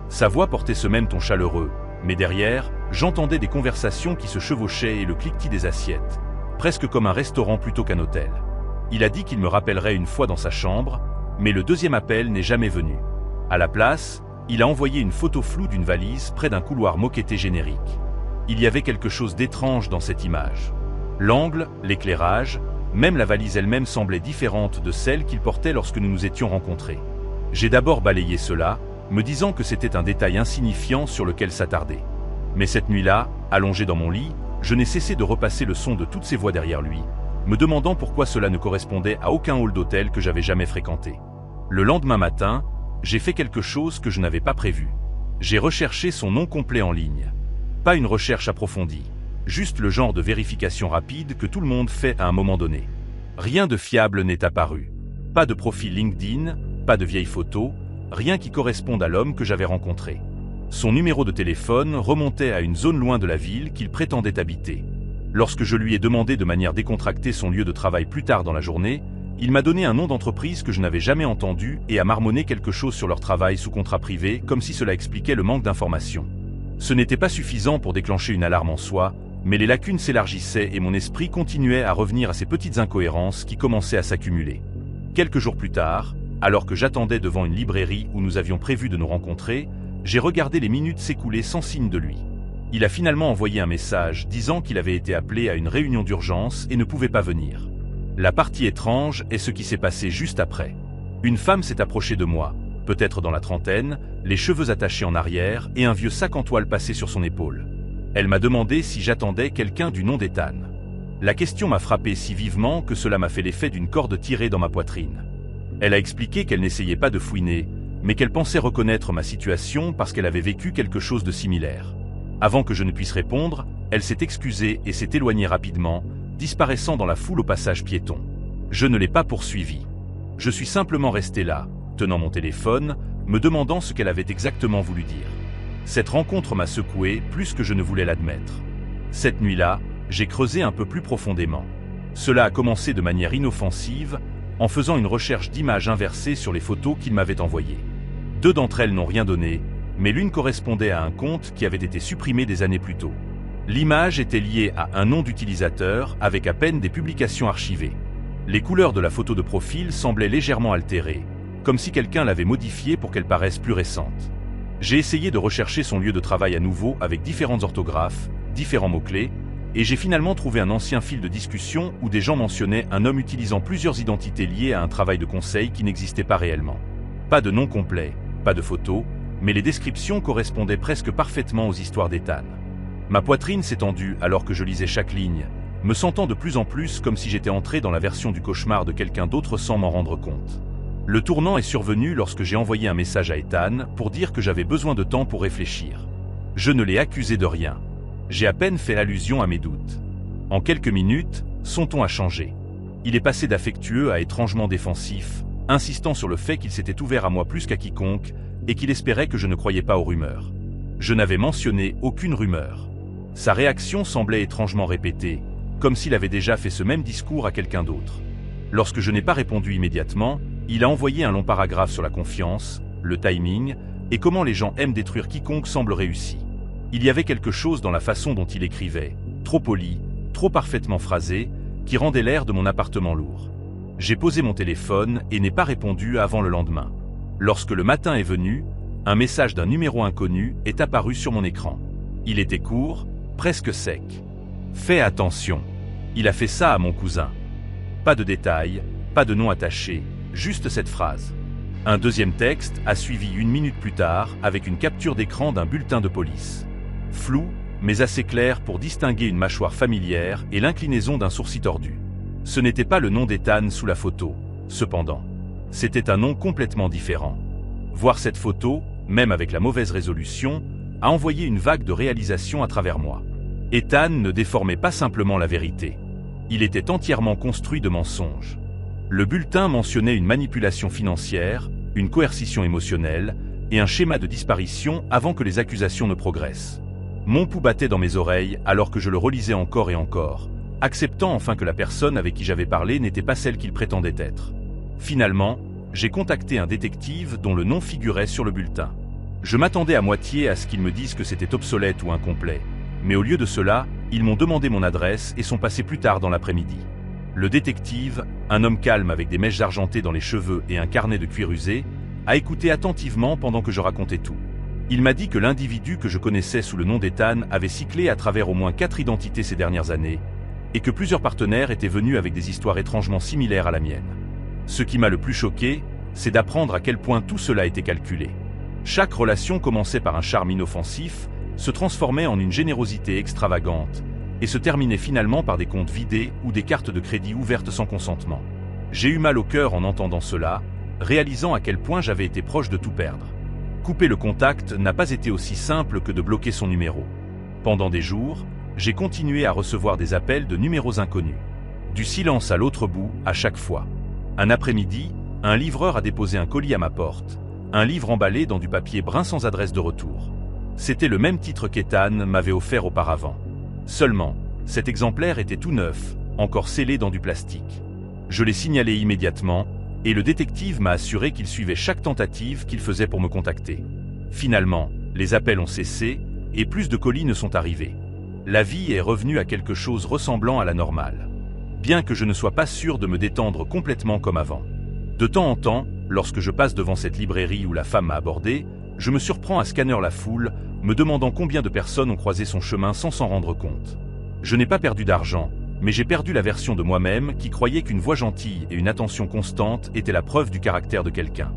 Sa voix portait ce même ton chaleureux, mais derrière, j'entendais des conversations qui se chevauchaient et le cliquetis des assiettes, presque comme un restaurant plutôt qu'un hôtel. Il a dit qu'il me rappellerait une fois dans sa chambre, mais le 2e appel n'est jamais venu. À la place, il a envoyé une photo floue d'une valise près d'un couloir moquetté générique. Il y avait quelque chose d'étrange dans cette image. L'angle, l'éclairage, même la valise elle-même semblait différente de celle qu'il portait lorsque nous nous étions rencontrés. J'ai d'abord balayé cela, me disant que c'était un détail insignifiant sur lequel s'attarder. Mais cette nuit-là, allongé dans mon lit, je n'ai cessé de repasser le son de toutes ces voix derrière lui, me demandant pourquoi cela ne correspondait à aucun hall d'hôtel que j'avais jamais fréquenté. Le lendemain matin, j'ai fait quelque chose que je n'avais pas prévu. J'ai recherché son nom complet en ligne. Pas une recherche approfondie, juste le genre de vérification rapide que tout le monde fait à un moment donné. Rien de fiable n'est apparu. Pas de profil LinkedIn, pas de vieilles photos, rien qui corresponde à l'homme que j'avais rencontré. Son numéro de téléphone remontait à une zone loin de la ville qu'il prétendait habiter. Lorsque je lui ai demandé de manière décontractée son lieu de travail plus tard dans la journée, il m'a donné un nom d'entreprise que je n'avais jamais entendu et a marmonné quelque chose sur leur travail sous contrat privé, comme si cela expliquait le manque d'informations. Ce n'était pas suffisant pour déclencher une alarme en soi, mais les lacunes s'élargissaient et mon esprit continuait à revenir à ces petites incohérences qui commençaient à s'accumuler. Quelques jours plus tard, alors que j'attendais devant une librairie où nous avions prévu de nous rencontrer, j'ai regardé les minutes s'écouler sans signe de lui. Il a finalement envoyé un message disant qu'il avait été appelé à une réunion d'urgence et ne pouvait pas venir. La partie étrange est ce qui s'est passé juste après. Une femme s'est approchée de moi, peut-être dans la trentaine, les cheveux attachés en arrière et un vieux sac en toile passé sur son épaule. Elle m'a demandé si j'attendais quelqu'un du nom d'Ethan. La question m'a frappé si vivement que cela m'a fait l'effet d'une corde tirée dans ma poitrine. Elle a expliqué qu'elle n'essayait pas de fouiner, mais qu'elle pensait reconnaître ma situation parce qu'elle avait vécu quelque chose de similaire. Avant que je ne puisse répondre, elle s'est excusée et s'est éloignée rapidement, disparaissant dans la foule au passage piéton. Je ne l'ai pas poursuivie. Je suis simplement resté là, tenant mon téléphone, me demandant ce qu'elle avait exactement voulu dire. Cette rencontre m'a secoué plus que je ne voulais l'admettre. Cette nuit-là, j'ai creusé un peu plus profondément. Cela a commencé de manière inoffensive, en faisant une recherche d'images inversées sur les photos qu'il m'avait envoyées. 2 d'entre elles n'ont rien donné, mais l'une correspondait à un compte qui avait été supprimé des années plus tôt. L'image était liée à un nom d'utilisateur avec à peine des publications archivées. Les couleurs de la photo de profil semblaient légèrement altérées, comme si quelqu'un l'avait modifiée pour qu'elle paraisse plus récente. J'ai essayé de rechercher son lieu de travail à nouveau avec différentes orthographes, différents mots-clés, et j'ai finalement trouvé un ancien fil de discussion où des gens mentionnaient un homme utilisant plusieurs identités liées à un travail de conseil qui n'existait pas réellement. Pas de nom complet, pas de photo, mais les descriptions correspondaient presque parfaitement aux histoires d'Ethan. Ma poitrine s'est tendue alors que je lisais chaque ligne, me sentant de plus en plus comme si j'étais entré dans la version du cauchemar de quelqu'un d'autre sans m'en rendre compte. Le tournant est survenu lorsque j'ai envoyé un message à Ethan pour dire que j'avais besoin de temps pour réfléchir. Je ne l'ai accusé de rien. J'ai à peine fait allusion à mes doutes. En quelques minutes, son ton a changé. Il est passé d'affectueux à étrangement défensif, insistant sur le fait qu'il s'était ouvert à moi plus qu'à quiconque et qu'il espérait que je ne croyais pas aux rumeurs. Je n'avais mentionné aucune rumeur. Sa réaction semblait étrangement répétée, comme s'il avait déjà fait ce même discours à quelqu'un d'autre. Lorsque je n'ai pas répondu immédiatement, il a envoyé un long paragraphe sur la confiance, le timing et comment les gens aiment détruire quiconque semble réussi. Il y avait quelque chose dans la façon dont il écrivait, trop poli, trop parfaitement phrasé, qui rendait l'air de mon appartement lourd. J'ai posé mon téléphone et n'ai pas répondu avant le lendemain. Lorsque le matin est venu, un message d'un numéro inconnu est apparu sur mon écran. Il était court, presque sec. « Fais attention. Il a fait ça à mon cousin. » Pas de détails, pas de nom attaché, juste cette phrase. Un deuxième texte a suivi 1 minute plus tard avec une capture d'écran d'un bulletin de police. Flou, mais assez clair pour distinguer une mâchoire familière et l'inclinaison d'un sourcil tordu. Ce n'était pas le nom d'Ethan sous la photo, cependant. C'était un nom complètement différent. Voir cette photo, même avec la mauvaise résolution, a envoyé une vague de réalisation à travers moi. Ethan ne déformait pas simplement la vérité. Il était entièrement construit de mensonges. Le bulletin mentionnait une manipulation financière, une coercition émotionnelle et un schéma de disparition avant que les accusations ne progressent. Mon pouls battait dans mes oreilles alors que je le relisais encore et encore, acceptant enfin que la personne avec qui j'avais parlé n'était pas celle qu'il prétendait être. Finalement, j'ai contacté un détective dont le nom figurait sur le bulletin. Je m'attendais à moitié à ce qu'ils me disent que c'était obsolète ou incomplet, mais au lieu de cela, ils m'ont demandé mon adresse et sont passés plus tard dans l'après-midi. Le détective, un homme calme avec des mèches argentées dans les cheveux et un carnet de cuir usé, a écouté attentivement pendant que je racontais tout. Il m'a dit que l'individu que je connaissais sous le nom d'Ethan avait cyclé à travers au moins 4 identités ces dernières années, et que plusieurs partenaires étaient venus avec des histoires étrangement similaires à la mienne. Ce qui m'a le plus choqué, c'est d'apprendre à quel point tout cela était calculé. Chaque relation commençait par un charme inoffensif, se transformait en une générosité extravagante, et se terminait finalement par des comptes vidés ou des cartes de crédit ouvertes sans consentement. J'ai eu mal au cœur en entendant cela, réalisant à quel point j'avais été proche de tout perdre. Couper le contact n'a pas été aussi simple que de bloquer son numéro. Pendant des jours, j'ai continué à recevoir des appels de numéros inconnus. Du silence à l'autre bout, à chaque fois. Un après-midi, un livreur a déposé un colis à ma porte, un livre emballé dans du papier brun sans adresse de retour. C'était le même titre qu'Ethan m'avait offert auparavant. Seulement, cet exemplaire était tout neuf, encore scellé dans du plastique. Je l'ai signalé immédiatement, et le détective m'a assuré qu'il suivait chaque tentative qu'il faisait pour me contacter. Finalement, les appels ont cessé, et plus de colis ne sont arrivés. La vie est revenue à quelque chose ressemblant à la normale. Bien que je ne sois pas sûr de me détendre complètement comme avant. De temps en temps, lorsque je passe devant cette librairie où la femme m'a abordé, je me surprends à scanner la foule, me demandant combien de personnes ont croisé son chemin sans s'en rendre compte. Je n'ai pas perdu d'argent, mais j'ai perdu la version de moi-même qui croyait qu'une voix gentille et une attention constante étaient la preuve du caractère de quelqu'un.